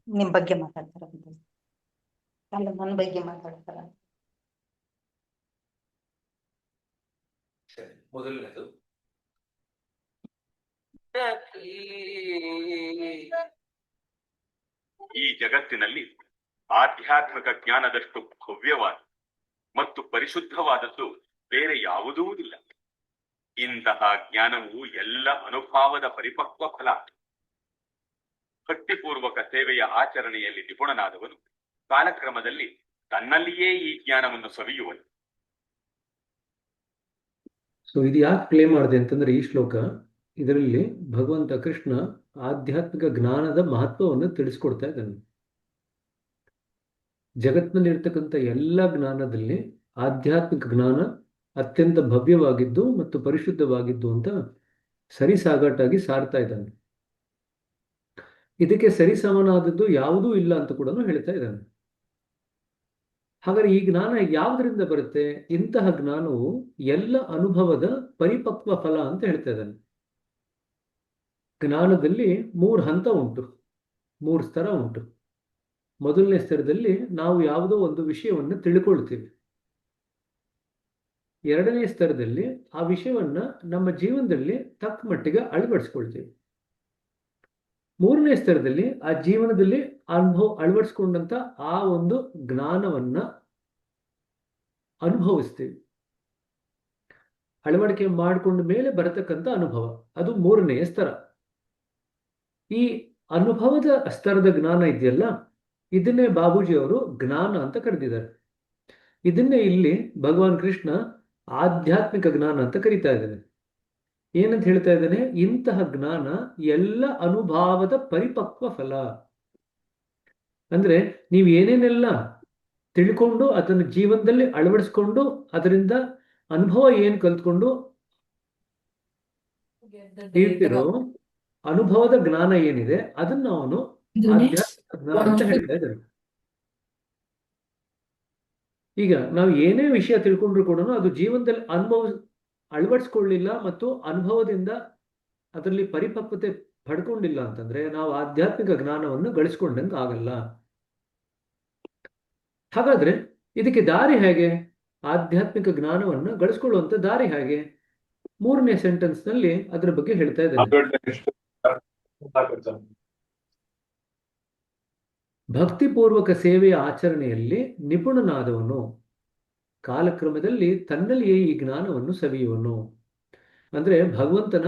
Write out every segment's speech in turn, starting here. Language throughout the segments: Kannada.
ನಿಮ್ ಬಗ್ಗೆ ಮಾತಾಡ್ತಾರ ಅಲ್ಲ ನನ್ನ ಬಗ್ಗೆ ಮಾತಾಡ್ತಾರ. ಸರಿ, ಮೊದಲನೇದು ಈ ಜಗತ್ತಿನಲ್ಲಿ ಆಧ್ಯಾತ್ಮಿಕ ಜ್ಞಾನದಷ್ಟು ಭವ್ಯವಾದ ಮತ್ತು ಪರಿಶುದ್ಧವಾದದ್ದು ಬೇರೆ ಯಾವುದೂ ಇಲ್ಲ. ಇಂತಹ ಜ್ಞಾನವು ಎಲ್ಲ ಅನುಭಾವದ ಪರಿಪಕ್ವ ಫಲ. ಭಕ್ತಿಪೂರ್ವಕ ಸೇವೆಯ ಆಚರಣೆಯಲ್ಲಿ ನಿಪುಣನಾದವನು ಕಾಲಕ್ರಮದಲ್ಲಿ ತನ್ನಲ್ಲಿಯೇ ಈ ಜ್ಞಾನವನ್ನು ಸವಿಯುವನು. ಸೊ ಇದು ಯಾಕೆ ಪ್ಲೇ ಮಾಡಿದೆ ಅಂತಂದ್ರೆ, ಈ ಶ್ಲೋಕ ಇದರಲ್ಲಿ ಭಗವಂತ ಕೃಷ್ಣ ಆಧ್ಯಾತ್ಮಿಕ ಜ್ಞಾನದ ಮಹತ್ವವನ್ನು ತಿಳಿಸ್ಕೊಡ್ತಾ ಇದ್ದಾನೆ. ಜಗತ್ತಿನಲ್ಲಿರ್ತಕ್ಕಂಥ ಎಲ್ಲ ಜ್ಞಾನದಲ್ಲಿ ಆಧ್ಯಾತ್ಮಿಕ ಜ್ಞಾನ ಅತ್ಯಂತ ಭವ್ಯವಾಗಿದ್ದು ಮತ್ತು ಪರಿಶುದ್ಧವಾಗಿದ್ದು ಅಂತ ಸರಿಸಾಗಾಟಾಗಿ ಸಾರ್ತಾ ಇದ್ದಾನೆ. ಇದಕ್ಕೆ ಸರಿಸಮನಾದದ್ದು ಯಾವುದೂ ಇಲ್ಲ ಅಂತ ಕೂಡ ಹೇಳ್ತಾ ಇದ್ದಾನೆ. ಹಾಗಾದ್ರೆ ಈ ಜ್ಞಾನ ಯಾವುದರಿಂದ ಬರುತ್ತೆ? ಇಂತಹ ಜ್ಞಾನವು ಎಲ್ಲ ಅನುಭವದ ಪರಿಪಕ್ವ ಫಲ ಅಂತ ಹೇಳ್ತಾ ಇದ್ದಾನೆ. ಜ್ಞಾನದಲ್ಲಿ 3 ಹಂತ ಉಂಟು, 3 ಸ್ತರ ಉಂಟು. ಮೊದಲನೇ ಸ್ತರದಲ್ಲಿ ನಾವು ಯಾವುದೋ ಒಂದು ವಿಷಯವನ್ನು ತಿಳ್ಕೊಳ್ತೀವಿ. ಎರಡನೇ ಸ್ತರದಲ್ಲಿ ಆ ವಿಷಯವನ್ನ ನಮ್ಮ ಜೀವನದಲ್ಲಿ ತಕ್ಕ ಮಟ್ಟಿಗೆ ಅಳವಡಿಸ್ಕೊಳ್ತೀವಿ. ಮೂರನೇ ಸ್ತರದಲ್ಲಿ ಆ ಜೀವನದಲ್ಲಿ ಅಳವಡಿಸ್ಕೊಂಡಂತ ಆ ಒಂದು ಜ್ಞಾನವನ್ನ ಅನುಭವಿಸ್ತೀವಿ. ಅಳವಡಿಕೆ ಮಾಡಿಕೊಂಡ ಮೇಲೆ ಬರತಕ್ಕಂಥ ಅನುಭವ, ಅದು ಮೂರನೆಯ ಸ್ತರ. ಈ ಅನುಭವದ ಸ್ತರದ ಜ್ಞಾನ ಇದೆಯಲ್ಲ, ಇದನ್ನೇ ಬಾಬೂಜಿ ಅವರು ಜ್ಞಾನ ಅಂತ ಕರೆದಿದ್ದಾರೆ. ಇದನ್ನೇ ಇಲ್ಲಿ ಭಗವಾನ್ ಕೃಷ್ಣ ಆಧ್ಯಾತ್ಮಿಕ ಜ್ಞಾನ ಅಂತ ಕರೀತಾ ಇದ್ದಾನೆ. ಏನಂತ ಹೇಳ್ತಾ ಇದ್ದಾನೆ? ಇಂತಹ ಜ್ಞಾನ ಎಲ್ಲ ಅನುಭವದ ಪರಿಪಕ್ವ ಫಲ. ಅಂದ್ರೆ ನೀವು ಏನೇನೆಲ್ಲ ತಿಳ್ಕೊಂಡು ಅದನ್ನು ಜೀವನದಲ್ಲಿ ಅಳವಡಿಸ್ಕೊಂಡು ಅದರಿಂದ ಅನುಭವ ಏನ್ ಕಲ್ತ್ಕೊಂಡು ಇರ್ತಿರೋ ಅನುಭವದ ಜ್ಞಾನ ಏನಿದೆ ಅದನ್ನ ಅವನು ಆಧ್ಯಾತ್ಮಿಕ ಜ್ಞಾನ ಅಂತ ಹೇಳ್ತಾ ಇದ್ದಾನೆ. ಈಗ ನಾವು ಏನೇ ವಿಷಯ ತಿಳ್ಕೊಂಡ್ರು ಕೂಡ ಅದು ಜೀವನದಲ್ಲಿ ಅಳವಡಿಸ್ಕೊಳ್ಳಿಲ್ಲ ಮತ್ತು ಅನುಭವದಿಂದ ಅದರಲ್ಲಿ ಪರಿಪಕ್ವತೆ ಪಡ್ಕೊಂಡಿಲ್ಲ ಅಂತಂದ್ರೆ ನಾವು ಆಧ್ಯಾತ್ಮಿಕ ಜ್ಞಾನವನ್ನು ಗಳಿಸ್ಕೊಂಡಂಗೆ ಆಗಲ್ಲ. ಹಾಗಾದ್ರೆ ಇದಕ್ಕೆ ದಾರಿ ಹೇಗೆ? ಆಧ್ಯಾತ್ಮಿಕ ಜ್ಞಾನವನ್ನು ಗಳಿಸ್ಕೊಳ್ಳುವಂತ ದಾರಿ ಹೇಗೆ? 3ನೇ ಸೆಂಟೆನ್ಸ್ ನಲ್ಲಿ ಅದರ ಬಗ್ಗೆ ಹೇಳ್ತಾ ಇದ್ದಾರೆ. ಭಕ್ತಿಪೂರ್ವಕ ಸೇವೆಯ ಆಚರಣೆಯಲ್ಲಿ ನಿಪುಣನಾದವನು ಕಾಲಕ್ರಮದಲ್ಲಿ ತನ್ನಲ್ಲಿಯೇ ಈ ಜ್ಞಾನವನ್ನು ಸವಿಯುವನು. ಅಂದ್ರೆ ಭಗವಂತನ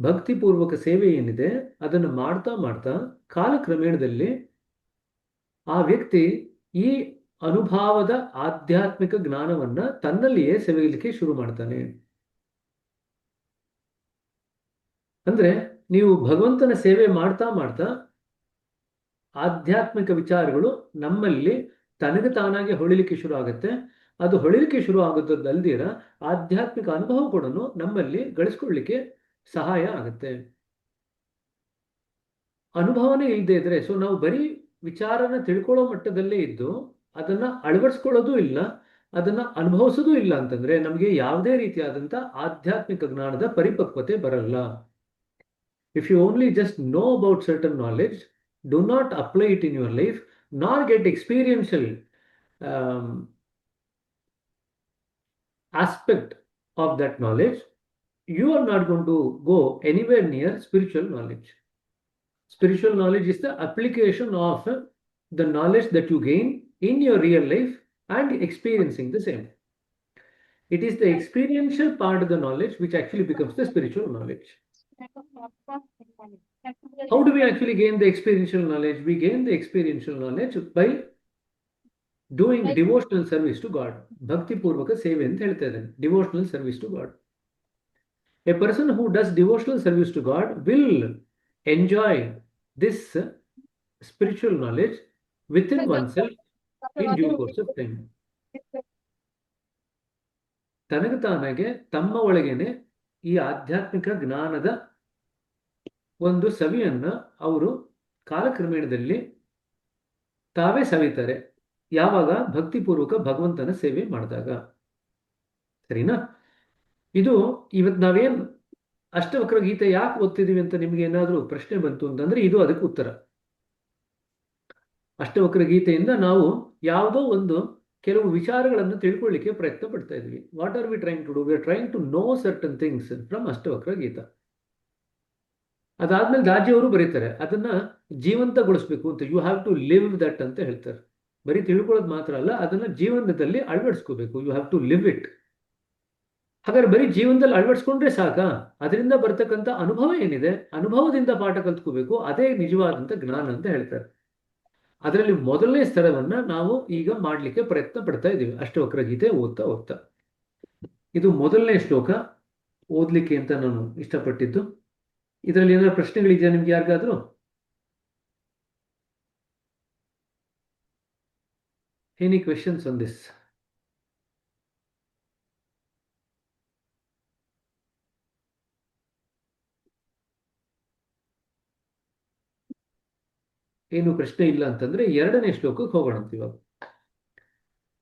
ಭಕ್ತಿಪೂರ್ವಕ ಸೇವೆ ಏನಿದೆ ಅದನ್ನು ಮಾಡ್ತಾ ಮಾಡ್ತಾ ಕಾಲಕ್ರಮೇಣದಲ್ಲಿ ಆ ವ್ಯಕ್ತಿ ಈ ಅನುಭವದ ಆಧ್ಯಾತ್ಮಿಕ ಜ್ಞಾನವನ್ನ ತನ್ನಲ್ಲಿಯೇ ಸವಿಯಲಿಕ್ಕೆ ಶುರು ಮಾಡ್ತಾನೆ. ಅಂದ್ರೆ ನೀವು ಭಗವಂತನ ಸೇವೆ ಮಾಡ್ತಾ ಮಾಡ್ತಾ ಆಧ್ಯಾತ್ಮಿಕ ವಿಚಾರಗಳು ನಮ್ಮಲ್ಲಿ ತನಗೆ ತಾನಾಗಿ ಹೊಳಿಲಿಕ್ಕೆ ಶುರು ಆಗುತ್ತೆ. ಅದು ಹೊಳಿಲಿಕ್ಕೆ ಶುರು ಆಗುತ್ತದಲ್ದಿರ ಆಧ್ಯಾತ್ಮಿಕ ಅನುಭವ ಕೂಡ ನಮ್ಮಲ್ಲಿ ಗಳಿಸ್ಕೊಳ್ಳಿಕ್ಕೆ ಸಹಾಯ ಆಗುತ್ತೆ. ಅನುಭವನೇ ಇಲ್ಲದೆ ಇದ್ರೆ ನಾವು ಬರೀ ವಿಚಾರನ ತಿಳ್ಕೊಳ್ಳೋ ಮಟ್ಟದಲ್ಲೇ ಇದ್ದು ಅದನ್ನ ಅಳವಡಿಸ್ಕೊಳ್ಳೋದು ಇಲ್ಲ, ಅದನ್ನ ಅನುಭವಿಸೋದು ಇಲ್ಲ ಅಂತಂದ್ರೆ ನಮಗೆ ಯಾವುದೇ ರೀತಿಯಾದಂತ ಆಧ್ಯಾತ್ಮಿಕ ಜ್ಞಾನದ ಪರಿಪಕ್ವತೆ ಬರಲ್ಲ. If you only just know about certain knowledge, do not apply it in your life, nor get experiential aspect of that knowledge, you are not going to go anywhere near spiritual knowledge. Spiritual knowledge is the application of the knowledge that you gain in your real life and experiencing the same. It is the experiential part of the knowledge which actually becomes the spiritual knowledge. How do we actually gain the experiential knowledge? We gain the experiential knowledge by doing devotional service to God. Bhakti Purvaka Seva anta ಹೇಳ್ತಾ ಇದ್ದಾನೆ. Devotional service to God. A person who does devotional service to God will enjoy this spiritual knowledge within oneself in due course of time. ತನಗೆ ತಾನಾಗೆ ತಮ್ಮ ಒಳಗೇನೆ ಈ ಆಧ್ಯಾತ್ಮಿಕ ಜ್ಞಾನದ ಒಂದು ಸವಿಯನ್ನ ಅವರು ಕಾಲಕ್ರಮೇಣದಲ್ಲಿ ತಾವೇ ಸವಿತಾರೆ. ಯಾವಾಗ? ಭಕ್ತಿಪೂರ್ವಕ ಭಗವಂತನ ಸೇವೆ ಮಾಡಿದಾಗ. ಸರಿನಾ? ಇದು ಇವತ್ತು ನಾವೇನ್ ಅಷ್ಟವಕ್ರ ಗೀತೆ ಯಾಕೆ ಓದ್ತಿದೀವಿ ಅಂತ ನಿಮ್ಗೆ ಏನಾದ್ರೂ ಪ್ರಶ್ನೆ ಬಂತು ಅಂತಂದ್ರೆ ಇದು ಅದಕ್ಕೆ ಉತ್ತರ. ಅಷ್ಟವಕ್ರ ಗೀತೆಯಿಂದ ನಾವು ಯಾವುದೋ ಒಂದು ಕೆಲವು ವಿಚಾರಗಳನ್ನು ತಿಳ್ಕೊಳ್ಳಿಕ್ಕೆ ಪ್ರಯತ್ನ ಪಡ್ತಾ ಇದ್ವಿ. What are we trying to do? We are trying to know certain things from Ashtavakra Gita. ಅದಾದ್ಮೇಲೆ ದಾಜಿಯವರು ಬರೀತಾರೆ ಅದನ್ನ ಜೀವಂತಗೊಳಿಸ್ಬೇಕು ಅಂತ. You have to live that ಅಂತ ಹೇಳ್ತಾರೆ. ಬರೀ ತಿಳ್ಕೊಳ್ಳೋದು ಮಾತ್ರ ಅಲ್ಲ, ಅದನ್ನ ಜೀವನದಲ್ಲಿ ಅಳವಡಿಸ್ಕೋಬೇಕು. You have to live it. ಹಾಗಾದ್ರೆ ಬರೀ ಜೀವನದಲ್ಲಿ ಅಳವಡಿಸ್ಕೊಂಡ್ರೆ ಸಾಕಾ? ಅದರಿಂದ ಬರ್ತಕ್ಕಂಥ ಅನುಭವ ಏನಿದೆ, ಅನುಭವದಿಂದ ಪಾಠ ಕಲ್ತ್ಕೋಬೇಕು. ಅದೇ ನಿಜವಾದಂಥ ಜ್ಞಾನ ಅಂತ ಹೇಳ್ತಾರೆ. ಅದರಲ್ಲಿ ಮೊದಲನೇ ಸ್ತರವನ್ನ ನಾವು ಈಗ ಮಾಡ್ಲಿಕ್ಕೆ ಪ್ರಯತ್ನ ಪಡ್ತಾ ಇದ್ದೀವಿ ಅಷ್ಟವಕ್ರ ಗೀತೆ ಓದ್ತಾ ಓದ್ತಾ. ಇದು ಮೊದಲನೇ ಶ್ಲೋಕ ಓದ್ಲಿಕ್ಕೆ ಅಂತ ನಾನು ಇಷ್ಟಪಟ್ಟಿದ್ದು. ಇದರಲ್ಲಿ ಏನಾದ್ರು ಪ್ರಶ್ನೆಗಳಿದೆಯಾ ನಿಮ್ಗೆ ಯಾರಿಗಾದ್ರೂ? Any questions on this? ಏನು ಪ್ರಶ್ನೆ ಇಲ್ಲ ಅಂತಂದ್ರೆ ಎರಡನೇ ಶ್ಲೋಕಕ್ಕೆ ಹೋಗೋಣ ಇವಾಗ.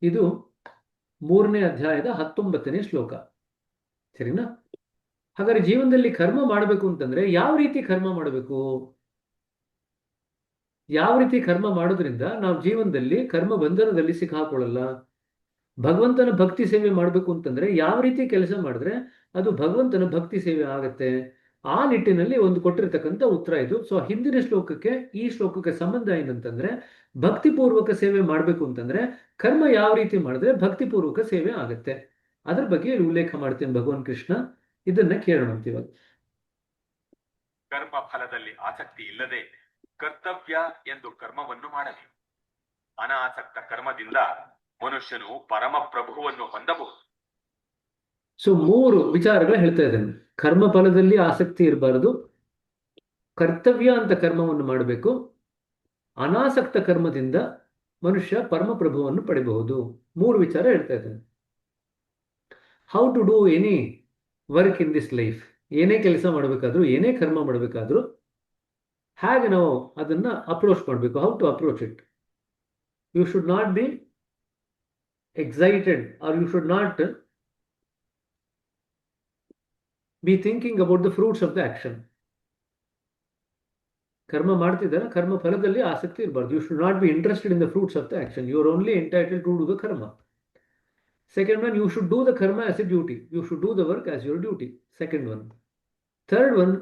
ಇದು 3ನೇ ಅಧ್ಯಾಯದ 19ನೇ ಶ್ಲೋಕ. ಸರಿನಾ? ಹಾಗಾದ್ರೆ ಜೀವನದಲ್ಲಿ ಕರ್ಮ ಮಾಡಬೇಕು ಅಂತಂದ್ರೆ ಯಾವ ರೀತಿ ಕರ್ಮ ಮಾಡಬೇಕು? ಯಾವ ರೀತಿ ಕರ್ಮ ಮಾಡೋದ್ರಿಂದ ನಾವು ಜೀವನದಲ್ಲಿ ಕರ್ಮ ಬಂಧನದಲ್ಲಿ ಸಿಕ್ಕಾಕೊಳ್ಳಲ್ಲ? ಭಗವಂತನ ಭಕ್ತಿ ಸೇವೆ ಮಾಡಬೇಕು ಅಂತಂದ್ರೆ ಯಾವ ರೀತಿ ಕೆಲಸ ಮಾಡಿದ್ರೆ ಅದು ಭಗವಂತನ ಭಕ್ತಿ ಸೇವೆ ಆಗತ್ತೆ? ಆ ನಿಟ್ಟಿನಲ್ಲಿ ಒಂದು ಕೊಟ್ಟಿರ್ತಕ್ಕಂಥ ಉತ್ತರ ಇದು. ಸೊ ಹಿಂದಿನ ಶ್ಲೋಕಕ್ಕೆ ಈ ಶ್ಲೋಕಕ್ಕೆ ಸಂಬಂಧ ಏನಂತಂದ್ರೆ, ಭಕ್ತಿಪೂರ್ವಕ ಸೇವೆ ಮಾಡಬೇಕು ಅಂತಂದ್ರೆ ಕರ್ಮ ಯಾವ ರೀತಿ ಮಾಡಿದ್ರೆ ಭಕ್ತಿಪೂರ್ವಕ ಸೇವೆ ಆಗತ್ತೆ, ಅದ್ರ ಬಗ್ಗೆ ಉಲ್ಲೇಖ ಮಾಡ್ತೇನೆ ಭಗವಾನ್ ಕೃಷ್ಣ. ಇದನ್ನ ಕೇಳೋಣ ಇವಾಗ. ಕರ್ಮ ಫಲದಲ್ಲಿ ಆಸಕ್ತಿ ಇಲ್ಲದೆ ಕರ್ತವ್ಯ ಎಂದು ಕರ್ಮವನ್ನು ಮಾಡಲಿ. ಅನಾಸಕ್ತ ಕರ್ಮದಿಂದ ಮನುಷ್ಯನು ಪರಮ ಪ್ರಭುವನ್ನು ಹೊಂದಬಹುದು. ಸೊ 3 ವಿಚಾರಗಳು ಹೇಳ್ತಾ ಇದ್ದೇನೆ. ಕರ್ಮ ಫಲದಲ್ಲಿ ಆಸಕ್ತಿ ಇರಬಾರದು, ಕರ್ತವ್ಯ ಅಂತ ಕರ್ಮವನ್ನು ಮಾಡಬೇಕು, ಅನಾಸಕ್ತ ಕರ್ಮದಿಂದ ಮನುಷ್ಯ ಪರಮ ಪ್ರಭುವನ್ನು ಪಡೆಯಬಹುದು. 3 ವಿಚಾರ ಹೇಳ್ತಾ ಇದ್ದೇನೆ. How to do any work in this life. ಏನೇ ಕೆಲಸ ಮಾಡಬೇಕಾದ್ರೂ, ಏನೇ ಕರ್ಮ ಮಾಡಬೇಕಾದ್ರೂ ಹೇಗೆ ನಾವು ಅದನ್ನ ಅಪ್ರೋಚ್ ಮಾಡಬೇಕು? How to approach it. You should not be excited or you should not be thinking about the fruits of the action. ಕರ್ಮ ಮಾಡ್ತಿದ್ದಾರೆ, ಕರ್ಮ ಫಲದಲ್ಲಿ ಆಸಕ್ತಿ ಇರಬಾರ್ದು. You should not be interested in the fruits of the action. You are only entitled to do the karma. Second one, you should do the karma as a duty. You should do the work as your duty. Second one. Third one,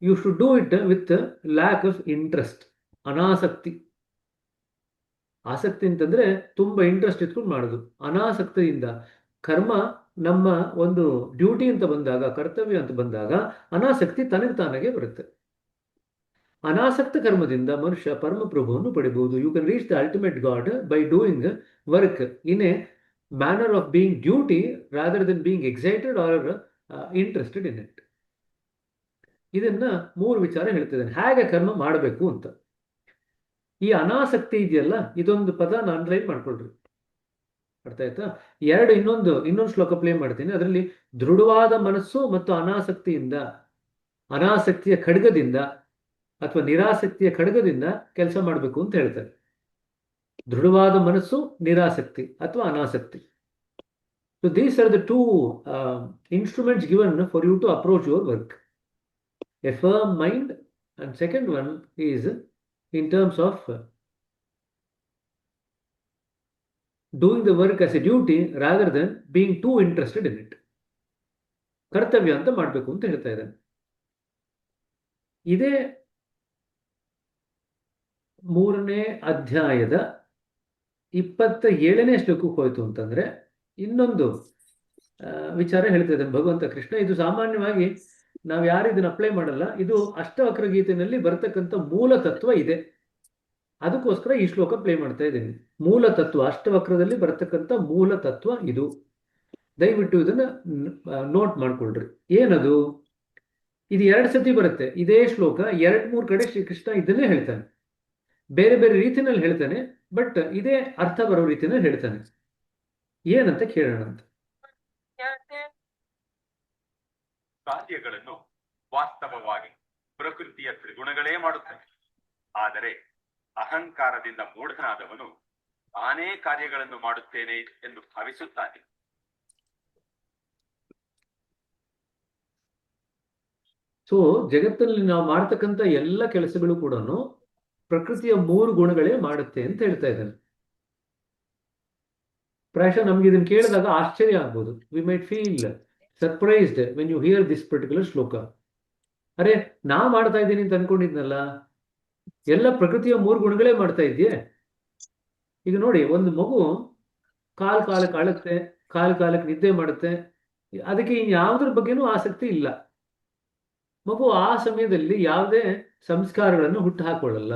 you should do it with lack of interest. ಅನಾಸಕ್ತಿ. ಆಸಕ್ತಿ ಅಂತಂದ್ರೆ ತುಂಬಾ ಇಂಟ್ರೆಸ್ಟ್ ಇಟ್ಕೊಂಡು ಮಾಡೋದು. ಅನಾಸಕ್ತಿಯಿಂದ ಕರ್ಮ ನಮ್ಮ ಒಂದು ಡ್ಯೂಟಿ ಅಂತ ಬಂದಾಗ, ಕರ್ತವ್ಯ ಅಂತ ಬಂದಾಗ ಅನಾಸಕ್ತಿ ತನಗೆ ತಾನಾಗೆ ಬರುತ್ತೆ. ಅನಾಸಕ್ತ ಕರ್ಮದಿಂದ ಮನುಷ್ಯ ಪರಮಪ್ರಭುವನ್ನು ಪಡೆಯಬಹುದು. You can reach the ultimate god by doing work in a manner of being duty rather than being excited or interested in it. ಇದನ್ನ 3 ವಿಚಾರ ಹೇಳ್ತಿದ್ದೇನೆ, ಹೇಗೆ ಕರ್ಮ ಮಾಡಬೇಕು ಅಂತ. ಈ ಅನಾಸಕ್ತಿ ಇದೆಯಲ್ಲ, ಇದೊಂದು ಪದ ಅಂಡರ್ಲೈನ್ ಮಾಡ್ಕೊಳ್ರಿ. ಅರ್ಥ ಆಯ್ತಾ? ಇನ್ನೊಂದು ಶ್ಲೋಕ ಪ್ಲೇ ಮಾಡ್ತೀನಿ. ಅದರಲ್ಲಿ ದೃಢವಾದ ಮನಸ್ಸು ಮತ್ತು ಅನಾಸಕ್ತಿಯ ಖಡ್ಗದಿಂದ ಅಥವಾ ನಿರಾಸಕ್ತಿಯ ಖಡ್ಗದಿಂದ ಕೆಲಸ ಮಾಡಬೇಕು ಅಂತ ಹೇಳ್ತಾರೆ. ದೃಢವಾದ ಮನಸ್ಸು, ನಿರಾಸಕ್ತಿ ಅಥವಾ ಅನಾಸಕ್ತಿ. So these are the 2 instruments given for you to approach your work. A firm mind, and second one is in terms of doing the work as a duty rather than being too interested in it. ಕರ್ತವ್ಯ ಅಂತ ಮಾಡಬೇಕು ಅಂತ ಹೇಳ್ತಾ ಇದ್ದಾನೆ. ಇದೇ 3ನೇ ಅಧ್ಯಾಯದ 27ನೇ ಶ್ಲೋಕಕ್ಕೆ ಹೋಯ್ತು ಅಂತಂದ್ರೆ ಇನ್ನೊಂದು ವಿಚಾರ ಹೇಳ್ತಾ ಇದ್ದಾನೆ ಭಗವಂತ ಕೃಷ್ಣ. ಇದು ಸಾಮಾನ್ಯವಾಗಿ ನಾವು ಯಾರು ಇದನ್ನ ಅಪ್ಲೈ ಮಾಡಲ್ಲ. ಇದು ಅಷ್ಟವಕ್ರ ಗೀತೆಯಲ್ಲಿ ಬರ್ತಕ್ಕಂಥ ಮೂಲ ತತ್ವ ಇದೆ. ಅದಕ್ಕೋಸ್ಕರ ಈ ಶ್ಲೋಕ ಪ್ಲೇ ಮಾಡ್ತಾ ಇದ್ದೀನಿ. ಮೂಲ ತತ್ವ, ಅಷ್ಟವಕ್ರದಲ್ಲಿ ಬರತಕ್ಕಂಥ ಮೂಲ ತತ್ವ ಇದು. ದಯವಿಟ್ಟು ಇದನ್ನ ನೋಟ್ ಮಾಡ್ಕೊಳ್ರಿ. ಏನದು? ಇದು 2 ಸತಿ ಬರುತ್ತೆ ಇದೇ ಶ್ಲೋಕ. 2-3 ಕಡೆ ಶ್ರೀಕೃಷ್ಣ ಇದನ್ನೇ ಹೇಳ್ತಾನೆ. ಬೇರೆ ಬೇರೆ ರೀತಿನಲ್ಲಿ ಹೇಳ್ತಾನೆ, ಬಟ್ ಇದೇ ಅರ್ಥ ಬರೋ ರೀತಿನಲ್ಲಿ ಹೇಳ್ತಾನೆ. ಏನಂತ ಕೇಳೋಣ ಅಂತ. ಕಾರ್ಯಗಳನ್ನು ವಾಸ್ತವವಾಗಿ ಪ್ರಕೃತಿಯ ತ್ರಿಗುಣಗಳೇ ಮಾಡುತ್ತವೆ. ಆದರೆ ಅಹಂಕಾರದಿಂದ ಮೂಢನಾದವನು ತಾನೇ ಕಾರ್ಯಗಳನ್ನು ಮಾಡುತ್ತೇನೆ ಎಂದು ಭಾವಿಸುತ್ತಾನೆ. ಸೊ ಜಗತ್ತಿನಲ್ಲಿ ನಾವು ಮಾಡ್ತಕ್ಕಂಥ ಎಲ್ಲ ಕೆಲಸಗಳು ಕೂಡ ಪ್ರಕೃತಿಯ ಮೂರು ಗುಣಗಳೇ ಮಾಡುತ್ತೆ ಅಂತ ಹೇಳ್ತಾ ಇದ್ದಾನೆ. ಪ್ರಾಯಶಃ ನಮ್ಗೆ ಇದನ್ನು ಕೇಳಿದಾಗ ಆಶ್ಚರ್ಯ ಆಗ್ಬೋದು. We might feel surprised when you hear this particular shloka. ಅರೆ, ನಾ ಮಾಡ್ತಾ ಇದ್ದೀನಿ ಅಂತ ಅನ್ಕೊಂಡಿದ್ನಲ್ಲ, ಎಲ್ಲ ಪ್ರಕೃತಿಯ ಮೂರು ಗುಣಗಳೇ ಮಾಡ್ತಾ ಇದೆಯೇ? ಈಗ ನೋಡಿ, ಒಂದು ಮಗು ಕಾಲಕ್ಕೆ ಅಳುತ್ತೆ, ಕಾಲಕ್ಕೆ ನಿದ್ದೆ ಮಾಡುತ್ತೆ, ಅದಕ್ಕೆ ಇನ್ಯಾವುದ್ರ ಬಗ್ಗೆನೂ ಆಸಕ್ತಿ ಇಲ್ಲ. ಮಗು ಆ ಸಮಯದಲ್ಲಿ ಯಾವುದೇ ಸಂಸ್ಕಾರಗಳನ್ನು ಹುಟ್ಟು ಹಾಕೊಳ್ಳಲ್ಲ,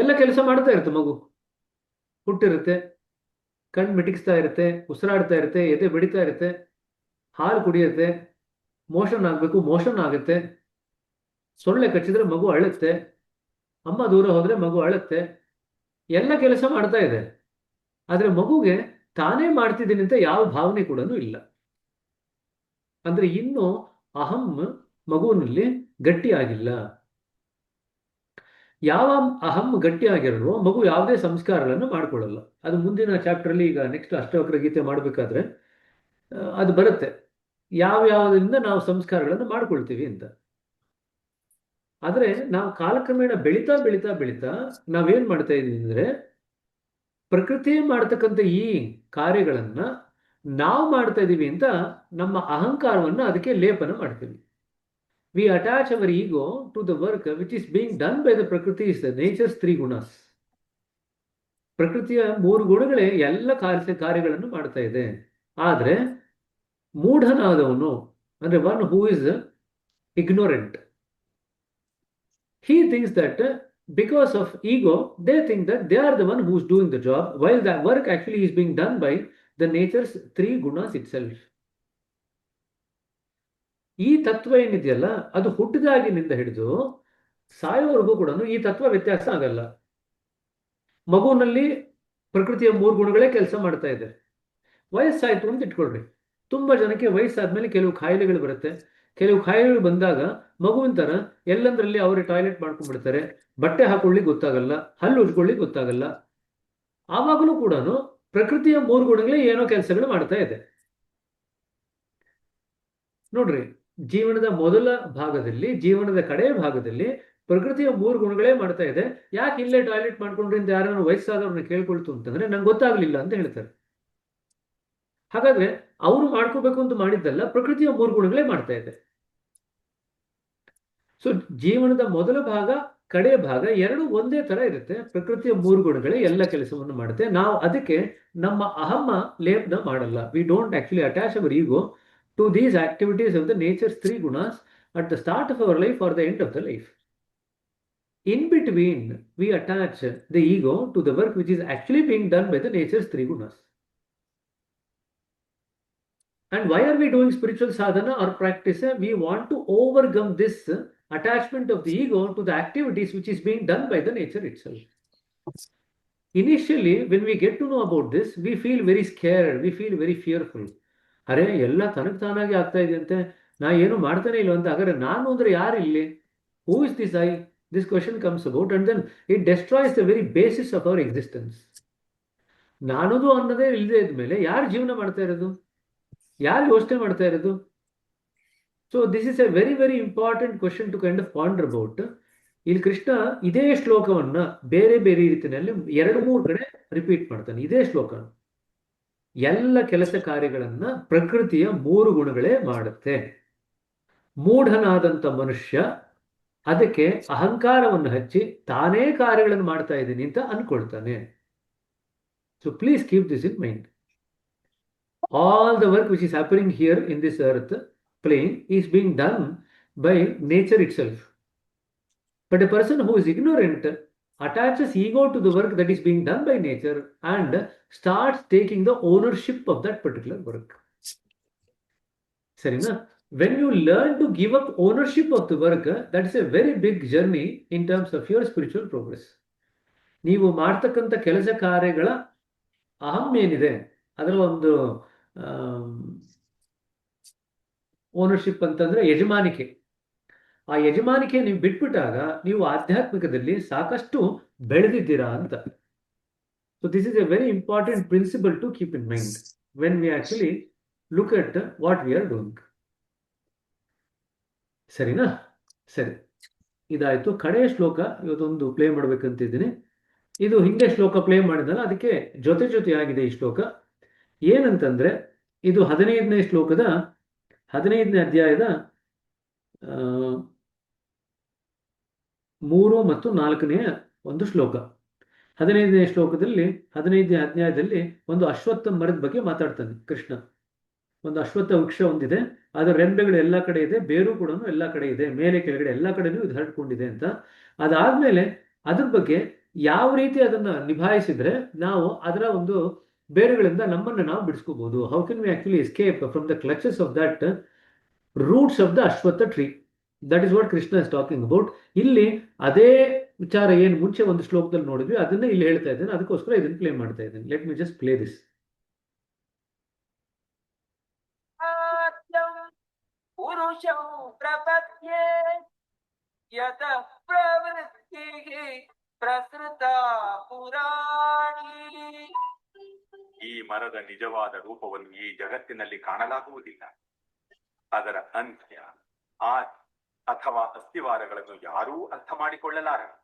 ಎಲ್ಲ ಕೆಲಸ ಮಾಡ್ತಾ ಇರುತ್ತೆ. ಮಗು ಹುಟ್ಟಿರುತ್ತೆ, ಕಣ್ಣು ಮಿಟಿಕ್ಸ್ತಾ ಇರುತ್ತೆ, ಉಸಿರಾಡ್ತಾ ಇರುತ್ತೆ, ಎದೆ ಬಡಿತಾ ಇರುತ್ತೆ, ಹಾಲು ಕುಡಿಯುತ್ತೆ, ಮೋಷನ್ ಆಗಬೇಕು, ಮೋಷನ್ ಆಗುತ್ತೆ, ಸೊಳ್ಳೆ ಕಚ್ಚಿದ್ರೆ ಮಗು ಅಳುತ್ತೆ, ಅಮ್ಮ ದೂರ ಹೋದ್ರೆ ಮಗು ಅಳುತ್ತೆ, ಎಲ್ಲ ಕೆಲಸ ಮಾಡ್ತಾ ಇದೆ. ಆದರೆ ಮಗುಗೆ ತಾನೇ ಮಾಡ್ತಿದ್ದೀನಿ ಅಂತ ಯಾವ ಭಾವನೆ ಕೂಡ ಇಲ್ಲ. ಅಂದ್ರೆ ಇನ್ನು ಅಹಂ ಮಗುವಿನಲ್ಲಿ ಗಟ್ಟಿಯಾಗಿಲ್ಲ. ಯಾವ ಅಹಂ ಗಟ್ಟಿಯಾಗಿರಲ್ವೋ ಮಗು ಯಾವುದೇ ಸಂಸ್ಕಾರಗಳನ್ನು ಮಾಡ್ಕೊಳ್ಳಲ್ಲ. ಅದು ಮುಂದಿನ ಚಾಪ್ಟರ್ ಅಲ್ಲಿ, ಈಗ ನೆಕ್ಸ್ಟ್ ಅಷ್ಟವಕ್ರ ಗೀತೆ ಮಾಡಬೇಕಾದ್ರೆ ಅದು ಬರುತ್ತೆ, ಯಾವ್ಯಾವುದರಿಂದ ನಾವು ಸಂಸ್ಕಾರಗಳನ್ನು ಮಾಡ್ಕೊಳ್ತೀವಿ ಅಂತ. ಆದ್ರೆ ನಾವು ಕಾಲಕ್ರಮೇಣ ಬೆಳೀತಾ ಬೆಳೀತಾ ಬೆಳೀತಾ ನಾವೇನ್ ಮಾಡ್ತಾ ಇದೀವಿ ಅಂದ್ರೆ, ಪ್ರಕೃತಿ ಮಾಡ್ತಕ್ಕಂಥ ಈ ಕಾರ್ಯಗಳನ್ನ ನಾವು ಮಾಡ್ತಾ ಇದೀವಿ ಅಂತ ನಮ್ಮ ಅಹಂಕಾರವನ್ನ ಅದಕ್ಕೆ ಲೇಪನ ಮಾಡ್ತೀವಿ. We attach our ego to the work which is being done by the Prakriti, is the nature's three gunas. ಪ್ರಕೃತಿಯ ಮೂರು ಗುಣಗಳೇ ಎಲ್ಲ ಕಾರ್ಯಗಳನ್ನು ಮಾಡ್ತಾ ಇದೆ. ಆದ್ರೆ ಮೂಢನಾದವನು, ಅಂದ್ರೆ one who is ignorant, he thinks that because of ego they think that they are the one who is doing the job, while that work actually is being done by the nature's three gunas itself. ಈ ತತ್ವ ಏನಿದೆಯಲ್ಲ, ಅದು ಹುಟ್ಟಿದಾಗಿನಿಂದ ಹಿಡಿದು ಸಾಯೋವರೆಗೂ ಕೂಡ ಈ ತತ್ವ ವ್ಯತ್ಯಾಸ ಆಗಲ್ಲ. ಮಗುವಿನಲ್ಲಿ ಪ್ರಕೃತಿಯ ಮೂರು ಗುಣಗಳೇ ಕೆಲಸ ಮಾಡ್ತಾ ಇದೆ. ವಯಸ್ಸಾಯ್ತು ಅಂತ ಇಟ್ಕೊಳ್ರಿ, ತುಂಬಾ ಜನಕ್ಕೆ ವಯಸ್ಸಾದ್ಮೇಲೆ ಕೆಲವು ಕಾಯಿಲೆಗಳು ಬರುತ್ತೆ. ಕೆಲವು ಕಾಯಿಲೆಗಳು ಬಂದಾಗ ಮಗುವಿನ ತರ ಎಲ್ಲಂದ್ರಲ್ಲಿ ಅವರೇ ಟಾಯ್ಲೆಟ್ ಮಾಡ್ಕೊಂಡ್ಬಿಡ್ತಾರೆ, ಬಟ್ಟೆ ಹಾಕೊಳ್ಳಿಕ್ ಗೊತ್ತಾಗಲ್ಲ, ಹಲ್ಲು ಉಜ್ಕೊಳ್ಳಿಕ್ ಗೊತ್ತಾಗಲ್ಲ. ಆವಾಗಲೂ ಕೂಡ ಪ್ರಕೃತಿಯ ಮೂರು ಗುಣಗಳೇ ಏನೋ ಕೆಲಸಗಳು ಮಾಡ್ತಾ ಇದೆ. ನೋಡ್ರಿ, ಜೀವನದ ಮೊದಲ ಭಾಗದಲ್ಲಿ, ಜೀವನದ ಕಡೆಯ ಭಾಗದಲ್ಲಿ ಪ್ರಕೃತಿಯ ಮೂರು ಗುಣಗಳೇ ಮಾಡ್ತಾ ಇದೆ. ಯಾಕೆ ಇಲ್ಲೇ ಟಾಯ್ಲೆಟ್ ಮಾಡ್ಕೊಂಡ್ರಿ ಅಂತ ಯಾರನ್ನು ವಯಸ್ಸಾದವ್ರನ್ನ ಕೇಳ್ಕೊಳ್ತು ಅಂತಂದ್ರೆ ನಂಗೆ ಗೊತ್ತಾಗ್ಲಿಲ್ಲ ಅಂತ ಹೇಳ್ತಾರೆ. ಹಾಗಾದ್ರೆ ಅವರು ಮಾಡ್ಕೋಬೇಕು ಅಂತ ಮಾಡಿದ್ದಲ್ಲ, ಪ್ರಕೃತಿಯ ಮೂರು ಗುಣಗಳೇ ಮಾಡ್ತಾ ಇದೆ. ಸೊ ಜೀವನದ ಮೊದಲ ಭಾಗ, ಕಡೆಯ ಭಾಗ ಎರಡು ಒಂದೇ ತರ ಇರುತ್ತೆ. ಪ್ರಕೃತಿಯ ಮೂರು ಗುಣಗಳೇ ಎಲ್ಲ ಕೆಲಸವನ್ನು ಮಾಡುತ್ತೆ. ನಾವು ಅದಕ್ಕೆ ನಮ್ಮ ಅಹಮ್ಮ ಲೇಪನ ಮಾಡಲ್ಲ. We don't actually attach our ego to these activities of the nature's three gunas at the start of our life or the end of the life. In between, we attach the ego to the work which is actually being done by the nature's three gunas. And why are we doing spiritual sadhana or practice? We want to overcome this attachment of the ego to the activities which is being done by the nature itself. Initially, when we get to know about this, we feel very scared, we feel very fearful. ಅರೆ, ಎಲ್ಲ ತನಗೆ ತಾನಾಗಿ ಆಗ್ತಾ ಇದೆಯಂತೆ, ನಾ ಏನು ಮಾಡ್ತಾನೆ ಇಲ್ಲ ಅಂತ. ಹಾಗಾದ್ರೆ ನಾನು ಅಂದ್ರೆ ಯಾರು ಇಲ್ಲಿ? Who is this I? This question comes about, and then it destroys the very basis of our existence. ನಾನದು ಅನ್ನೋದೇ ಇಲ್ಲದೆ ಇದ್ಮೇಲೆ ಯಾರು ಜೀವನ ಮಾಡ್ತಾ ಇರೋದು? ಯಾರು ಯೋಚನೆ ಮಾಡ್ತಾ ಇರೋದು? So this is a very very important question to kind of ponder about. ಇಲ್ಲಿ ಕೃಷ್ಣ ಇದೇ ಶ್ಲೋಕವನ್ನ ಬೇರೆ ಬೇರೆ ರೀತಿಯಲ್ಲಿ 2-3 ಕಡೆ ರಿಪೀಟ್ ಮಾಡ್ತಾನೆ. ಇದೇ ಶ್ಲೋಕ, ಎಲ್ಲ ಕೆಲಸ ಕಾರ್ಯಗಳನ್ನ ಪ್ರಕೃತಿಯ ಮೂರು ಗುಣಗಳೇ ಮಾಡುತ್ತೆ. ಮೂಢನಾದಂಥ ಮನುಷ್ಯ ಅದಕ್ಕೆ ಅಹಂಕಾರವನ್ನು ಹಚ್ಚಿ ತಾನೇ ಕಾರ್ಯಗಳನ್ನು ಮಾಡ್ತಾ ಇದ್ದೀನಿ ಅಂತ ಅನ್ಕೊಳ್ತಾನೆ. So please keep this in mind. All the work which is happening here in this earth plane is being done by nature itself. But a person who is ignorant attaches ego to the work that is being done by nature and starts taking the ownership of that particular work. Sarina, when you learn to give up ownership of the work, that is a very big journey in terms of your spiritual progress. ನೀವು ಮಾಡ್ತಕ್ಕಂಥ ಕೆಲಸ ಕಾರ್ಯಗಳ ಅಹಂ ಏನಿದೆ, ಅದರ ಒಂದು ಓನರ್ಶಿಪ್ ಅಂತಂದ್ರೆ ಯಜಮಾನಿಕೆ. ಆ ಯಜಮಾನಿಕೆ ನೀವು ಬಿಟ್ಬಿಟ್ಟಾಗ ನೀವು ಆಧ್ಯಾತ್ಮಿಕದಲ್ಲಿ ಸಾಕಷ್ಟು ಬೆಳೆದಿದ್ದೀರಾ ಅಂತ. So this is a very important principle to keep in mind when we actually look at what we are doing. ಸರಿನಾ? ಸರಿ. ಇದಾಯ್ತು. ಕಡೆಯ ಶ್ಲೋಕ ಇವತ್ತೊಂದು ಪ್ಲೇ ಮಾಡ್ಬೇಕಂತಿದ್ದೀನಿ. ಇದು ಹಿಂದೆ ಶ್ಲೋಕ ಪ್ಲೇ ಮಾಡಿದಲ್ಲ, ಅದಕ್ಕೆ ಜೊತೆಯಾಗಿದೆ ಈ ಶ್ಲೋಕ. ಏನಂತಂದ್ರೆ ಇದು 15ನೇ ಶ್ಲೋಕದ 15ನೇ ಅಧ್ಯಾಯದ 3 ಮತ್ತು 4ನೇ ಒಂದು ಶ್ಲೋಕ. 15ನೇ ಶ್ಲೋಕದಲ್ಲಿ 15ನೇ ಅಧ್ಯಾಯದಲ್ಲಿ ಒಂದು ಅಶ್ವತ್ಥ ಮರದ ಬಗ್ಗೆ ಮಾತಾಡ್ತಾನೆ ಕೃಷ್ಣ. ಒಂದು ಅಶ್ವತ್ಥ ವೃಕ್ಷ ಒಂದಿದೆ, ಅದರ ರೆಂಬೆಗಳು ಎಲ್ಲ ಕಡೆ ಇದೆ, ಬೇರು ಕೂಡ ಎಲ್ಲ ಕಡೆ ಇದೆ, ಮೇಲೆ ಕೆಳಗಡೆ ಎಲ್ಲ ಕಡೆನೂ ಇದು ಹರಡ್ಕೊಂಡಿದೆ ಅಂತ. ಅದಾದ್ಮೇಲೆ ಅದ್ರ ಬಗ್ಗೆ ಯಾವ ರೀತಿ ಅದನ್ನ ನಿಭಾಯಿಸಿದ್ರೆ ನಾವು ಅದರ ಒಂದು ಬೇರುಗಳಿಂದ ನಮ್ಮನ್ನು ನಾವು ಬಿಡಿಸ್ಕೋಬಹುದು. How can we actually escape from the clutches of that roots of the Ashwattha tree. That is what Krishna is talking about. ಇಲ್ಲಿ ಅದೇ ವಿಚಾರ ಏನು ಮುಂಚೆ ಒಂದು ಶ್ಲೋಕದಲ್ಲಿ ನೋಡಿದ್ವಿ ಅದನ್ನ ಇಲ್ಲಿ ಹೇಳ್ತಾ ಇದ್ದೇನೆ, ಅದಕ್ಕೋಸ್ಕರ ಇದನ್ನು ಪ್ಲೇ ಮಾಡ್ತಾ ಇದ್ದೇನೆ. Let me just play this. पुरुषं प्रपद्ये यतः प्रवृत्तिः प्रसृता पुराणी. ಈ ಮರದ ನಿಜವಾದ ರೂಪವನ್ನು ಈ ಜಗತ್ತಿನಲ್ಲಿ ಕಾಣಲಾಗುವುದಿಲ್ಲ. ಅದರ ಅಂತ್ಯ, ಆದಿ ಅಥವಾ ಅಸ್ಥಿವಾರಗಳನ್ನು ಯಾರೂ ಅರ್ಥ ಮಾಡಿಕೊಳ್ಳಲಾರರು.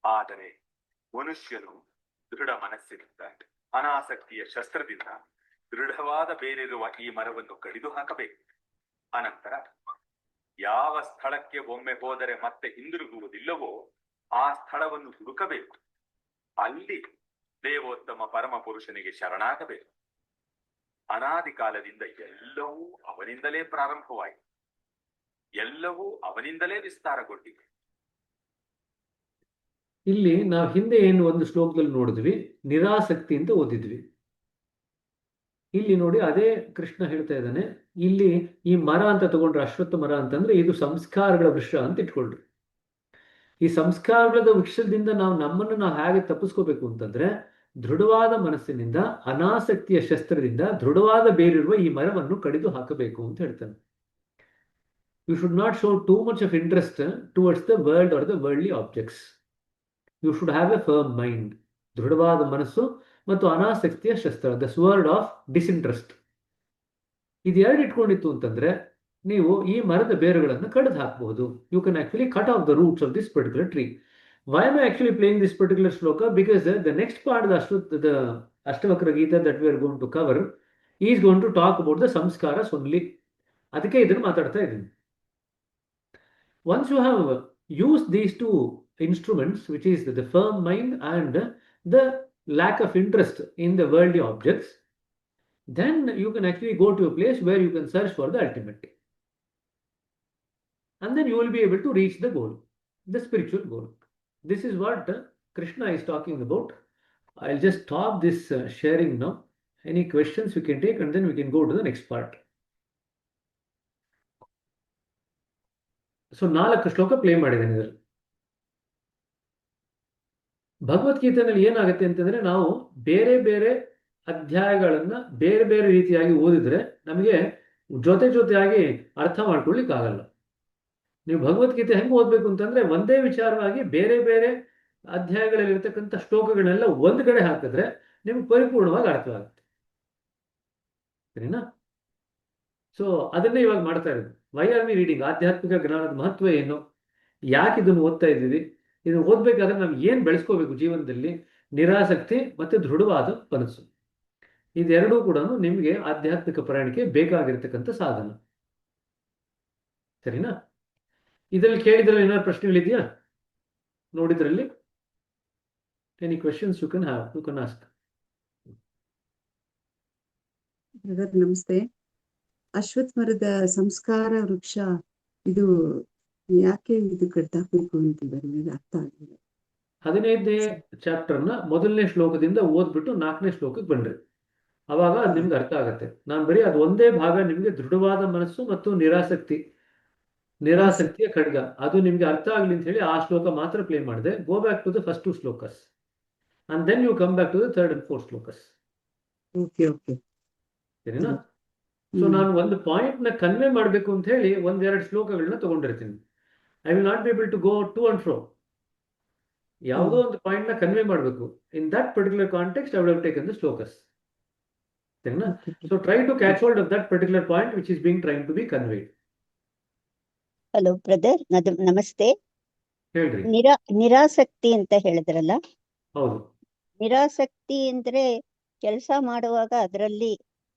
ಆದರೆ ಮನುಷ್ಯನು ದೃಢ ಮನಸ್ಸಿನಿಂದ ಅನಾಸಕ್ತಿಯ ಶಸ್ತ್ರದಿಂದ ದೃಢವಾದ ಬೇರಿರುವ ಈ ಮರವನ್ನು ಕಡಿದು ಹಾಕಬೇಕು. ಅನಂತರ ಯಾವ ಸ್ಥಳಕ್ಕೆ ಒಮ್ಮೆ ಹೋದರೆ ಮತ್ತೆ ಹಿಂದಿರುಗುವುದಿಲ್ಲವೋ ಆ ಸ್ಥಳವನ್ನು ಹುಡುಕಬೇಕು. ಅಲ್ಲಿ ದೇವೋತ್ತಮ ಪರಮ ಪುರುಷನಿಗೆ ಶರಣಾಗಬೇಕು. ಅನಾದಿ ಕಾಲದಿಂದ ಎಲ್ಲವೂ ಅವನಿಂದಲೇ ಪ್ರಾರಂಭವಾಯಿತು, ಎಲ್ಲವೂ ಅವನಿಂದಲೇ ವಿಸ್ತಾರಗೊಂಡಿದೆ. ಇಲ್ಲಿ ನಾವು ಹಿಂದೆ ಏನು ಒಂದು ಶ್ಲೋಕದಲ್ಲಿ ನೋಡಿದ್ವಿ, ನಿರಾಸಕ್ತಿ ಅಂತ ಓದಿದ್ವಿ. ಇಲ್ಲಿ ನೋಡಿ ಅದೇ ಕೃಷ್ಣ ಹೇಳ್ತಾ ಇದ್ದಾನೆ. ಇಲ್ಲಿ ಈ ಮರ ಅಂತ ತಗೊಂಡ್ರೆ, ಅಶ್ವತ್ಥ ಮರ ಅಂತಂದ್ರೆ ಇದು ಸಂಸ್ಕಾರಗಳ ವೃಕ್ಷ ಅಂತ ಇಟ್ಕೊಳ್ರಿ. ಈ ಸಂಸ್ಕಾರಗಳ ವೃಕ್ಷದಿಂದ ನಮ್ಮನ್ನು ನಾವು ಹೇಗೆ ತಪ್ಪಿಸ್ಕೋಬೇಕು ಅಂತಂದ್ರೆ, ದೃಢವಾದ ಮನಸ್ಸಿನಿಂದ ಅನಾಸಕ್ತಿಯ ಶಸ್ತ್ರದಿಂದ ದೃಢವಾದ ಬೇರಿರುವ ಈ ಮರವನ್ನು ಕಡಿದು ಹಾಕಬೇಕು ಅಂತ ಹೇಳ್ತಾನೆ. You should not show too much of interest towards the world or the worldly objects. You should have a firm mind. ದೃಢವಾದ ಮನಸ್ಸು ಮತ್ತು ಅನಾಸಕ್ತಿಯ ಶಸ್ತ್ರ, ದ ಸ್ವರ್ಡ್ ಆಫ್ ಡಿಸ್ಇಂಟ್ರೆಸ್ಟ್. ಇದು ಎರಡು ಇಟ್ಕೊಂಡಿತ್ತು ಅಂತಂದ್ರೆ ನೀವು ಈ ಮರದ ಬೇರುಗಳನ್ನು ಕಡಿದು ಹಾಕಬಹುದು. You can actually cut off the roots of this particular tree. Why am I actually playing this particular shloka? Because the next part of the Ashtavakra Gita that we are going to cover is going to talk about the samskaras only. ಅದಕ್ಕೆ ಇದನ್ನು ಮಾತಾಡ್ತಾ ಇದ್ದೀನಿ. Once you have used these two instruments, which is the firm mind and the lack of interest in the worldly objects, then you can actually go to a place where you can search for the ultimate. And then you will be able to reach the goal, the spiritual goal. This is what Krishna is talking about. I'll just stop this sharing now. Any questions we can take and then we can go to the next part. So 4 ಶ್ಲೋಕ ಪ್ಲೇ ಮಾಡಿದ್ದೇನೆ ಇದರಲ್ಲಿ. ಭಗವದ್ಗೀತೆಯಲ್ಲಿ ಏನಾಗುತ್ತೆ ಅಂತಂದ್ರೆ, ನಾವು ಬೇರೆ ಬೇರೆ ಅಧ್ಯಾಯಗಳನ್ನ ಬೇರೆ ಬೇರೆ ರೀತಿಯಾಗಿ ಓದಿದ್ರೆ ನಮಗೆ ಜೊತೆಯಾಗಿ ಅರ್ಥ ಮಾಡ್ಕೊಳ್ಳಿಕ್ಕೆ ಆಗಲ್ಲ. ನೀವು ಭಗವದ್ಗೀತೆ ಹೆಂಗೆ ಓದ್ಬೇಕು ಅಂತಂದ್ರೆ, ಒಂದೇ ವಿಚಾರವಾಗಿ ಬೇರೆ ಬೇರೆ ಅಧ್ಯಾಯಗಳಲ್ಲಿ ಇರ್ತಕ್ಕಂಥ ಶ್ಲೋಕಗಳನ್ನೆಲ್ಲ ಒಂದು ಕಡೆ ಹಾಕಿದ್ರೆ ನಿಮ್ಗೆ ಪರಿಪೂರ್ಣವಾಗಿ ಅರ್ಥವಾಗುತ್ತೆ. ಸರಿನಾ? ಸೊ ಅದನ್ನೇ ಇವಾಗ ಮಾಡ್ತಾ ಇರೋದು. Why are we reading? ಆಧ್ಯಾತ್ಮಿಕ ಜ್ಞಾನದ ಮಹತ್ವ ಏನು, ಯಾಕೆ ಇದನ್ನು ಓದ್ತಾ ಇದ್ದೀವಿ, ಇದನ್ನು ಓದ್ಬೇಕಾದ್ರೆ ನಾವು ಏನ್ ಬೆಳೆಸ್ಕೋಬೇಕು ಜೀವನದಲ್ಲಿ? ನಿರಾಸಕ್ತಿ ಮತ್ತೆ ದೃಢವಾದ ಮನಸ್ಸು. ಇದೆರಡೂ ಕೂಡ ನಿಮಗೆ ಆಧ್ಯಾತ್ಮಿಕ ಪ್ರಯಾಣಕ್ಕೆ ಬೇಕಾಗಿರ್ತಕ್ಕಂಥ ಸಾಧನ. ಸರಿನಾ? ಇದರಲ್ಲಿ ಕೇಳಿದ್ರಲ್ಲಿ ಏನಾದ್ರು ಪ್ರಶ್ನೆಗಳಿದೆಯಾ ನೋಡಿದ್ರಲ್ಲಿ? Any questions you can have, you can ask. Namaste. Ashwattha ಮರದ ಸಂಸ್ಕಾರ ವೃಕ್ಷ ಇದು ಯಾಕೆ ಇದು ಕಟ್ಟಾಕ್ಬೇಕು ಅಂತಿದ್ದಾರೆ, ಅರ್ಥ ಆಗಿಲ್ಲ. 15ನೇ ಚಾಪ್ಟರ್ನ ಮೊದಲನೇ ಶ್ಲೋಕದಿಂದ ಓದ್ಬಿಟ್ಟು 4ನೇ ಶ್ಲೋಕಕ್ಕೆ ಬನ್ರಿ, ಅವಾಗ ಅದು ನಿಮ್ಗೆ ಅರ್ಥ ಆಗತ್ತೆ. ನಾನು ಬರೀ ಅದು ಒಂದೇ ಭಾಗ ನಿಮ್ಗೆ ದೃಢವಾದ ಮನಸ್ಸು ಮತ್ತು ನಿರಾಸಕ್ತಿಯ ಖಡ್ಗ ಅದು ನಿಮ್ಗೆ ಅರ್ಥ ಆಗ್ಲಿ ಅಂತ ಹೇಳಿ ಆ ಶ್ಲೋಕ ಮಾತ್ರ ಪ್ಲೇ ಮಾಡಿದೆ. Go back to the first 2 shlokas and then you come back to the 3rd and 4th shlokas. ಸರಿನಾ? ಸೊ ನಾನು ಒಂದು ಪಾಯಿಂಟ್ ನ ಕನ್ವೆ ಮಾಡಬೇಕು ಅಂತ ಹೇಳಿ 1-2 ಶ್ಲೋಕಗಳನ್ನ ತಗೊಂಡಿರ್ತೀನಿ. I will not be able to go to and fro. ಯಾವುದೋ ಒಂದು ಪಾಯಿಂಟ್ ನ ಕನ್ವೆ ಮಾಡಬೇಕು. In that particular context I would have taken the shlokas. ಸರಿನಾ? So try to catch hold of that particular point which is being trying to be conveyed. Hello brother, namaste. ಹೇಳ್ರಿ. ನಿರಾಸಕ್ತಿ ಅಂತ ಹೇಳಿದ್ರಲ್ಲ, ಹೌದು. ನಿರಾಸಕ್ತಿ ಅಂದ್ರೆ ಕೆಲಸ ಮಾಡುವಾಗ ಅದರಲ್ಲಿ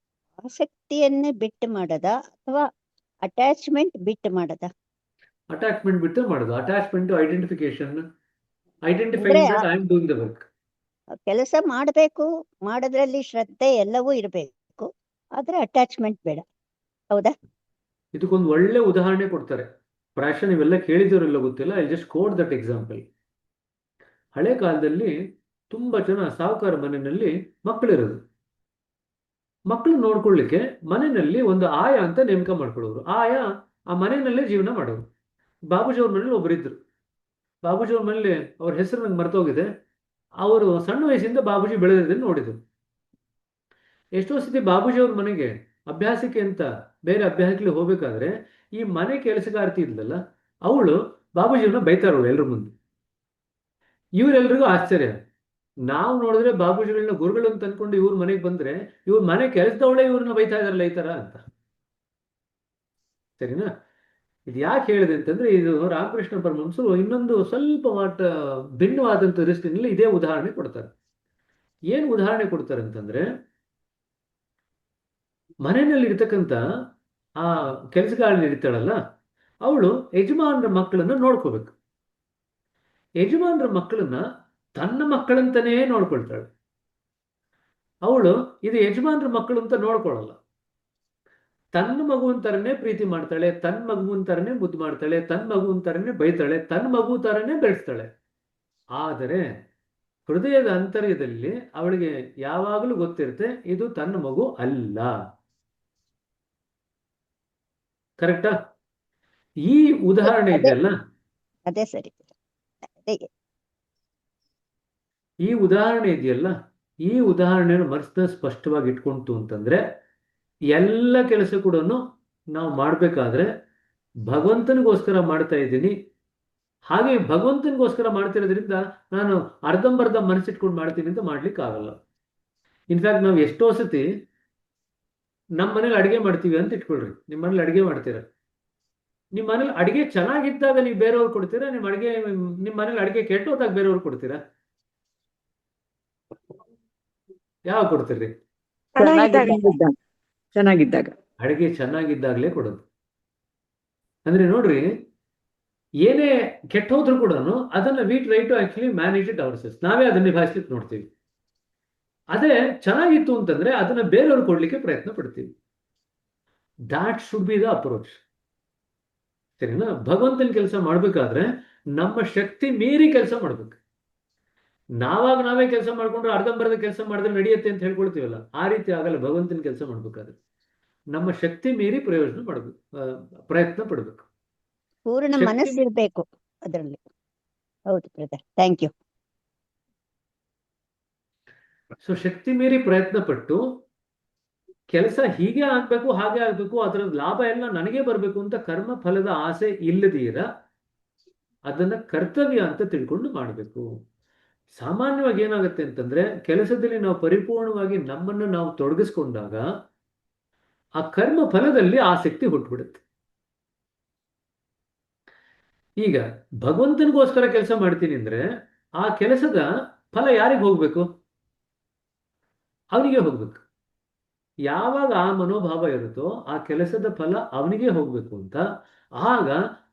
ಆಸಕ್ತಿಯನ್ನೇ ಬಿಟ್ಟು ಮಾಡದ ಅಥವಾ ಅಟ್ಯಾಚ್ಮೆಂಟ್ ಬಿಟ್ಟು ಮಾಡದ? ಅಟ್ಯಾಚ್ಮೆಂಟ್ ಬಿಟ್ಟು ಮಾಡೋದು. ಅಟ್ಯಾಚ್ಮೆಂಟ್ ಐಡೆಂಟಿಫಿಕೇಶನ್, ಅಂದ್ರೆ identifying that I am doing the work. ಕೆಲಸ ಮಾಡಬೇಕು, ಮಾಡೋದ್ರಲ್ಲಿ ಶ್ರದ್ಧೆ ಎಲ್ಲವೂ ಇರಬೇಕು, ಆದ್ರೆ ಅಟ್ಯಾಚ್ಮೆಂಟ್ ಬೇಡ. ಹೌದಾ? ಇದಕ್ಕೊಂದು ಒಳ್ಳೆ ಉದಾಹರಣೆ ಕೊಡ್ತಾರೆ. ಪ್ರಾಯಶಃ ನೀವೆಲ್ಲ ಕೇಳಿದಿರಲ್ಲ ಗೊತ್ತಿಲ್ಲ. I just quote that example. ಹಳೆ ಕಾಲದಲ್ಲಿ ತುಂಬಾ ಜನ ಸಾಹುಕಾರ ಮನೆಯಲ್ಲಿ ಮಕ್ಕಳಿರೋದು. ಮಕ್ಕಳು ನೋಡ್ಕೊಳ್ಳಿಕ್ಕೆ ಮನೆಯಲ್ಲಿ ಒಂದು ಆಯ ಅಂತ ನೇಮಕ ಮಾಡ್ಕೊಳ್ಳೋರು. ಆಯ ಆ ಮನೆಯಲ್ಲೇ ಜೀವನ ಮಾಡೋರು. ಬಾಬೂಜಿ ಅವ್ರ ಮನೇಲಿ ಒಬ್ಬರಿದ್ರು. ಬಾಬೂಜಿ ಅವ್ರ ಮನೇಲಿ ಅವ್ರ ಹೆಸರು ನಂಗೆ ಮರ್ತೋಗಿದೆ. ಅವರು ಸಣ್ಣ ವಯಸ್ಸಿಂದ ಬಾಬೂಜಿ ಬೆಳೆದಿದ್ದನ್ನು ನೋಡಿದ್ರು. ಎಷ್ಟೋ ಸತಿ ಬಾಬೂಜಿ ಅವ್ರ ಮನೆಗೆ ಅಭ್ಯಾಸಕ್ಕೆ ಅಂತ ಬೇರೆ ಅಭ್ಯಾಸಕ್ಕೆ ಹೋಗ್ಬೇಕಾದ್ರೆ ಈ ಮನೆ ಕೆಲಸಗಾರ್ತಿ ಇದ್ಲಲ್ಲ, ಅವಳು ಬಾಬೂಜಿಯವ್ರನ್ನ ಬೈತಾರವಳು ಎಲ್ರ ಮುಂದೆ. ಇವರೆಲ್ರಿಗೂ ಆಶ್ಚರ್ಯ. ನಾವು ನೋಡಿದ್ರೆ ಬಾಬೂಜಿಗಳನ್ನ ಗುರುಗಳು ಅಂತ ಅನ್ಕೊಂಡು ಇವ್ರ ಮನೆಗೆ ಬಂದ್ರೆ ಇವ್ರ ಮನೆ ಕೆಲಸದವಳೆ ಇವ್ರನ್ನ ಬೈತಾ ಇದಾರಲ್ಲ ಈ ತರ ಅಂತ. ಸರಿನಾ? ಇದು ಯಾಕೆ ಹೇಳಿದೆ ಅಂತಂದ್ರೆ, ಇದು ರಾಮಕೃಷ್ಣ ಪರಮಹಂಸರು ಇನ್ನೊಂದು ಸ್ವಲ್ಪ ಭಿನ್ನವಾದಂಥ ದೃಷ್ಟಿನಲ್ಲಿ ಇದೇ ಉದಾಹರಣೆ ಕೊಡ್ತಾರೆ. ಏನು ಉದಾಹರಣೆ ಕೊಡ್ತಾರೆ ಅಂತಂದ್ರೆ, ಮನೆಯಲ್ಲಿ ಇರ್ತಕ್ಕಂಥ ಆ ಕೆಲಸಗಾರನ ಇರ್ತಾಳಲ್ಲ, ಅವಳು ಯಜಮಾನರ ಮಕ್ಕಳನ್ನ ನೋಡ್ಕೋಬೇಕು. ಯಜಮಾನರ ಮಕ್ಕಳನ್ನ ತನ್ನ ಮಕ್ಕಳಂತಾನೇ ನೋಡ್ಕೊಳ್ತಾಳೆ. ಅವಳು ಇದು ಯಜಮಾನರ ಮಕ್ಕಳು ಅಂತ ನೋಡ್ಕೊಳ್ಳಲ್ಲ. ತನ್ನ ಮಗುವಿನ ತರನೇ ಪ್ರೀತಿ ಮಾಡ್ತಾಳೆ, ತನ್ನ ಮಗುವಿನ ತರನೇ ಮುದ್ದು ಮಾಡ್ತಾಳೆ, ತನ್ನ ಮಗುವಿನ ತರನೇ ಬೈತಾಳೆ, ತನ್ನ ಮಗು ತರನೇ ಬೆಳೆಸ್ತಾಳೆ. ಆದರೆ ಹೃದಯದ ಅಂತರ್ಯದಲ್ಲಿ ಅವಳಿಗೆ ಯಾವಾಗಲೂ ಗೊತ್ತಿರುತ್ತೆ ಇದು ತನ್ನ ಮಗು ಅಲ್ಲ. ಕರೆಕ್ಟಾ? ಈ ಉದಾಹರಣೆ ಇದೆಯಲ್ಲ, ಅದೇ ಸರಿ. ಈ ಉದಾಹರಣೆ ಇದೆಯಲ್ಲ, ಈ ಉದಾಹರಣೆಯನ್ನು ಮನಸ್ಸಿನ ಸ್ಪಷ್ಟವಾಗಿ ಇಟ್ಕೊಂತು ಅಂತಂದ್ರೆ ಎಲ್ಲ ಕೆಲಸ ಕೂಡ ನಾವು ಮಾಡಬೇಕಾದ್ರೆ ಭಗವಂತನಿಗೋಸ್ಕರ ಮಾಡ್ತಾ ಇದ್ದೀನಿ, ಹಾಗೆ ಭಗವಂತನಿಗೋಸ್ಕರ ಮಾಡ್ತಿರೋದ್ರಿಂದ ನಾನು ಅರ್ಧಂಬರ್ಧ ಮನಸ್ಸಿಟ್ಕೊಂಡು ಮಾಡ್ತೀನಿ ಅಂತ ಮಾಡ್ಲಿಕ್ಕೆ ಆಗಲ್ಲ. ಇನ್ಫ್ಯಾಕ್ಟ್ ನಾವು ಎಷ್ಟೋ ಸತಿ ನಮ್ಮ ಮನೇಲಿ ಅಡಿಗೆ ಮಾಡ್ತೀವಿ ಅಂತ ಇಟ್ಕೊಳ್ರಿ. ನಿಮ್ಮ ಮನೇಲಿ ಅಡಿಗೆ ಮಾಡ್ತೀರಾ, ನಿಮ್ಮ ಮನೇಲಿ ಅಡಿಗೆ ಚೆನ್ನಾಗಿದ್ದಾಗ ನೀವು ಬೇರೆಯವ್ರು ಕೊಡ್ತೀರಾ? ನಿಮ್ಮ ಮನೇಲಿ ಅಡಿಗೆ ಕೆಟ್ಟೋದಾಗ ಬೇರೆಯವ್ರು ಕೊಡ್ತೀರಾ? ಯಾವ ಕೊಡ್ತೀರಿ? ಚೆನ್ನಾಗಿದ್ದಾಗ. ಅಡಿಗೆ ಚೆನ್ನಾಗಿದ್ದಾಗಲೇ ಕೊಡೋದು. ಅಂದ್ರೆ ನೋಡ್ರಿ, ಏನೇ ಕೆಟ್ಟ ಹೋದ್ರೂ ಕೂಡ ಅದನ್ನ we try to actually manage it ourselves. ನಾವೇ ಅದನ್ನ ನಿಭಾಯಿಸ್ಲಿಕ್ಕೆ ನೋಡ್ತೀವಿ. ಅದೇ ಚೆನ್ನಾಗಿತ್ತು ಅಂತಂದ್ರೆ ಅದನ್ನ ಬೇರೆಯವ್ರು ಕೊಡ್ಲಿಕ್ಕೆ ಪ್ರಯತ್ನ ಪಡ್ತೀವಿ. ದಾಟ್ ಶುಡ್ ಬಿ ದ ಅಪ್ರೋಚ್. ಸರಿನಾ? ಭಗವಂತನ ಕೆಲಸ ಮಾಡ್ಬೇಕಾದ್ರೆ ನಮ್ಮ ಶಕ್ತಿ ಮೀರಿ ಕೆಲಸ ಮಾಡ್ಬೇಕು. ನಾವೇ ಕೆಲಸ ಮಾಡ್ಕೊಂಡ್ರೆ ಅರ್ಧಂಬರ್ಧ ಕೆಲಸ ಮಾಡಿದ್ರೆ ನಡೆಯುತ್ತೆ ಅಂತ ಹೇಳ್ಕೊಳ್ತೀವಲ್ಲ, ಆ ರೀತಿ ಆಗಲ್ಲ. ಭಗವಂತನ ಕೆಲಸ ಮಾಡ್ಬೇಕಾದ್ರೆ ನಮ್ಮ ಶಕ್ತಿ ಮೀರಿ ಪ್ರಯತ್ನ ಪಡ್ಬೇಕು. ಪೂರ್ಣ ಮನಸ್ಸಿರ್ಬೇಕು ಅದರಲ್ಲಿ. ಹೌದು ಬ್ರದರ್, ಥ್ಯಾಂಕ್ ಯು. ಸೊ ಶಕ್ತಿ ಮೀರಿ ಪ್ರಯತ್ನ ಪಟ್ಟು ಕೆಲಸ ಹೀಗೆ ಆಗ್ಬೇಕು, ಹಾಗೆ ಆಗ್ಬೇಕು, ಅದರ ಲಾಭ ಎಲ್ಲ ನನಗೆ ಬರಬೇಕು ಅಂತ ಕರ್ಮ ಫಲದ ಆಸೆ ಇಲ್ಲದೀರ ಅದನ್ನ ಕರ್ತವ್ಯ ಅಂತ ತಿಳ್ಕೊಂಡು ಮಾಡಬೇಕು. ಸಾಮಾನ್ಯವಾಗಿ ಏನಾಗುತ್ತೆ ಅಂತಂದ್ರೆ, ಕೆಲಸದಲ್ಲಿ ನಾವು ಪರಿಪೂರ್ಣವಾಗಿ ನಮ್ಮನ್ನು ನಾವು ತೊಡಗಿಸ್ಕೊಂಡಾಗ ಆ ಕರ್ಮ ಫಲದಲ್ಲಿ ಆಸಕ್ತಿ ಹುಟ್ಟುಬಿಡುತ್ತೆ. ಈಗ ಭಗವಂತನಿಗೋಸ್ಕರ ಕೆಲಸ ಮಾಡ್ತೀನಿ ಅಂದ್ರೆ ಆ ಕೆಲಸದ ಫಲ ಯಾರಿಗೆ ಹೋಗ್ಬೇಕು? ಅವನಿಗೆ ಹೋಗ್ಬೇಕು. ಯಾವಾಗ ಆ ಮನೋಭಾವ ಇರುತ್ತೋ ಆ ಕೆಲಸದ ಫಲ ಅವನಿಗೆ ಹೋಗ್ಬೇಕು ಅಂತ, ಆಗ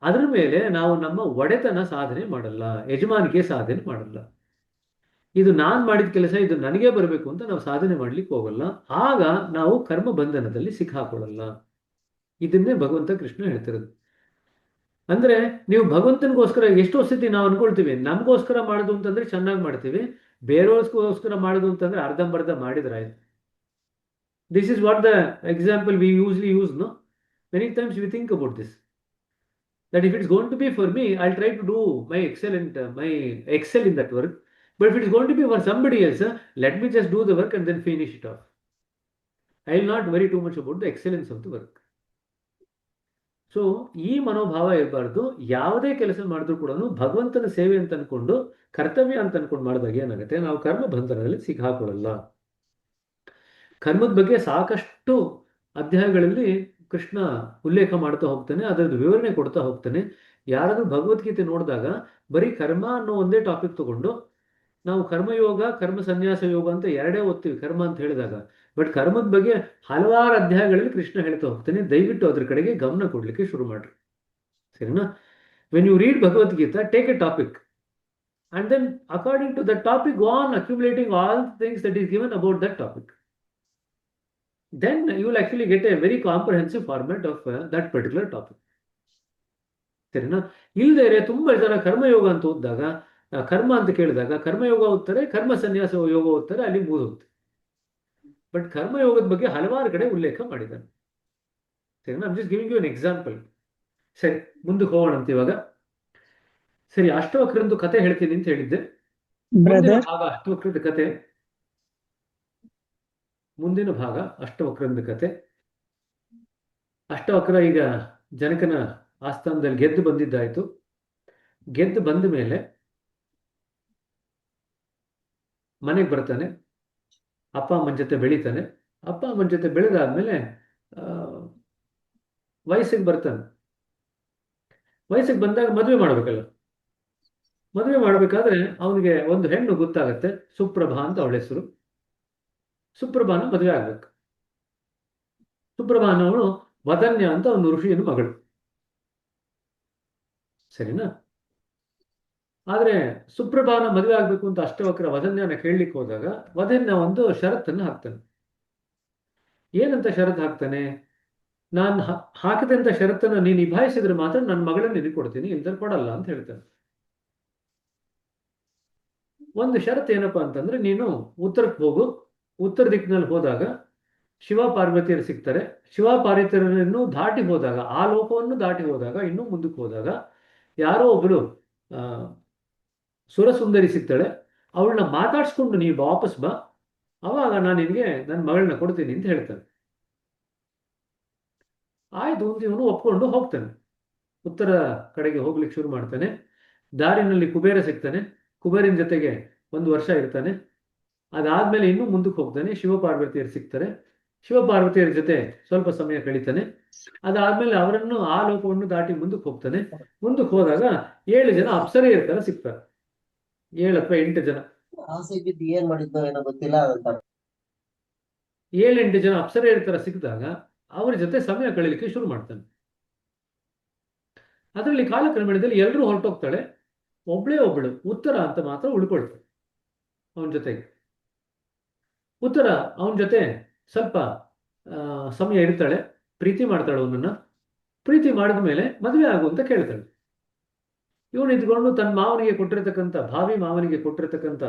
ಅದ್ರ ಮೇಲೆ ನಾವು ನಮ್ಮ ಒಡೆತನ ಸಾಧನೆ ಮಾಡಲ್ಲ, ಯಜಮಾನಿಕೆ ಸಾಧನೆ ಮಾಡಲ್ಲ. ಇದು ನಾನು ಮಾಡಿದ ಕೆಲಸ, ಇದು ನನಗೆ ಬರಬೇಕು ಅಂತ ನಾವು ಸಾಧನೆ ಮಾಡ್ಲಿಕ್ಕೆ ಹೋಗಲ್ಲ. ಆಗ ನಾವು ಕರ್ಮ ಬಂಧನದಲ್ಲಿ ಸಿಕ್ಕಾಕೊಳ್ಳಲ್ಲ. ಇದನ್ನೇ ಭಗವಂತ ಕೃಷ್ಣ ಹೇಳ್ತಿರೋದು. ಅಂದ್ರೆ ನೀವು ಭಗವಂತನಿಗೋಸ್ಕರ ಎಷ್ಟೋ ಸತಿ ನಾವು ಅನ್ಕೊಳ್ತೀವಿ ನಮಗೋಸ್ಕರ ಮಾಡೋದು ಅಂತಂದ್ರೆ ಚೆನ್ನಾಗಿ ಮಾಡ್ತೀವಿ, ಬೇರೆಯವ್ರಿಗೋಸ್ಕರ ಮಾಡೋದು ಅಂತಂದ್ರೆ ಅರ್ಧಂಬರ್ಧ ಮಾಡಿದ್ರಾಯ್ತು. This is what the example we usually use, no? Many times we think about this. That if it's going to be for me, I'll try to do my excel in that work. But if it's going to be for somebody else, let me just do the work and then finish it off. I will not worry too much about the excellence of the work. So ಈ ಮನೋಭಾವ ಇರಬಾರ್ದು. ಯಾವುದೇ ಕೆಲಸ ಮಾಡಿದ್ರು ಕೂಡ ಭಗವಂತನ ಸೇವೆ ಅಂತ ಅನ್ಕೊಂಡು, ಕರ್ತವ್ಯ ಅಂತ ಅನ್ಕೊಂಡು ಮಾಡಿದಾಗ ಏನಾಗುತ್ತೆ, ನಾವು ಕರ್ಮ ಬಂಧನದಲ್ಲಿ ಸಿಕ್ಕಾಕೊಳ್ಳಲ್ಲ. ಕರ್ಮದ ಬಗ್ಗೆ ಸಾಕಷ್ಟು ಅಧ್ಯಾಯಗಳಲ್ಲಿ ಕೃಷ್ಣ ಉಲ್ಲೇಖ ಮಾಡ್ತಾ ಹೋಗ್ತಾನೆ, ಅದರದ್ದು ವಿವರಣೆ ಕೊಡ್ತಾ ಹೋಗ್ತಾನೆ. ಯಾರಾದ್ರೂ ಭಗವದ್ಗೀತೆ ನೋಡಿದಾಗ ಬರೀ ಕರ್ಮ ಅನ್ನೋ ಒಂದೇ ಟಾಪಿಕ್ ತಗೊಂಡು ನಾವು ಕರ್ಮಯೋಗ ಕರ್ಮ ಸನ್ಯಾಸ ಯೋಗ ಅಂತ ಎರಡೇ ಓದ್ತೀವಿ ಕರ್ಮ ಅಂತ ಹೇಳಿದಾಗ, ಬಟ್ ಕರ್ಮದ ಬಗ್ಗೆ ಹಲವಾರು ಅಧ್ಯಾಯಗಳಲ್ಲಿ ಕೃಷ್ಣ ಹೇಳ್ತಾ ಹೋಗ್ತಾನೆ. ದಯವಿಟ್ಟು ಅದ್ರ ಕಡೆಗೆ ಗಮನ ಕೊಡ್ಲಿಕ್ಕೆ ಶುರು ಮಾಡ್ರಿ, ಸರಿನಾ? When you read Bhagavad Gita, take a topic and then according to that topic go on accumulating all the things that is given about that topic. Then you will actually get a very comprehensive format of that particular topic. ಸರಿನಾ? ಇಲ್ಲದೆ ತುಂಬಾ ಜನ ಕರ್ಮಯೋಗ ಅಂತ ಓದಿದಾಗ, ಕರ್ಮ ಅಂತ ಕೇಳಿದಾಗ ಕರ್ಮಯೋಗ ಓದ್ತಾರೆ, ಕರ್ಮ ಸನ್ಯಾಸ ಯೋಗ ಓದ್ತಾರೆ, ಅಲ್ಲಿ ಮುಗಿದೋಗುತ್ತೆ. ಬಟ್ ಕರ್ಮಯೋಗದ ಬಗ್ಗೆ ಹಲವಾರು ಕಡೆ ಉಲ್ಲೇಖ ಮಾಡಿದ್ದಾನೆ, ಸರಿನಾ? I am just giving U an example. ಸರಿ, ಮುಂದಕ್ಕೆ ಹೋಗೋಣ ಅಂತ ಇವಾಗ. ಸರಿ, ಅಷ್ಟವಕ್ರಂದು ಕತೆ ಹೇಳ್ತೀನಿ ಅಂತ ಹೇಳಿದ್ದೆ. ಮುಂದಿನ ಭಾಗ ಅಷ್ಟವಕ್ರದ ಕತೆ. ಮುಂದಿನ ಭಾಗ ಅಷ್ಟವಕ್ರಂದ ಕತೆ. ಅಷ್ಟವಕ್ರ ಈಗ ಜನಕನ ಆಸ್ಥಾನದಲ್ಲಿ ಗೆದ್ದು ಬಂದಿದ್ದಾಯ್ತು. ಗೆದ್ದು ಬಂದ ಮೇಲೆ ಮನೆಗೆ ಬರ್ತಾನೆ, ಅಪ್ಪ ಅಮ್ಮನ ಜೊತೆ ಬೆಳಿತಾನೆ. ಅಪ್ಪ ಅಮ್ಮನ ಜೊತೆ ಬೆಳೆದಾದ್ಮೇಲೆ ವಯಸ್ಸಿಗೆ ಬರ್ತಾನೆ. ವಯಸ್ಸಿಗೆ ಬಂದಾಗ ಮದುವೆ ಮಾಡ್ಬೇಕಲ್ಲ. ಮದುವೆ ಮಾಡ್ಬೇಕಾದ್ರೆ ಅವನಿಗೆ ಒಂದು ಹೆಣ್ಣು ಗೊತ್ತಾಗತ್ತೆ, ಸುಪ್ರಭಾ ಅಂತ ಅವಳ ಹೆಸರು. ಸುಪ್ರಭಾನ ಮದುವೆ ಆಗ್ಬೇಕು. ಸುಪ್ರಭಾನವಳು ವದನ್ಯ ಅಂತ ಒಂದು ಋಷಿಯನ ಮಗಳು, ಸರಿನಾ? ಆದ್ರೆ ಸುಪ್ರಭಾನ ಮದುವೆ ಆಗ್ಬೇಕು ಅಂತ ಅಷ್ಟವಕ್ರ ವದನ್ಯನ ಕೇಳಲಿಕ್ಕೆ ಹೋದಾಗ ವದನ್ಯ ಒಂದು ಷರತ್ತನ್ನು ಹಾಕ್ತಾನೆ. ಏನಂತ ಷರತ್ತು ಹಾಕ್ತಾನೆ? ನಾನು ಹಾಕಿದಂತ ಷರತ್ತನ್ನು ನೀನು ನಿಭಾಯಿಸಿದ್ರೆ ಮಾತ್ರ ನನ್ನ ಮಗಳನ್ನ ನಿನಗೆ ಕೊಡ್ತೀನಿ, ಇಲ್ದ್ರೆ ಕೊಡಲ್ಲ ಅಂತ ಹೇಳ್ತಾನೆ. ಒಂದು ಷರತ್ತು ಏನಪ್ಪಾ ಅಂತಂದ್ರೆ, ನೀನು ಉತ್ತರಕ್ಕೆ ಹೋಗು. ಉತ್ತರ ದಿಕ್ಕಿನಲ್ಲಿ ಹೋದಾಗ ಶಿವ ಪಾರ್ವತಿಯರು ಸಿಗ್ತಾರೆ. ಶಿವ ಪಾರ್ವತಿಯರನ್ನು ದಾಟಿ ಹೋದಾಗ, ಆ ಲೋಕವನ್ನು ದಾಟಿ ಹೋದಾಗ, ಇನ್ನೂ ಮುಂದಕ್ಕೆ ಹೋದಾಗ ಯಾರೋ ಒಬ್ಬಳು ಸುರಸುಂದರಿ ಸಿಗ್ತಾಳೆ. ಅವಳನ್ನ ಮಾತಾಡ್ಸ್ಕೊಂಡು ನೀವು ವಾಪಸ್ ಬಾ, ಅವಾಗ ನಾನು ನಿನಗೆ ನನ್ನ ಮಗಳನ್ನ ಕೊಡ್ತೀನಿ ಅಂತ ಹೇಳ್ತಾನೆ. ಆಯ್ತು ಅಂತ ಇವನು ಒಪ್ಕೊಂಡು ಹೋಗ್ತಾನೆ. ಉತ್ತರ ಕಡೆಗೆ ಹೋಗ್ಲಿಕ್ಕೆ ಶುರು ಮಾಡ್ತಾನೆ. ದಾರಿನಲ್ಲಿ ಕುಬೇರ ಸಿಗ್ತಾನೆ. ಕುಬೇರಿನ ಜೊತೆಗೆ 1 ವರ್ಷ ಇರ್ತಾನೆ. ಅದಾದ್ಮೇಲೆ ಇನ್ನೂ ಮುಂದಕ್ಕೆ ಹೋಗ್ತಾನೆ. ಶಿವಪಾರ್ವತಿಯರು ಸಿಗ್ತಾರೆ. ಶಿವಪಾರ್ವತಿಯರ ಜೊತೆ ಸ್ವಲ್ಪ ಸಮಯ ಕಳೀತಾನೆ. ಅದಾದ್ಮೇಲೆ ಅವರನ್ನು ಆ ಲೋಕವನ್ನು ದಾಟಿ ಮುಂದಕ್ಕೆ ಹೋಗ್ತಾನೆ. ಮುಂದಕ್ಕೆ ಹೋದಾಗ 7 ಜನ ಅಪ್ಸರೆಯರ ತರ ಸಿಗ್ತಾರೆ. 7 ಅಥವಾ 8 ಜನ, 7-8 ಜನ ಅಪ್ಸರೆಯರ ತರ ಸಿಕ್ಕಿದಾಗ ಅವ್ರ ಜೊತೆ ಸಮಯ ಕಳೀಲಿಕ್ಕೆ ಶುರು ಮಾಡ್ತಾನೆ. ಅದರಲ್ಲಿ ಕಾಲಕ್ರಮೇಣದಲ್ಲಿ ಎಲ್ಲರೂ ಹೊರಟೋಗ್ತಾಳೆ. ಒಬ್ಳು ಉತ್ತರ ಅಂತ ಮಾತ್ರ ಉಳ್ಕೊಳ್ತಾಳೆ ಅವನ ಜೊತೆಗೆ. ಉತ್ತರ ಅವನ ಜೊತೆ ಸ್ವಲ್ಪ ಸಮಯ ಇರ್ತಾಳೆ, ಪ್ರೀತಿ ಮಾಡ್ತಾಳೆ ಅವನನ್ನ. ಪ್ರೀತಿ ಮಾಡಿದ ಮೇಲೆ ಮದುವೆ ಆಗು ಅಂತ ಕೇಳ್ತಾಳೆ. ಇವನು ಇದ್ಕೊಂಡು ತನ್ನ ಮಾವನಿಗೆ ಕೊಟ್ಟಿರ್ತಕ್ಕಂಥ, ಭಾವಿ ಮಾವನಿಗೆ ಕೊಟ್ಟಿರ್ತಕ್ಕಂಥ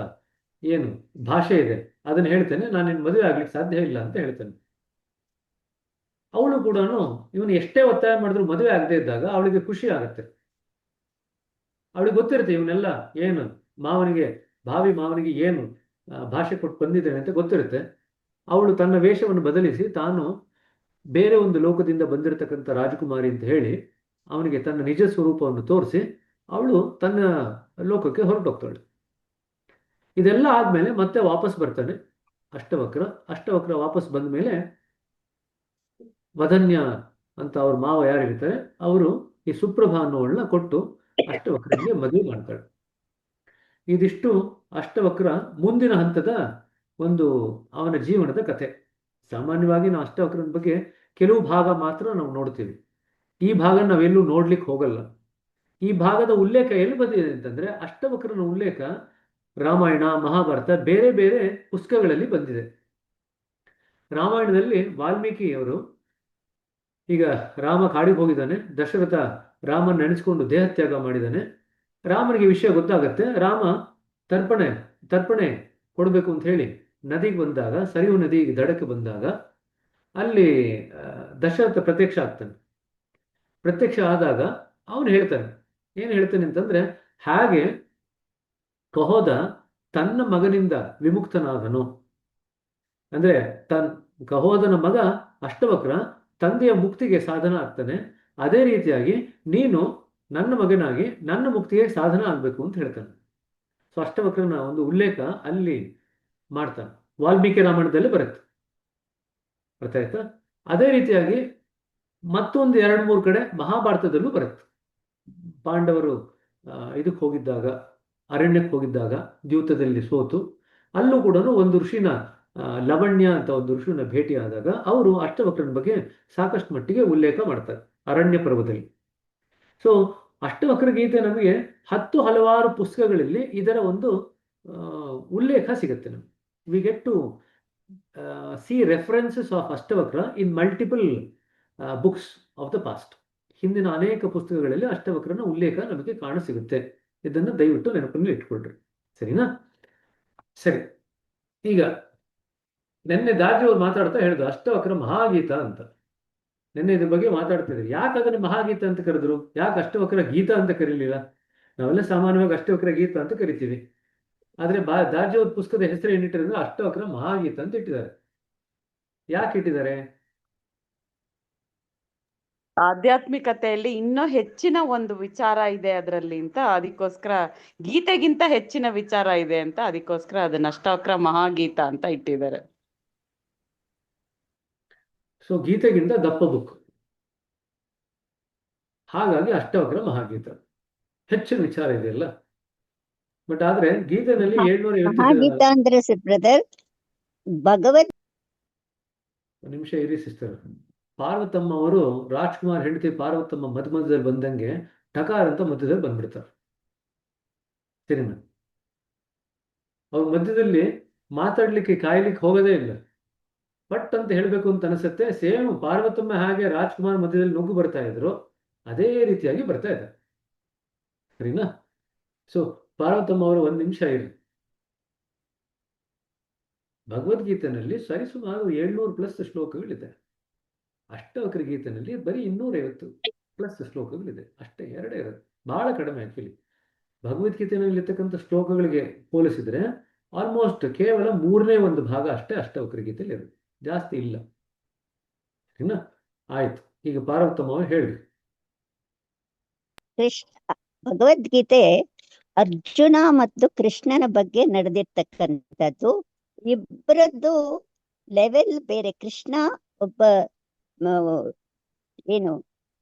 ಏನು ಭಾಷೆ ಇದೆ ಅದನ್ನ ಹೇಳ್ತಾನೆ. ನಾನು ನಿನ್ನ ಮದುವೆ ಆಗ್ಲಿಕ್ಕೆ ಸಾಧ್ಯ ಇಲ್ಲ ಅಂತ ಹೇಳ್ತಾನೆ. ಅವಳು ಕೂಡ ಇವನು ಎಷ್ಟೇ ಒತ್ತಾಯ ಮಾಡಿದ್ರು ಮದುವೆ ಆಗದೆ ಇದ್ದಾಗ ಅವಳಿಗೆ ಖುಷಿ ಆಗುತ್ತೆ. ಅವಳಿಗೆ ಗೊತ್ತಿರುತ್ತೆ ಇವನ್ನೆಲ್ಲ ಏನು ಮಾವನಿಗೆ, ಭಾವಿ ಮಾವನಿಗೆ ಏನು ಭಾಷೆ ಕೊಟ್ಟು ಬಂದಿದ್ದೇನೆ ಅಂತ ಗೊತ್ತಿರುತ್ತೆ. ಅವಳು ತನ್ನ ವೇಷವನ್ನು ಬದಲಿಸಿ ತಾನು ಬೇರೆ ಒಂದು ಲೋಕದಿಂದ ಬಂದಿರತಕ್ಕಂಥ ರಾಜಕುಮಾರಿ ಅಂತ ಹೇಳಿ ಅವನಿಗೆ ತನ್ನ ನಿಜ ಸ್ವರೂಪವನ್ನು ತೋರಿಸಿ ಅವಳು ತನ್ನ ಲೋಕಕ್ಕೆ ಹೊರಟೋಗ್ತಾಳೆ. ಇದೆಲ್ಲ ಆದ್ಮೇಲೆ ಮತ್ತೆ ವಾಪಸ್ ಬರ್ತಾನೆ ಅಷ್ಟವಕ್ರ. ಅಷ್ಟವಕ್ರ ವಾಪಸ್ ಬಂದ ಮೇಲೆ ವದನ್ಯ ಅಂತ ಅವ್ರ ಮಾವ ಯಾರಿರ್ತಾರೆ ಅವರು ಈ ಸುಪ್ರಭಾ ಅನ್ನೋಳನ್ನ ಕೊಟ್ಟು ಅಷ್ಟವಕ್ರನಿಗೆ ಮದುವೆ ಮಾಡ್ತಾಳೆ. ಇದಿಷ್ಟು ಅಷ್ಟವಕ್ರ ಮುಂದಿನ ಹಂತದ ಒಂದು ಅವನ ಜೀವನದ ಕಥೆ. ಸಾಮಾನ್ಯವಾಗಿ ನಾವು ಅಷ್ಟವಕ್ರನ ಬಗ್ಗೆ ಕೆಲವು ಭಾಗ ಮಾತ್ರ ನಾವು ನೋಡ್ತೀವಿ. ಈ ಭಾಗ ನಾವೆಲ್ಲೂ ನೋಡ್ಲಿಕ್ಕೆ ಹೋಗಲ್ಲ. ಈ ಭಾಗದ ಉಲ್ಲೇಖ ಎಲ್ಲಿ ಬಂದಿದೆ ಅಂತಂದ್ರೆ, ಅಷ್ಟವಕ್ರನ ಉಲ್ಲೇಖ ರಾಮಾಯಣ, ಮಹಾಭಾರತ, ಬೇರೆ ಬೇರೆ ಪುಸ್ತಕಗಳಲ್ಲಿ ಬಂದಿದೆ. ರಾಮಾಯಣದಲ್ಲಿ ವಾಲ್ಮೀಕಿಯವರು, ಈಗ ರಾಮ ಕಾಡಿಗೆ ಹೋಗಿದ್ದಾನೆ, ದಶರಥ ರಾಮನ ನೆನೆಸ್ಕೊಂಡು ದೇಹತ್ಯಾಗ ಮಾಡಿದ್ದಾನೆ. ರಾಮನಿಗೆ ವಿಷಯ ಗೊತ್ತಾಗತ್ತೆ. ರಾಮ ತರ್ಪಣೆ ಕೊಡಬೇಕು ಅಂತ ಹೇಳಿ ನದಿಗೆ ಬಂದಾಗ, ಸರಿಯು ನದಿ ದಡಕ್ಕೆ ಬಂದಾಗ ಅಲ್ಲಿ ದಶರಥ ಪ್ರತ್ಯಕ್ಷ ಆಗ್ತಾನೆ. ಪ್ರತ್ಯಕ್ಷ ಆದಾಗ ಅವನು ಹೇಳ್ತಾನೆ, ಏನು ಹೇಳ್ತಾನೆ ಅಂತಂದ್ರೆ, ಹಾಗೆ ಕಹೋದ ತನ್ನ ಮಗನಿಂದ ವಿಮುಕ್ತನಾದನು. ಅಂದ್ರೆ ಕಹೋದನ ಮಗ ಅಷ್ಟವಕ್ರ ತಂದೆಯ ಮುಕ್ತಿಗೆ ಸಾಧನ ಆಗ್ತಾನೆ. ಅದೇ ರೀತಿಯಾಗಿ ನೀನು ನನ್ನ ಮಗನಾಗಿ ನನ್ನ ಮುಕ್ತಿಗೆ ಸಾಧನ ಆಗ್ಬೇಕು ಅಂತ ಹೇಳ್ತಾನೆ. ಸೊ ಅಷ್ಟವಕ್ರನ ಒಂದು ಉಲ್ಲೇಖ ಅಲ್ಲಿ ಮಾಡ್ತಾನೆ. ವಾಲ್ಮೀಕಿ ರಾಮಾಯಣದಲ್ಲಿ ಬರುತ್ತೆ, ಅರ್ಥ ಆಯ್ತಾ? ಅದೇ ರೀತಿಯಾಗಿ ಮತ್ತೊಂದು 2-3 ಕಡೆ ಮಹಾಭಾರತದಲ್ಲೂ ಬರುತ್ತೆ. ಪಾಂಡವರು ಇದಕ್ಕೆ ಹೋಗಿದ್ದಾಗ, ಅರಣ್ಯಕ್ಕೆ ಹೋಗಿದ್ದಾಗ ದ್ಯೂತದಲ್ಲಿ ಸೋತು, ಅಲ್ಲೂ ಕೂಡ ಒಂದು ಋಷಿನ ಲವಣ್ಯ ಅಂತ ಒಂದು ಋಷಿನ ಭೇಟಿಯಾದಾಗ ಅವರು ಅಷ್ಟವಕ್ರನ ಬಗ್ಗೆ ಸಾಕಷ್ಟು ಮಟ್ಟಿಗೆ ಉಲ್ಲೇಖ ಮಾಡ್ತಾರೆ ಅರಣ್ಯ ಪರ್ವದಲ್ಲಿ. ಸೊ ಅಷ್ಟವಕ್ರ ಗೀತೆ ನಮಗೆ ಹಲವಾರು ಪುಸ್ತಕಗಳಲ್ಲಿ ಇದರ ಒಂದು ಉಲ್ಲೇಖ ಸಿಗುತ್ತೆ. ನಮಗೆ we get to see references of Ashtavakra in multiple books of the past. ಹಿಂದಿನ ಅನೇಕ ಪುಸ್ತಕಗಳಲ್ಲಿ ಅಷ್ಟವಕ್ರನ ಉಲ್ಲೇಖ ನಮಗೆ ಕಾಣಸಿಗುತ್ತೆ. ಇದನ್ನು ದಯವಿಟ್ಟು ನೆನಪಲ್ಲಿ ಇಟ್ಕೊಳ್ರಿ, ಸರಿನಾ? ಸರಿ, ಈಗ ನಿನ್ನೆ ದಾಜಿಯವ್ರು ಮಾತಾಡ್ತಾ ಹೇಳಿದ್ರು ಅಷ್ಟವಕ್ರ ಮಹಾಗೀತ ಅಂತ. ನಿನ್ನೆ ಇದ್ರ ಬಗ್ಗೆ ಮಾತಾಡ್ತಿದ್ರು. ಯಾಕೆ ಅದನ್ನು ಮಹಾಗೀತ ಅಂತ ಕರೆದ್ರು, ಯಾಕೆ ಅಷ್ಟವಕ್ರ ಗೀತ ಅಂತ ಕರೀಲಿಲ್ಲ? ನಾವೆಲ್ಲ ಸಾಮಾನ್ಯವಾಗಿ ಅಷ್ಟವಕ್ರ ಗೀತ ಅಂತ ಕರಿತೀವಿ. ಆದ್ರೆ ದಾಜಿಯವ್ರ ಪುಸ್ತಕದ ಹೆಸರು ಏನಿಟ್ಟಿದ್ರೆ ಅಷ್ಟವಕ್ರ ಮಹಾಗೀತ ಅಂತ ಇಟ್ಟಿದ್ದಾರೆ. ಯಾಕೆ ಇಟ್ಟಿದ್ದಾರೆ? ಆಧ್ಯಾತ್ಮಿಕತೆಯಲ್ಲಿ ಇನ್ನೂ ಹೆಚ್ಚಿನ ಒಂದು ವಿಚಾರ ಇದೆ ಅದರಲ್ಲಿ ಅಂತ, ಅದಕ್ಕೋಸ್ಕರ ಗೀತೆಗಿಂತ ಹೆಚ್ಚಿನ ವಿಚಾರ ಇದೆ ಅಂತ ಅದಕ್ಕೋಸ್ಕರ ಅದನ್ನ ಅಷ್ಟವಕ್ರ ಮಹಾಗೀತ ಅಂತ ಇಟ್ಟಿದ್ದಾರೆ. ಸೊ ಗೀತೆಗಿಂತ ದಪ್ಪ ಬುಕ್, ಹಾಗಾಗಿ ಅಷ್ಟವಕ್ರ ಮಹಾಗೀತ. ಹೆಚ್ಚಿನ ವಿಚಾರ ಇದೆಯಲ್ಲ. ಬಟ್ ಆದ್ರೆ ಗೀತೆನಲ್ಲಿ 750 ಮಹಾಗೀತ ಅಂದ್ರೆ ಬ್ರದರ್ ಭಗವದ್ ನಿಮಿಷ ಇರಿ ಸಿಸ್ಟರ್. ಪಾರ್ವತಮ್ಮ ಅವರು ರಾಜ್ಕುಮಾರ್ ಹೆಂಡತಿ ಪಾರ್ವತಮ್ಮ ಮಧ್ಯದಲ್ಲಿ ಬಂದಂಗೆ ಟಕಾರ್ ಅಂತ ಮಧ್ಯದಲ್ಲಿ ಬಂದ್ಬಿಡ್ತಾರೆ. ಸರಿನಾ? ಅವ್ರ ಮಧ್ಯದಲ್ಲಿ ಮಾತಾಡ್ಲಿಕ್ಕೆ ಕಾಯ್ಲಿಕ್ಕೆ ಹೋಗೋದೇ ಇಲ್ಲ. ಪಟ್ ಅಂತ ಹೇಳ್ಬೇಕು ಅಂತ ಅನಿಸುತ್ತೆ. ಸೇಮ್ ಪಾರ್ವತಮ್ಮ ಹಾಗೆ ರಾಜ್ಕುಮಾರ್ ಮಧ್ಯದಲ್ಲಿ ನುಗ್ಗು ಬರ್ತಾ ಇದ್ರು, ಅದೇ ರೀತಿಯಾಗಿ ಬರ್ತಾ ಇದ್ದಾರೆ. ಸರಿನಾ? ಸೊ ಪಾರ್ವತಮ್ಮ ಅವರು 1 ನಿಮಿಷ ಇರಿ. ಭಗವದ್ಗೀತೆನಲ್ಲಿ ಸರಿಸುಮಾರು 700+ ಶ್ಲೋಕಗಳಿದೆ. ಅಷ್ಟವಕ್ರ ಗೀತೆನಲ್ಲಿ ಬರೀ 250+ ಶ್ಲೋಕಗಳಿದೆ ಅಷ್ಟೇ, 2 ಇರುತ್ತೆ. ಬಹಳ ಕಡಿಮೆ ಆಕ್ಚುಲಿ. ಭಗವದ್ಗೀತೆಯಲ್ಲಿ ಇರ್ತಕ್ಕಂಥ ಶ್ಲೋಕಗಳಿಗೆ ಹೋಲಿಸಿದ್ರೆ ಆಲ್ಮೋಸ್ಟ್ ಕೇವಲ 1/3 ಭಾಗ ಅಷ್ಟೇ ಅಷ್ಟವಕ್ರ ಗೀತೆಯಲ್ಲಿ ಇರುತ್ತೆ, ಜಾಸ್ತಿ ಇಲ್ಲ. ಸರಿನಾ? ಆಯ್ತು, ಈಗ ಪಾರ್ವತಮ್ಮ ಅವರು ಹೇಳಿ. ಭಗವದ್ಗೀತೆ ಅರ್ಜುನ ಮತ್ತು ಕೃಷ್ಣನ ಬಗ್ಗೆ ನಡೆದಿರ್ತಕ್ಕಂಥದ್ದು. ಇಬ್ಬರದ್ದು ಲೆವೆಲ್ ಬೇರೆ. ಕೃಷ್ಣ ಒಬ್ಬ ಏನು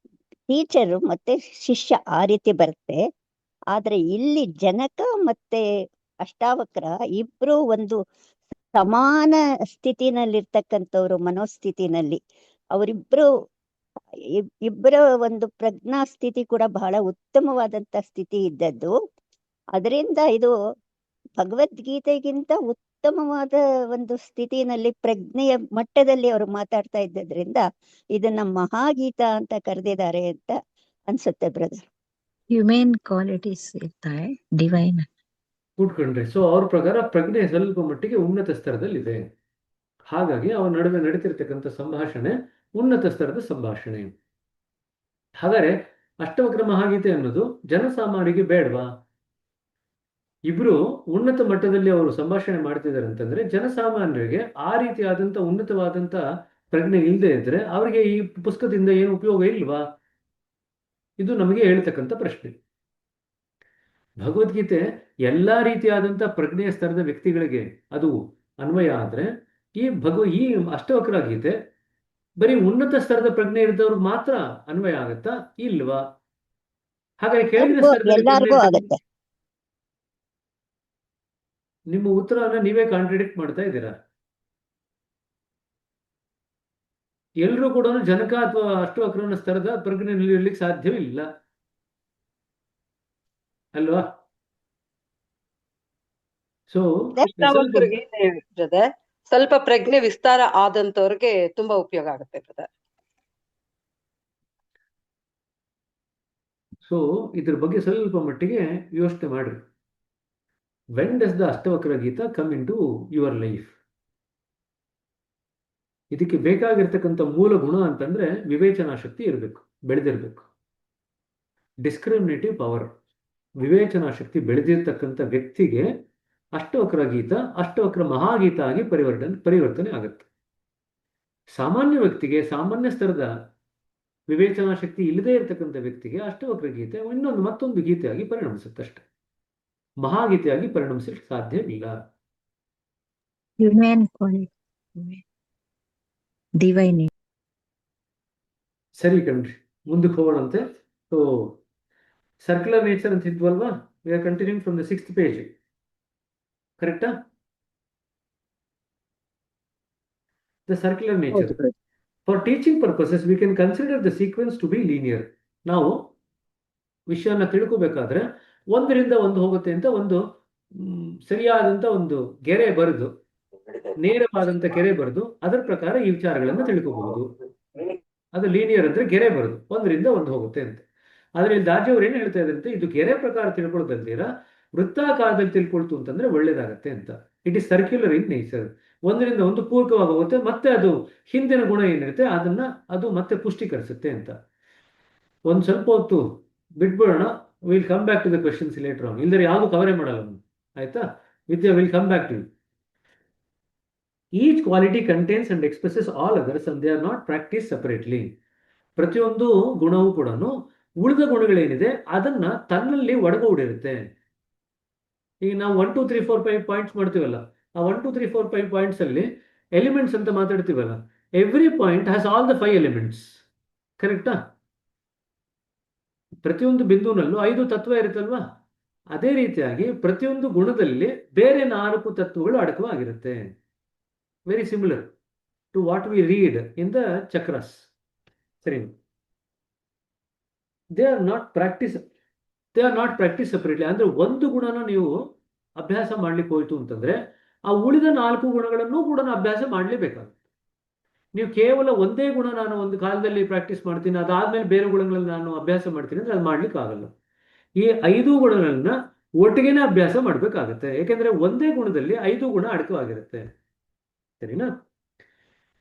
ಟೀಚರು ಮತ್ತೆ ಶಿಷ್ಯ, ಆ ರೀತಿ ಬರುತ್ತೆ. ಆದ್ರೆ ಇಲ್ಲಿ ಜನಕ ಮತ್ತೆ ಅಷ್ಟಾವಕ್ರ ಇಬ್ರು ಒಂದು ಸಮಾನ ಸ್ಥಿತಿನಲ್ಲಿರ್ತಕ್ಕಂಥವ್ರು, ಮನೋಸ್ಥಿತಿನಲ್ಲಿ. ಅವರಿಬ್ರು ಇಬ್ಬರ ಒಂದು ಪ್ರಜ್ಞಾ ಸ್ಥಿತಿ ಕೂಡ ಬಹಳ ಉತ್ತಮವಾದಂತ ಸ್ಥಿತಿ ಇದ್ದದ್ದು. ಅದರಿಂದ ಇದು ಭಗವದ್ಗೀತೆಗಿಂತ ಉತ್ತಮವಾದ ಒಂದು ಸ್ಥಿತಿನಲ್ಲಿ, ಪ್ರಜ್ಞೆಯ ಮಟ್ಟದಲ್ಲಿ ಅವರು ಮಾತಾಡ್ತಾ ಇದ್ದದ್ರಿಂದ ಇದನ್ನ ಮಹಾಗೀತ ಅಂತ ಕರೆದಿದ್ದಾರೆ ಅಂತ ಅನ್ಸುತ್ತೆ ಬ್ರದರ್. ಹ್ಯೂಮನ್ ಕ್ವಾಲಿಟೀಸ್ ಇರ್ತಾರೆ, ಡಿವೈನ್ ಕೂತ್ಕೊಂಡ್ರಿ. ಸೊ ಅವ್ರ ಪ್ರಕಾರ ಪ್ರಜ್ಞೆ ಸ್ವಲ್ಪ ಮಟ್ಟಿಗೆ ಉನ್ನತ ಸ್ತರದಲ್ಲಿದೆ. ಹಾಗಾಗಿ ಅವರ ನಡುವೆ ನಡೀತಿರ್ತಕ್ಕಂಥ ಸಂಭಾಷಣೆ ಉನ್ನತ ಸ್ತರದ ಸಂಭಾಷಣೆ. ಹಾಗಾದ್ರೆ ಅಷ್ಟವಕ್ರ ಮಹಾಗೀತೆ ಅನ್ನೋದು ಜನಸಾಮಾನ್ಯರಿಗೆ ಬೇಡವಾ? ಇಬ್ರು ಉನ್ನತ ಮಟ್ಟದಲ್ಲಿ ಅವರು ಸಂಭಾಷಣೆ ಮಾಡ್ತಿದ್ದಾರೆ ಅಂತಂದ್ರೆ ಜನಸಾಮಾನ್ಯರಿಗೆ ಆ ರೀತಿಯಾದಂಥ ಉನ್ನತವಾದಂಥ ಪ್ರಜ್ಞೆ ಇಲ್ಲದೆ ಇದ್ರೆ ಅವರಿಗೆ ಈ ಪುಸ್ತಕದಿಂದ ಏನು ಉಪಯೋಗ ಇಲ್ವಾ? ಇದು ನಮಗೆ ಹೇಳ್ತಕ್ಕಂಥ ಪ್ರಶ್ನೆ. ಭಗವದ್ಗೀತೆ ಎಲ್ಲಾ ರೀತಿಯಾದಂಥ ಪ್ರಜ್ಞೆಯ ಸ್ತರದ ವ್ಯಕ್ತಿಗಳಿಗೆ ಅದು ಅನ್ವಯ ಆದ್ರೆ ಈ ಅಷ್ಟವಕ್ರ ಗೀತೆ ಬರೀ ಉನ್ನತ ಸ್ತರದ ಪ್ರಜ್ಞೆ ಇರಿದವ್ರಿಗೆ ಮಾತ್ರ ಅನ್ವಯ ಆಗತ್ತಾ? ಇಲ್ವಾ? ಹಾಗಾಗಿ ಕೆಳಗಿನ ಎಲ್ಲರಿಗೂ ಆಗತ್ತೆ. ನಿಮ್ಮ ಉತ್ತರವನ್ನ ನೀವೇ ಕಾಂಟ್ರಡಿಕ್ಟ್ ಮಾಡ್ತಾ ಇದ್ದೀರಾ. ಎಲ್ಲರೂ ಕೂಡ ಜನಕ ಅಥವಾ ಅಷ್ಟವಕ್ರನ ಸ್ತರದ ಪ್ರಜ್ಞೆಯಲ್ಲಿ ಇರ್ಲಿಕ್ಕೆ ಸಾಧ್ಯವಿಲ್ಲ ಅಲ್ವಾ? ಸೊ ಬ್ರದರ್, ಸ್ವಲ್ಪ ಪ್ರಜ್ಞೆ ವಿಸ್ತಾರ ಆದಂತವ್ರಿಗೆ ತುಂಬಾ ಉಪಯೋಗ ಆಗುತ್ತೆ ಬ್ರದರ್. ಸೊ ಇದ್ರ ಬಗ್ಗೆ ಸ್ವಲ್ಪ ಮಟ್ಟಿಗೆ ಯೋಚನೆ ಮಾಡ್ರಿ. When does the Ashtavakra Gita come into your life? ಇದಕ್ಕೆ ಬೇಕಾಗಿರ್ತಕ್ಕಂಥ ಮೂಲ ಗುಣ ಅಂತಂದ್ರೆ ವಿವೇಚನಾ ಶಕ್ತಿ ಇರಬೇಕು, ಬೆಳೆದಿರ್ಬೇಕು. ಡಿಸ್ಕ್ರಿಮಿನೇಟಿವ್ ಪವರ್, ವಿವೇಚನಾ ಶಕ್ತಿ ಬೆಳೆದಿರ್ತಕ್ಕಂಥ ವ್ಯಕ್ತಿಗೆ ಅಷ್ಟವಕ್ರ ಗೀತ ಅಷ್ಟವಕ್ರ ಮಹಾಗೀತ ಆಗಿ ಪರಿವರ್ತನೆ ಆಗುತ್ತೆ. ಸಾಮಾನ್ಯ ವ್ಯಕ್ತಿಗೆ, ಸಾಮಾನ್ಯ ಸ್ತರದ ವಿವೇಚನಾ ಶಕ್ತಿ ಇಲ್ಲದೆ ಇರತಕ್ಕಂಥ ವ್ಯಕ್ತಿಗೆ ಅಷ್ಟವಕ್ರ ಗೀತೆ ಮತ್ತೊಂದು ಗೀತೆಯಾಗಿ ಪರಿಣಮಿಸುತ್ತಷ್ಟೆ, ಮಹಾಗೀತೆಯಾಗಿ ಪರಿಣಮಿಸಲಿಕ್ಕೆ ಸಾಧ್ಯವಿಲ್ಲ. Human quality, divine. ಸರಿ ಕಣ್ರಿ, ಮುಂದಕ್ಕೆ ಹೋಗೋಣಂತೆ. ಸೊ ಸರ್ಕ್ಯುಲರ್ ನೇಚರ್ ಅಂತ ಇದ್ವಲ್ವಾ, we are continuing from the 6th page, ಕರೆಕ್ಟಾ? The circular nature. For teaching purposes we can consider the sequence to be linear. ನಾವು ವಿಷಯನ ತಿಳ್ಕೋಬೇಕಾದ್ರೆ ಒಂದರಿಂದ ಒಂದು ಹೋಗುತ್ತೆ ಅಂತ ಒಂದು ಸರಿಯಾದಂತ ಒಂದು ಗೆರೆ ಬರೆದು, ನೇರವಾದಂತ ಗೆರೆ ಬರೆದು ಅದರ ಪ್ರಕಾರ ಈ ವಿಚಾರಗಳನ್ನು ತಿಳ್ಕೋಬಹುದು. ಅದು ಲೀನಿಯರ್ ಅಂದ್ರೆ ಗೆರೆ ಬರೆದು ಒಂದರಿಂದ ಒಂದು ಹೋಗುತ್ತೆ ಅಂತ. ಆದ್ರೆ ಇಲ್ಲಿ ದಾಜಿ ಅವ್ರು ಏನ್ ಹೇಳ್ತಾ ಇದ್ರಂತೆ, ಇದು ಗೆರೆ ಪ್ರಕಾರ ತಿಳ್ಕೊಳ್ಳೋದಂತೀರ ವೃತ್ತಾಕಾರದಲ್ಲಿ ತಿಳ್ಕೊಳ್ತು ಅಂತಂದ್ರೆ ಒಳ್ಳೇದಾಗತ್ತೆ ಅಂತ. It is circular in nature. ಒಂದರಿಂದ ಒಂದು ಪೂರಕವಾಗಿ ಹೋಗುತ್ತೆ, ಮತ್ತೆ ಅದು ಹಿಂದಿನ ಗುಣ ಏನಿರುತ್ತೆ ಅದನ್ನ ಅದು ಮತ್ತೆ ಪುಷ್ಟೀಕರಿಸುತ್ತೆ ಅಂತ. ಒಂದ್ ಸ್ವಲ್ಪ ಹೊತ್ತು ಬಿಟ್ಬಿಡೋಣ. Will come back to the questions later on. ಇಲ್ಲದ್ರೆ ಯಾವುದು ಕವರೇ ಮಾಡಲ್ಲ, ಆಯ್ತಾ? Vidya will come back to you. Each quality contains and expresses all others and they are not practise separately. ಪ್ರತಿಯೊಂದು ಗುಣವೂ ಕೂಡ ಉಳಿದ ಗುಣಗಳೇನಿದೆ ಅದನ್ನ ತನ್ನಲ್ಲಿ ಒಡಗೂಡಿರುತ್ತೆ. ಈಗ ನಾವು 1 2 3 4 5 ಪಾಯಿಂಟ್ಸ್ ಮಾಡ್ತೀವಲ್ಲ, ಆ 1 2 3 4 5 ಪಾಯಿಂಟ್ಸ್ ಅಲ್ಲಿ ಎಲಿಮೆಂಟ್ಸ್ ಅಂತ ಮಾತಾಡ್ತೀವಲ್ಲ, every point has all the 5 elements, ಕರೆಕ್ಟಾ? ಪ್ರತಿಯೊಂದು ಬಿಂದುನಲ್ಲೂ 5 ತತ್ವ ಇರುತ್ತಲ್ವಾ? ಅದೇ ರೀತಿಯಾಗಿ ಪ್ರತಿಯೊಂದು ಗುಣದಲ್ಲಿ ಬೇರೆ 4 ತತ್ವಗಳು ಅಡಕವಾಗಿರುತ್ತೆ. Very similar to what we read in the chakras. ಸರಿ, they are not practise separately. ಅಂದ್ರೆ ಒಂದು ಗುಣನ ನೀವು ಅಭ್ಯಾಸ ಮಾಡ್ಲಿಕ್ಕೆ ಹೋಯ್ತು ಅಂತಂದ್ರೆ ಆ ಉಳಿದ 4 ಗುಣಗಳನ್ನು ಕೂಡ ಅಭ್ಯಾಸ ಮಾಡ್ಲೇಬೇಕಾಗುತ್ತೆ. ನೀವು ಕೇವಲ ಒಂದೇ ಗುಣ ನಾನು ಒಂದು ಕಾಲದಲ್ಲಿ ಪ್ರಾಕ್ಟೀಸ್ ಮಾಡ್ತೀನಿ, ಅದಾದ್ಮೇಲೆ ಬೇರೆ ಗುಣಗಳಲ್ಲಿ ನಾನು ಅಭ್ಯಾಸ ಮಾಡ್ತೀನಿ ಅಂದ್ರೆ ಅದು ಮಾಡ್ಲಿಕ್ಕೆ ಆಗಲ್ಲ. ಈ 5 ಗುಣಗಳನ್ನ ಒಟ್ಟಿಗೆನೆ ಅಭ್ಯಾಸ ಮಾಡ್ಬೇಕಾಗತ್ತೆ. ಯಾಕೆಂದ್ರೆ ಒಂದೇ ಗುಣದಲ್ಲಿ 5 ಗುಣ ಅಡಕವಾಗಿರುತ್ತೆ. ಸರಿನಾ?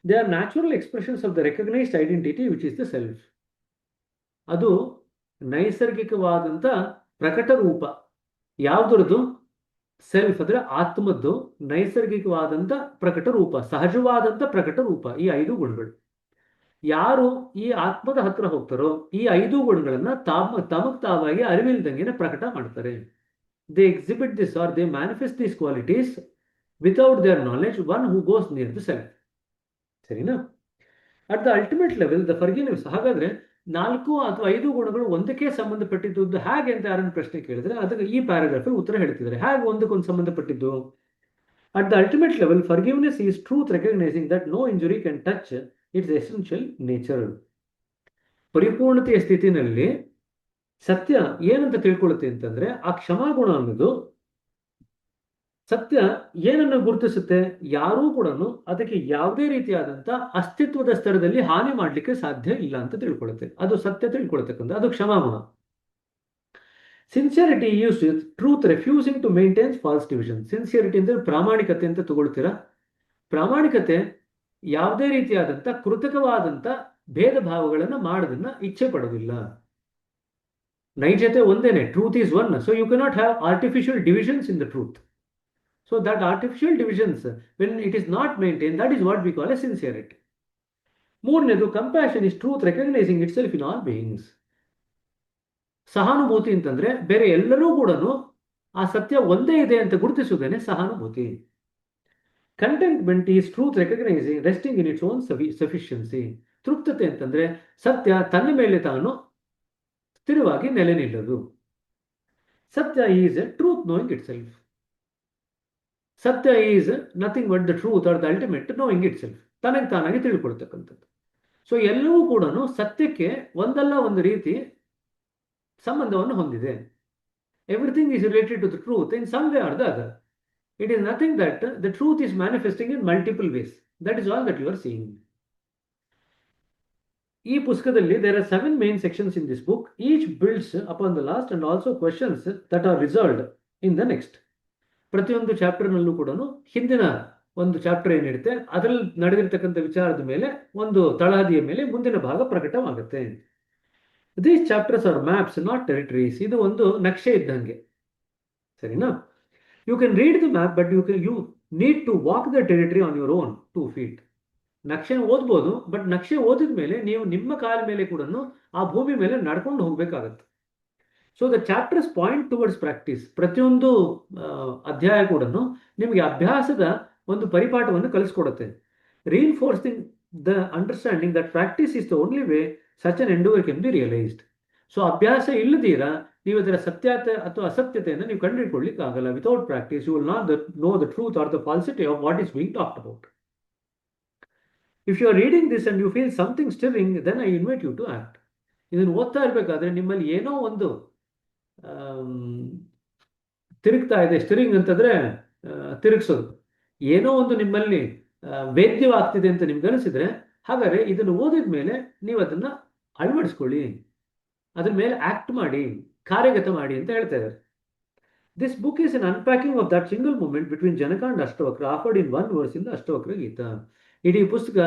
They are natural expressions of the recognised identity which is the self. ಅದು ನೈಸರ್ಗಿಕವಾದಂತ ಪ್ರಕಟ ರೂಪ. ಯಾವ್ದ್ರದ್ದು? ಸೆಲ್ಫ್ ಅಂದ್ರೆ ಆತ್ಮದ್ದು ನೈಸರ್ಗಿಕವಾದಂತ ಪ್ರಕಟ ರೂಪ, ಸಹಜವಾದಂತ ಪ್ರಕಟ ರೂಪ ಈ 5 ಗುಣಗಳು. ಯಾರು ಈ ಆತ್ಮದ ಹತ್ರ ಹೋಗ್ತಾರೋ ಈ 5 ಗುಣಗಳನ್ನ ತಮಗ್ ತಾವಾಗಿ ಅರಿವಿಲ್ದಂಗೆನೆ ಪ್ರಕಟ ಮಾಡ್ತಾರೆ. They exhibit this or they manifest these qualities without their knowledge one who goes near the self. ಸರಿನಾ? At the ultimate level the forgiveness. ಹಾಗಾದ್ರೆ 4 ಅಥವಾ 5 ಗುಣಗಳು ಒಂದಕ್ಕೆ ಸಂಬಂಧಪಟ್ಟಿದ್ದು ಹೇಗೆ ಅಂತ ಯಾರನ್ನು ಪ್ರಶ್ನೆ ಕೇಳಿದ್ರೆ ಅದಕ್ಕೆ ಈ ಪ್ಯಾರಾಗ್ರಾಫ್ ಉತ್ತರ ಹೇಳ್ತಿದ್ದಾರೆ. ಹೇಗೆ ಒಂದಕ್ಕೊಂದು ಸಂಬಂಧಪಟ್ಟಿದ್ದು? At the ultimate level forgiveness is truth recognising that no injury can touch its essential nature. ಪರಿಪೂರ್ಣತೆಯ ಸ್ಥಿತಿನಲ್ಲಿ ಸತ್ಯ ಏನಂತ ತಿಳ್ಕೊಳ್ಳುತ್ತೆ ಅಂತಂದ್ರೆ ಆ ಕ್ಷಮಾಗುಣ ಅನ್ನೋದು ಸತ್ಯ ಏನನ್ನು ಗುರುತಿಸುತ್ತೆ? ಯಾರೂ ಕೂಡ ಅದಕ್ಕೆ ಯಾವುದೇ ರೀತಿಯಾದಂತ ಅಸ್ತಿತ್ವದ ಸ್ತರದಲ್ಲಿ ಹಾನಿ ಮಾಡ್ಲಿಕ್ಕೆ ಸಾಧ್ಯ ಇಲ್ಲ ಅಂತ ತಿಳ್ಕೊಳ್ಳುತ್ತೆ. ಅದು ಸತ್ಯ ತಿಳ್ಕೊಳ್ತಕ್ಕಂಥ ಅದು ಕ್ಷಮಾಗುಣ. Sincerity use truth refusing to maintains false division. Sincerity ಅಂದ್ರೆ ಪ್ರಾಮಾಣಿಕತೆ ಅಂತ ತಗೊಳ್ತೀರಾ. ಪ್ರಾಮಾಣಿಕತೆ ಯಾವುದೇ ರೀತಿಯಾದಂತ ಕೃತಕವಾದಂತ ಭೇದ ಭಾವಗಳನ್ನ ಮಾಡೋದನ್ನ ಇಚ್ಛೆ ಪಡೋದಿಲ್ಲ. ನೈಜತೆ ಒಂದೇನೆ, truth is one. So you cannot have artificial divisions in the truth. So that artificial divisions, when it is not maintained, that is what we call as sincerity. ಮೂರನೇದು compassion is truth recognizing itself in all beings. ಸಹಾನುಭೂತಿ ಅಂತಂದ್ರೆ ಬೇರೆ ಎಲ್ಲರೂ ಕೂಡ ಆ ಸತ್ಯ ಒಂದೇ ಇದೆ ಅಂತ ಗುರುತಿಸುವುದೇನೆ ಸಹಾನುಭೂತಿ. Contentment is truth recognizing resting in its own sufficiency. ತೃಪ್ತತೆ ಅಂತಂದ್ರೆ ಸತ್ಯ ತನ್ನ ಮೇಲೆ ತಾನು ಸ್ಥಿರವಾಗಿ ನೆಲೆ ನಿಲ್ಲದು. ಸತ್ಯ is a truth knowing itself. ಸತ್ಯ is nothing but the truth or the ultimate knowing it self. ತನಗೆ ತಾನಾಗಿ ತಿಳ್ಕೊಳ್ತಕ್ಕಂಥದ್ದು. ಸೊ ಎಲ್ಲವೂ ಕೂಡ ಸತ್ಯಕ್ಕೆ ಒಂದಲ್ಲ ಒಂದು ರೀತಿ ಸಂಬಂಧವನ್ನು ಹೊಂದಿದೆ. Everything is related to the truth in some way or the other. It is nothing that the truth is manifesting in multiple ways. That is all that you are seeing. ಈ ಪುಸ್ತಕದಲ್ಲಿ there are 7 main sections in this book. Each builds upon the last and also questions that are resolved in the next. ಪ್ರತಿಯೊಂದು ಚಾಪ್ಟರ್ನಲ್ಲೂ ಕೂಡ ಹಿಂದಿನ ಒಂದು ಚಾಪ್ಟರ್ ಏನಿರುತ್ತೆ ಅದರಲ್ಲಿ ನಡೆದಿರ್ತಕ್ಕಂಥ ವಿಚಾರದ ಮೇಲೆ ಒಂದು ತಳಹದಿಯ ಮೇಲೆ ಮುಂದಿನ ಭಾಗ ಪ್ರಕಟವಾಗುತ್ತೆ. These chapters are maps not territories. ಇದು ಒಂದು ನಕ್ಷೆ ಇದ್ದಂಗೆ. ಸರಿನಾ? You can read the map but you need to walk the territory on your own 2 feet. ನಕ್ಷೆ ಓದ್ಬೋದು, ಬಟ್ ನಕ್ಷೆ ಓದಿದ ಮೇಲೆ ನೀವು ನಿಮ್ಮ ಕಾಲ ಮೇಲೆ ಕೂಡ ಆ ಭೂಮಿ ಮೇಲೆ ನಡ್ಕೊಂಡು ಹೋಗ್ಬೇಕಾಗತ್ತೆ. So the chapters point towards practice. ಪ್ರತಿಯೊಂದು ಅಧ್ಯಾಯ ಕೂಡ ನಿಮಗೆ ಅಭ್ಯಾಸದ ಒಂದು ಪರಿಪಾಠವನ್ನು ಕಲಿಸ್ಕೊಡುತ್ತೆ. Reinforcing the understanding that practice is the only way such an endeavor can be realized. So ಅಭ್ಯಾಸ ಇಲ್ಲದೀರ ನೀವು ಅದರ ಸತ್ಯತೆ ಅಥವಾ ಅಸತ್ಯತೆಯನ್ನು ನೀವು ಕಂಡುಹಿಡ್ಕೊಳ್ಳಿಕ್ಕೆ ಆಗಲ್ಲ. Without practice you will not know the truth or the falsity of what is being talked about. If you are reading this and you feel something stirring, then I invite you to act. ಇದನ್ನು ಓದ್ತಾ ಇರಬೇಕಾದ್ರೆ ನಿಮ್ಮಲ್ಲಿ ಏನೋ ಒಂದು ತಿರುಗ್ತಾ ಇದೆ. ಸ್ಟಿರಿಂಗ್ ಅಂತಂದ್ರೆ ತಿರುಗಿಸೋದು. ಏನೋ ಒಂದು ನಿಮ್ಮಲ್ಲಿ ವೇದ್ಯವಾಗ್ತಿದೆ ಅಂತ ನಿಮ್ಗೆ ಅನಿಸಿದ್ರೆ, ಹಾಗಾದ್ರೆ ಇದನ್ನು ಓದಿದ ಮೇಲೆ ನೀವು ಅದನ್ನ ಅಳವಡಿಸ್ಕೊಳ್ಳಿ, ಅದ್ರ ಮೇಲೆ ಆಕ್ಟ್ ಮಾಡಿ, ಕಾರ್ಯಗತ ಮಾಡಿ ಅಂತ ಹೇಳ್ತಾ ಇದ್ದಾರೆ. This book is an unpacking of that single moment between Janaka and Ashtavakra offered in one verse in the Ashtavakra Gita. ಇಡೀ ಪುಸ್ತಕ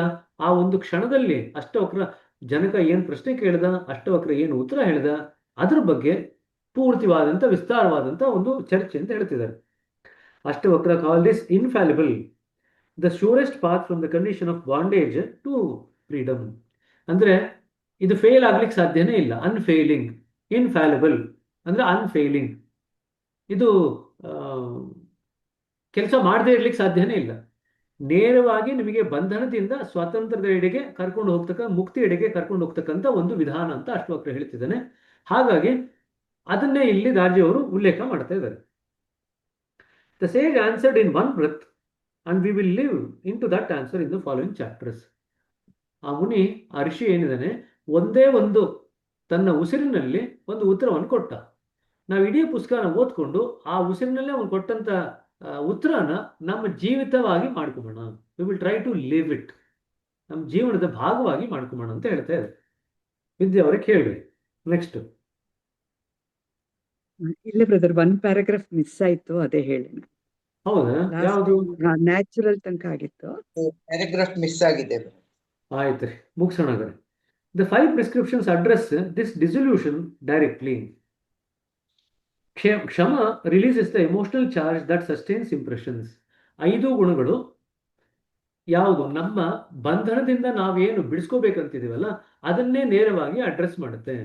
ಆ ಒಂದು ಕ್ಷಣದಲ್ಲಿ ಅಷ್ಟವಕ್ರ ಜನಕ ಏನು ಪ್ರಶ್ನೆ ಕೇಳಿದ, ಅಷ್ಟವಕ್ರ ಏನು ಉತ್ತರ ಹೇಳಿದ, ಅದ್ರ ಬಗ್ಗೆ ಪೂರ್ತಿವಾದಂಥ ವಿಸ್ತಾರವಾದಂಥ ಒಂದು ಚರ್ಚೆ ಅಂತ ಹೇಳ್ತಿದ್ದಾರೆ. Ashtavakra call this infallible, the surest path from the condition of bondage to freedom. ಅಂದ್ರೆ ಇದು ಫೇಲ್ ಆಗ್ಲಿಕ್ಕೆ ಸಾಧ್ಯನೇ ಇಲ್ಲ. ಅನ್ಫೇಲಿಂಗ್, ಇನ್ಫ್ಯಾಲಿಬಲ್ ಅಂದ್ರೆ ಅನ್ಫೇಲಿಂಗ್. ಇದು ಕೆಲಸ ಮಾಡದೇ ಇರ್ಲಿಕ್ಕೆ ಸಾಧ್ಯನೇ ಇಲ್ಲ. ನೇರವಾಗಿ ನಿಮಗೆ ಬಂಧನದಿಂದ ಸ್ವಾತಂತ್ರ್ಯದ ಎಡೆಗೆ ಕರ್ಕೊಂಡು ಹೋಗ್ತಕ್ಕ, ಮುಕ್ತಿ ಎಡೆಗೆ ಕರ್ಕೊಂಡು ಹೋಗ್ತಕ್ಕಂಥ ಒಂದು ವಿಧಾನ ಅಂತ ಅಷ್ಟವಕ್ರ ಹೇಳ್ತಿದ್ದಾನೆ. ಹಾಗಾಗಿ ಅದನ್ನೇ ಇಲ್ಲಿ ದಾರ್ಜಿಯವರು ಉಲ್ಲೇಖ ಮಾಡ್ತಾ ಇದ್ದಾರೆ. The sage answered in one breath and we will live into that answer in the following chapters. ಆ ಮುನಿ, ಆ ಋಷಿ ಏನಿದ್ದಾನೆ, ಒಂದೇ ಒಂದು ತನ್ನ ಉಸಿರಿನಲ್ಲಿ ಒಂದು ಉತ್ತರವನ್ನು ಕೊಟ್ಟ. ನಾವು ಇಡೀ ಪುಸ್ತಕನ ಓದ್ಕೊಂಡು ಆ ಉಸಿರಿನಲ್ಲೇ ಅವನು ಕೊಟ್ಟಂತ ಉತ್ತರನ ನಮ್ಮ ಜೀವಿತವಾಗಿ ಮಾಡ್ಕೊಂಬೋಣ. We will try to live it, ನಮ್ಮ ಜೀವನದ ಭಾಗವಾಗಿ ಮಾಡ್ಕೊಂಬೋಣ ಅಂತ ಹೇಳ್ತಾ ಇದೆ. ವಿದ್ಯೆ ಅವರೇ ಕೇಳ್ರಿ. ನೆಕ್ಸ್ಟ್. ಇಲ್ಲ ಬ್ರದರ್, ಒನ್ ಪ್ಯಾರಾಗ್ರಾಫ್ ಮಿಸ್ ಆಯ್ತು, ಅದೇ ಹೇಳಿ. ಹೌದಾ? ಯಾವುದು? ನ್ಯಾಚುರಲ್ ತನಕ ಆಗಿತ್ತು, ಪ್ಯಾರಾಗ್ರಾಫ್ ಮಿಸ್ ಆಗಿದೆ. ಆಯ್ತು, ಮುಗಿಸೋಣ. The 5 prescriptions address this dissolution directly. Kshama releases the emotional charge that sustains impressions. 5 ಗುಣಗಳು ಯಾವುದು ನಮ್ಮ ಬಂಧನದಿಂದ ನಾವೇನು ಬಿಡಿಸ್ಕೋಬೇಕಂತಿದೀವಲ್ಲ ಅದನ್ನೇ ನೇರವಾಗಿ ಅಡ್ರೆಸ್ ಮಾಡುತ್ತೆ.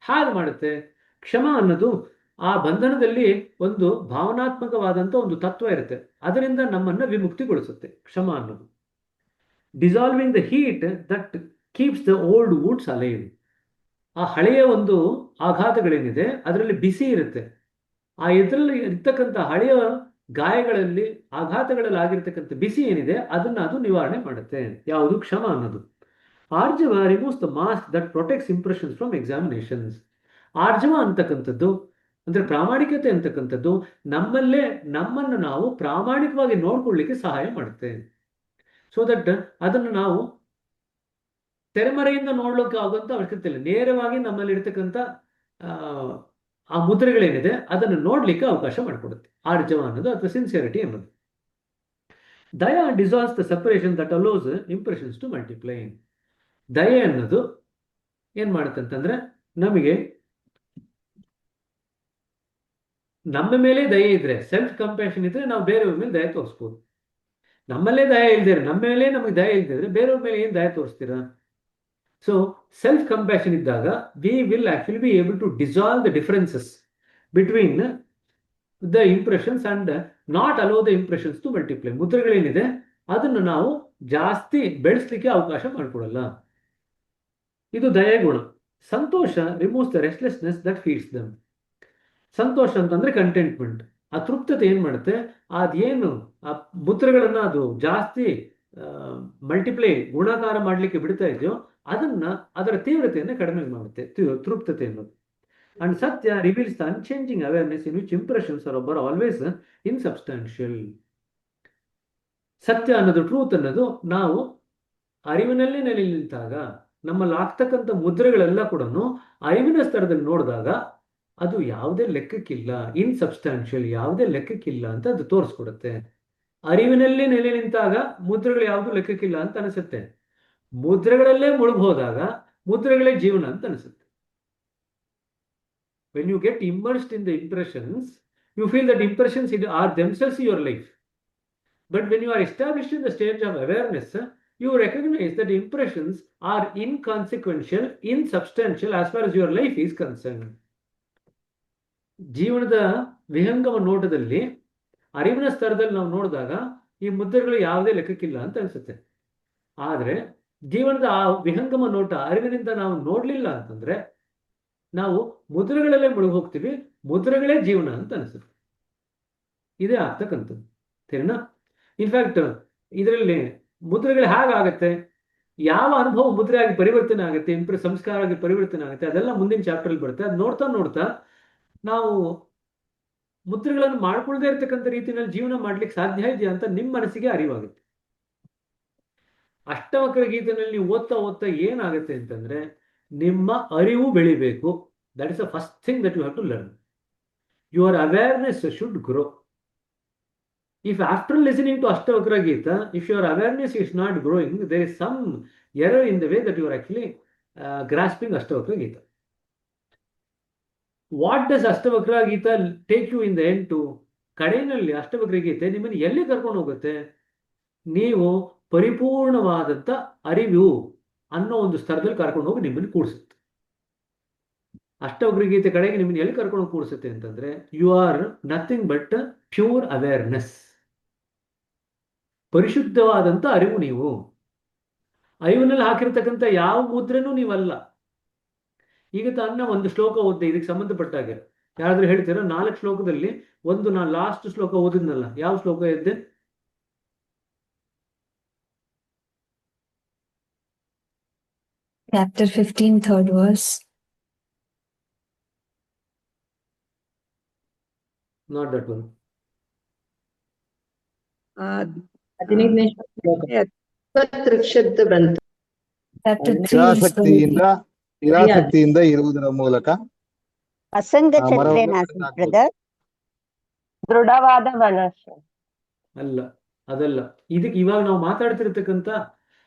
ಹಾಗೆ ಮಾಡುತ್ತೆ. ಕ್ಷಮ ಅನ್ನೋದು ಆ ಬಂಧನದಲ್ಲಿ ಒಂದು ಭಾವನಾತ್ಮಕವಾದಂಥ ಒಂದು ತತ್ವ ಇರುತ್ತೆ, ಅದರಿಂದ ನಮ್ಮನ್ನು ವಿಮುಕ್ತಿಗೊಳಿಸುತ್ತೆ ಕ್ಷಮ ಅನ್ನೋದು. Dissolving the heat that keeps the old Woods alive. ಆ ಹಳೆಯ ಒಂದು ಆಘಾತಗಳೇನಿದೆ ಅದರಲ್ಲಿ ಬಿಸಿ ಇರುತ್ತೆ. ಆ ಇದರಲ್ಲಿ ಇರ್ತಕ್ಕಂಥ ಹಳೆಯ ಗಾಯಗಳಲ್ಲಿ, ಆಘಾತಗಳಲ್ಲಿ ಆಗಿರ್ತಕ್ಕಂಥ ಬಿಸಿ ಏನಿದೆ ಅದನ್ನ ಅದು ನಿವಾರಣೆ ಮಾಡುತ್ತೆ. ಯಾವುದು? ಕ್ಷಮ ಅನ್ನೋದು. Arjava removes the mask that protects impressions from examinations. ಆರ್ಜವ ಅಂತಕ್ಕಂಥದ್ದು ಅಂದ್ರೆ ಪ್ರಾಮಾಣಿಕತೆ ಅಂತಕ್ಕಂಥದ್ದು ನಮ್ಮನ್ನು ನಾವು ಪ್ರಾಮಾಣಿಕವಾಗಿ ನೋಡ್ಕೊಳ್ಳಿಕ್ಕೆ ಸಹಾಯ ಮಾಡುತ್ತೆ. ಸೊ ದಟ್ ಅದನ್ನು ನಾವು ತೆರೆಮರೆಯಿಂದ ನೋಡ್ಲಿಕ್ಕೆ ಆಗುವಂತ ಅವಶ್ಯಕತೆ ಇಲ್ಲ. ನೇರವಾಗಿ ನಮ್ಮಲ್ಲಿ ಇರ್ತಕ್ಕಂಥ ಆ ಮುದ್ರೆಗಳೇನಿದೆ ಅದನ್ನು ನೋಡ್ಲಿಕ್ಕೆ ಅವಕಾಶ ಮಾಡಿಕೊಡುತ್ತೆ ಆರ್ಜವ ಅನ್ನೋದು, ಅಥವಾ ಸಿನ್ಸಿಯರಿಟಿ ಅನ್ನೋದು. Daya dissolves the separation that allows impressions to multiply. ದಯೆ ಅನ್ನೋದು ಏನ್ ಮಾಡುತ್ತೆ ಅಂತಂದ್ರೆ, ನಮಗೆ ನಮ್ಮ ಮೇಲೆ ದಯೆ ಇದ್ರೆ, ಸೆಲ್ಫ್ ಕಂಪ್ಯಾಷನ್ ಇದ್ರೆ ನಾವು ಬೇರೆಯವ್ರ ಮೇಲೆ ದಯೆ ತೋರಿಸ್ಬೋದು. ನಮ್ಮಲ್ಲೇ ದಯ ಇಲ್ದಿದ್ರೆ, ನಮ್ಮ ಮೇಲೆ ನಮಗೆ ದಯ ಇಲ್ದಿದ್ರೆ ಬೇರೆಯವ್ರ ಮೇಲೆ ಏನು ದಯ ತೋರಿಸ್ತೀರಾ? ಸೊ ಸೆಲ್ಫ್ ಕಂಪ್ಯಾಷನ್ ಇದ್ದಾಗ we will actually be able to dissolve the differences between the impressions and not allow the impressions to multiply. ಮುದ್ರೆಗಳೇನಿದೆ ಅದನ್ನು ನಾವು ಜಾಸ್ತಿ ಬೆಳೆಸಲಿಕ್ಕೆ ಅವಕಾಶ ಮಾಡಿಕೊಡಲ್ಲ. ಇದು ದಯೆ ಗುಣ. ಸಂತೋಷ removes the restlessness that feeds them. ಸಂತೋಷ ಅಂತಂದ್ರೆ ಕಂಟೆಂಟ್ಮೆಂಟ್. ಆ ತೃಪ್ತತೆ ಏನ್ ಮಾಡುತ್ತೆ, ಅದೇನು ಆ ಮುದ್ರೆಗಳನ್ನ ಅದು ಜಾಸ್ತಿ ಮಲ್ಟಿಪ್ಲೈ ಗುಣಾಕಾರ ಮಾಡ್ಲಿಕ್ಕೆ ಬಿಡ್ತಾ ಇದೆಯೋ ಅದನ್ನ, ಅದರ ತೀವ್ರತೆಯನ್ನು ಕಡಿಮೆ ಮಾಡುತ್ತೆ ತೃಪ್ತತೆ ಅನ್ನೋದು. ಅಂಡ್ ಸತ್ಯ reveals the unchanging awareness in which impressions are always insubstantial. ಸತ್ಯ ಅನ್ನೋದು, ಟ್ರೂತ್ ಅನ್ನೋದು, ನಾವು ಅರಿವಿನಲ್ಲಿ ನೆಲೆ ನಿಂತಾಗ ನಮ್ಮಲ್ಲಿ ಆಗ್ತಕ್ಕಂಥ ಮುದ್ರೆಗಳೆಲ್ಲ ಕೂಡ ಅರಿವಿನ ಸ್ತರದಲ್ಲಿ ನೋಡಿದಾಗ ಅದು ಯಾವುದೇ ಲೆಕ್ಕಕ್ಕಿಲ್ಲ, ಇನ್ಸಬ್ಸ್ಟಾನ್ಷಿಯಲ್, ಯಾವುದೇ ಲೆಕ್ಕಕ್ಕಿಲ್ಲ ಅಂತ ಅದು ತೋರಿಸ್ಕೊಡುತ್ತೆ. ಅರಿವಿನಲ್ಲಿ ನೆಲೆ ನಿಂತಾಗ ಮುದ್ರೆಗಳು ಯಾವುದು ಲೆಕ್ಕಕ್ಕಿಲ್ಲ ಅಂತ ಅನಿಸುತ್ತೆ. ಮುದ್ರೆಗಳಲ್ಲೇ ಮುಳುಗೋದಾಗ ಮುದ್ರೆಗಳೇ ಜೀವನ ಅಂತ ಅನಿಸುತ್ತೆ. When you get immersed in the impressions, you feel that impressions are themselves your life. But when you are established in the stage of awareness, you recognize that impressions are inconsequential, insubstantial as far as your life is concerned. ಜೀವನದ ವಿಹಂಗಮ ನೋಟದಲ್ಲಿ ಅರಿವಿನ ಸ್ತರದಲ್ಲಿ ನಾವು ನೋಡಿದಾಗ ಈ ಮುದ್ರೆಗಳು ಯಾವುದೇ ಲೆಕ್ಕಕ್ಕಿಲ್ಲ ಅಂತ ಅನಿಸುತ್ತೆ. ಆದರೆ ಜೀವನದ ಆ ವಿಹಂಗಮ ನೋಟ ಅರಿವಿನಿಂದ ನಾವು ನೋಡ್ಲಿಲ್ಲ ಅಂತಂದ್ರೆ ನಾವು ಮುದ್ರೆಗಳಲ್ಲೇ ಮುಳುಗಿ ಹೋಗ್ತೀವಿ, ಮುದ್ರೆಗಳೇ ಜೀವನ ಅಂತ ಅನಿಸುತ್ತೆ. ಇದೇ ಆಗ್ತಕ್ಕಂಥದ್ದು ಸರಿನಾ. ಇನ್ಫ್ಯಾಕ್ಟ್ ಇದರಲ್ಲಿ ಮುದ್ರೆಗಳು ಹೇಗಾಗತ್ತೆ, ಯಾವ ಅನುಭವ ಮುದ್ರೆ ಆಗಿ ಪರಿವರ್ತನೆ ಆಗುತ್ತೆ, ಸಂಸ್ಕಾರ ಆಗಿ ಪರಿವರ್ತನೆ ಆಗುತ್ತೆ, ಅದೆಲ್ಲ ಮುಂದಿನ ಚಾಪ್ಟರ್ ಬರುತ್ತೆ. ಅದು ನೋಡ್ತಾ ನೋಡ್ತಾ ನಾವು ಮುದ್ರೆಗಳನ್ನು ಮಾಡ್ಕೊಳ್ಳದೆ ಇರ್ತಕ್ಕಂಥ ರೀತಿಯಲ್ಲಿ ಜೀವನ ಮಾಡ್ಲಿಕ್ಕೆ ಸಾಧ್ಯ ಇದೆಯಾ ಅಂತ ನಿಮ್ಮ ಮನಸ್ಸಿಗೆ ಅರಿವಾಗುತ್ತೆ. ಅಷ್ಟವಕ್ರ ಗೀತೆಯಲ್ಲಿ ನೀವು ಓದ್ತಾ ಓದ್ತಾ ಏನಾಗುತ್ತೆ ಅಂತಂದ್ರೆ ನಿಮ್ಮ ಅರಿವು ಬೆಳಿಬೇಕು. That is the first thing that you have to learn. Your awareness should grow. If after listening to Ashtavakra Gita, if your awareness is not growing, there is some error in the way that you are actually grasping Ashtavakra Gita. What does Ashtavakra Gita take you in the end to? ಕಡೆಯಲ್ಲಿ ಅಷ್ಟವಕ್ರ ಗೀತೆ ನಿಮ್ಮನ್ನು ಎಲ್ಲಿ ಕರ್ಕೊಂಡು ಹೋಗುತ್ತೆ? ನೀವು ಪರಿಪೂರ್ಣವಾದಂಥ ಅರಿವು ಅನ್ನೋ ಒಂದು ಸ್ತರದಲ್ಲಿ ಕರ್ಕೊಂಡು ಹೋಗಿ ನಿಮ್ಮನ್ನು ಕೂಡಿಸುತ್ತೆ. ಅಷ್ಟವಕ್ರ ಗೀತೆ ಕಡೆಗೆ ನಿಮ್ಮನ್ನು ಎಲ್ಲಿ ಕರ್ಕೊಂಡು ಕೂಡಿಸುತ್ತೆ ಅಂತಂದ್ರೆ you are nothing but pure awareness. ಪರಿಶುದ್ಧವಾದಂಥ ಅರಿವು. ನೀವು ಅರಿವಿನಲ್ಲಿ ಹಾಕಿರ್ತಕ್ಕಂಥ ಯಾವ ಮುದ್ರೆನೂ ನೀವಲ್ಲ. ಈಗ ತಾನ ಒಂದು ಶ್ಲೋಕ ಓದ್ದೆ ಇದಕ್ಕೆ ಸಂಬಂಧಪಟ್ಟಾಗೆ, ಯಾರಾದ್ರೂ ಹೇಳ್ತೀರಾ? 4 ಶ್ಲೋಕದಲ್ಲಿ ಒಂದು ನಾನು ಲಾಸ್ಟ್ ಶ್ಲೋಕ ಓದಿದ್ನಲ್ಲ, ಯಾವ ಶ್ಲೋಕ ಇದ್ದೆ? Chapter 15, third verse. Not that one. Chapter 3 is ನಿರಾಸಕ್ತಿಯಿಂದ ಇರುವುದರ ಮೂಲಕ ಅಸಂಗ ಚಂದ್ರೇನ ಬ್ರದರ್. ದೃಢವಾದ ಮನಸ್ಸು ಅಲ್ಲ, ಅದಲ್ಲ. ಇದಕ್ಕೆ ಇವಾಗ ನಾವು ಮಾತಾಡ್ತಿರ್ತಕ್ಕಂಥ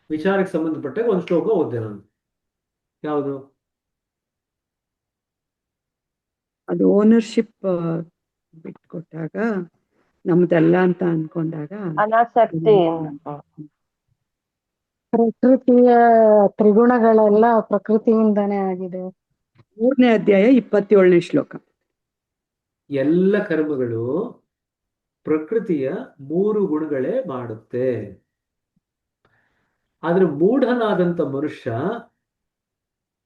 ವಿಚಾರಕ್ಕೆ ಸಂಬಂಧಪಟ್ಟಾಗ ಒಂದು ಶ್ಲೋಕ ಓದ್ದೆ ನಾನು. ಯಾವುದು? ಅದು ಓನರ್ಶಿಪ್ ಬಿಟ್ಕೊಟ್ಟಾಗ ನಮ್ದೆಲ್ಲ ಅಂತ ಅನ್ಕೊಂಡಾಗ ಅನಾಸಕ್ತಿ. ಪ್ರಕೃತಿಯ ತ್ರಿಗುಣಗಳೆಲ್ಲ ಪ್ರಕೃತಿಯಿಂದಾನೇ ಆಗಿದೆ. 3ನೇ ಅಧ್ಯಾಯ 27ನೇ ಶ್ಲೋಕ. ಎಲ್ಲ ಕರ್ಮಗಳು ಪ್ರಕೃತಿಯ 3 ಗುಣಗಳೇ ಮಾಡುತ್ತೆ. ಆದ್ರೆ ಮೂಢನಾದಂಥ ಮನುಷ್ಯ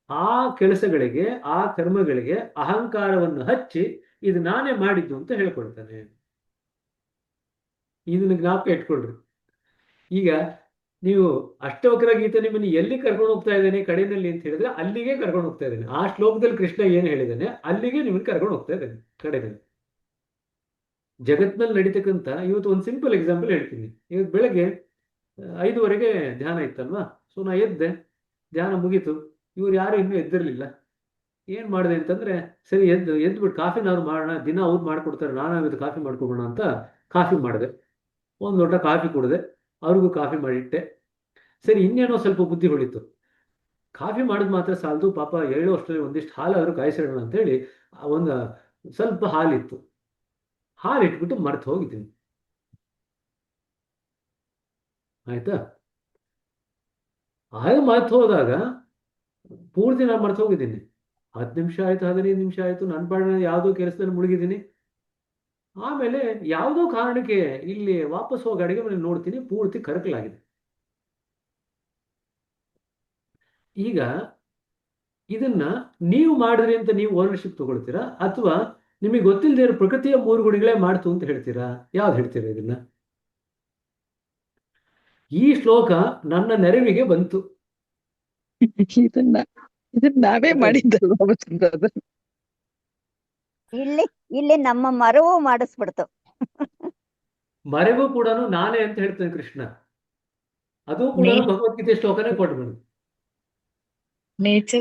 ಆ ಕೆಲಸಗಳಿಗೆ, ಆ ಕರ್ಮಗಳಿಗೆ ಅಹಂಕಾರವನ್ನು ಹಚ್ಚಿ ಇದು ನಾನೇ ಮಾಡಿದ್ದು ಅಂತ ಹೇಳ್ಕೊಳ್ತಾನೆ. ಇದನ್ನ ಜ್ಞಾಪಕ ಇಟ್ಕೊಳ್ರಿ. ಈಗ ನೀವು ಅಷ್ಟವಕ್ರ ಗೀತೆ ನಿಮ್ಮನ್ನು ಎಲ್ಲಿ ಕರ್ಕೊಂಡು ಹೋಗ್ತಾ ಇದ್ದೇನೆ ಕಡೆಯಲ್ಲಿ ಅಂತ ಹೇಳಿದ್ರೆ ಅಲ್ಲಿಗೆ ಕರ್ಕೊಂಡು ಹೋಗ್ತಾ ಇದ್ದೇನೆ. ಆ ಶ್ಲೋಕದಲ್ಲಿ ಕೃಷ್ಣ ಏನು ಹೇಳಿದ್ದಾನೆ ಅಲ್ಲಿಗೆ ನಿಮ್ಮನ್ನು ಕರ್ಕೊಂಡು ಹೋಗ್ತಾ ಇದ್ದೇನೆ ಕಡೆಯಲ್ಲಿ. ಜಗತ್ನಲ್ಲಿ ನಡೀತಕ್ಕಂಥ ಇವತ್ತು ಒಂದು ಸಿಂಪಲ್ ಎಕ್ಸಾಂಪಲ್ ಹೇಳ್ತೀನಿ. ಇವತ್ತು ಬೆಳಗ್ಗೆ 5:30ಗೆ ಧ್ಯಾನ ಇತ್ತಲ್ವಾ, ಸೊ ನಾ ಎದ್ದೆ, ಧ್ಯಾನ ಮುಗೀತು. ಇವ್ರು ಯಾರು ಇನ್ನೂ ಎದ್ದಿರಲಿಲ್ಲ. ಏನು ಮಾಡಿದೆ ಅಂತಂದ್ರೆ ಸರಿ ಎದ್ಬಿಟ್ಟು ಕಾಫಿನಾದ್ರು ಮಾಡೋಣ, ದಿನ ಅವ್ರು ಮಾಡ್ಕೊಡ್ತಾರೆ, ನಾನು ಇವತ್ತು ಕಾಫಿ ಮಾಡ್ಕೊಬೋಣ ಅಂತ ಕಾಫಿ ಮಾಡಿದೆ. 1 ಲೋಟ ಕಾಫಿ ಕುಡಿದೆ, ಅವ್ರಿಗೂ ಕಾಫಿ ಮಾಡಿಟ್ಟೆ. ಸರಿ, ಇನ್ನೇನೋ ಸ್ವಲ್ಪ ಬುದ್ಧಿ ಹೊಳಿತು. ಕಾಫಿ ಮಾಡಿದ್ ಮಾತ್ರ ಸಾಲದು, ಪಾಪ ಹೇಳೋ ಅಷ್ಟರಲ್ಲಿ ಒಂದಿಷ್ಟು ಹಾಲಾದರೂ ಕಾಯಿಸೋಣ ಅಂತೇಳಿ ಒಂದು ಸ್ವಲ್ಪ ಹಾಲಿತ್ತು, ಹಾಲು ಇಟ್ಬಿಟ್ಟು ಮರ್ತು ಹೋಗಿದ್ದೀನಿ. ಆಯ್ತಾ? ಹಾಗೆ ಮರ್ತು ಹೋದಾಗ ಪೂರ್ತಿ ನಾನು ಮರ್ತು ಹೋಗಿದ್ದೀನಿ. 10 ನಿಮಿಷ ಆಯ್ತು, 15 ನಿಮಿಷ ಆಯ್ತು, ನನ್ನ ಪಾಡಿನ ಯಾವುದೋ ಕೆಲಸದಲ್ಲಿ ಮುಳುಗಿದ್ದೀನಿ. ಆಮೇಲೆ ಯಾವುದೋ ಕಾರಣಕ್ಕೆ ಇಲ್ಲಿ ವಾಪಸ್ ಹೋಗಿ ಅಡಿಗೆ ಮನೆ ನೋಡ್ತೀನಿ, ಪೂರ್ತಿ ಕರಕಲಾಗಿದೆ. ಈಗ ಇದನ್ನ ನೀವು ಮಾಡಿದ್ರಿ ಅಂತ ನೀವು ಓನರ್ಶಿಪ್ ತಗೊಳ್ತೀರಾ, ಅಥವಾ ನಿಮಗೆ ಗೊತ್ತಿಲ್ಲದೆ ಇರೋ ಪ್ರಕೃತಿಯ 3 ಗುಣಗಳೇ ಮಾಡ್ತು ಅಂತ ಹೇಳ್ತೀರಾ? ಯಾವ್ದು ಹೇಳ್ತೀರಾ ಇದನ್ನ? ಈ ಶ್ಲೋಕ ನನ್ನ ನೆರವಿಗೆ ಬಂತು. ಇದನ್ನ ನಾವೇ ಮಾಡಿದ್ದಲ್ವಾ ಇಲ್ಲಿ ನಮ್ಮ ಮರವು ಮಾಡಿಸ್ಬಿಡ್ತು. ಮರೆಗೂ ಕೂಡ ನಾನೇ ಅಂತ ಹೇಳ್ತೇನೆ ಕೃಷ್ಣ. ಅದು ಕೂಡ ಭಗವದ್ಗೀತೆ ಶ್ಲೋಕನೇ ಕೊಟ್ಬಿಡು.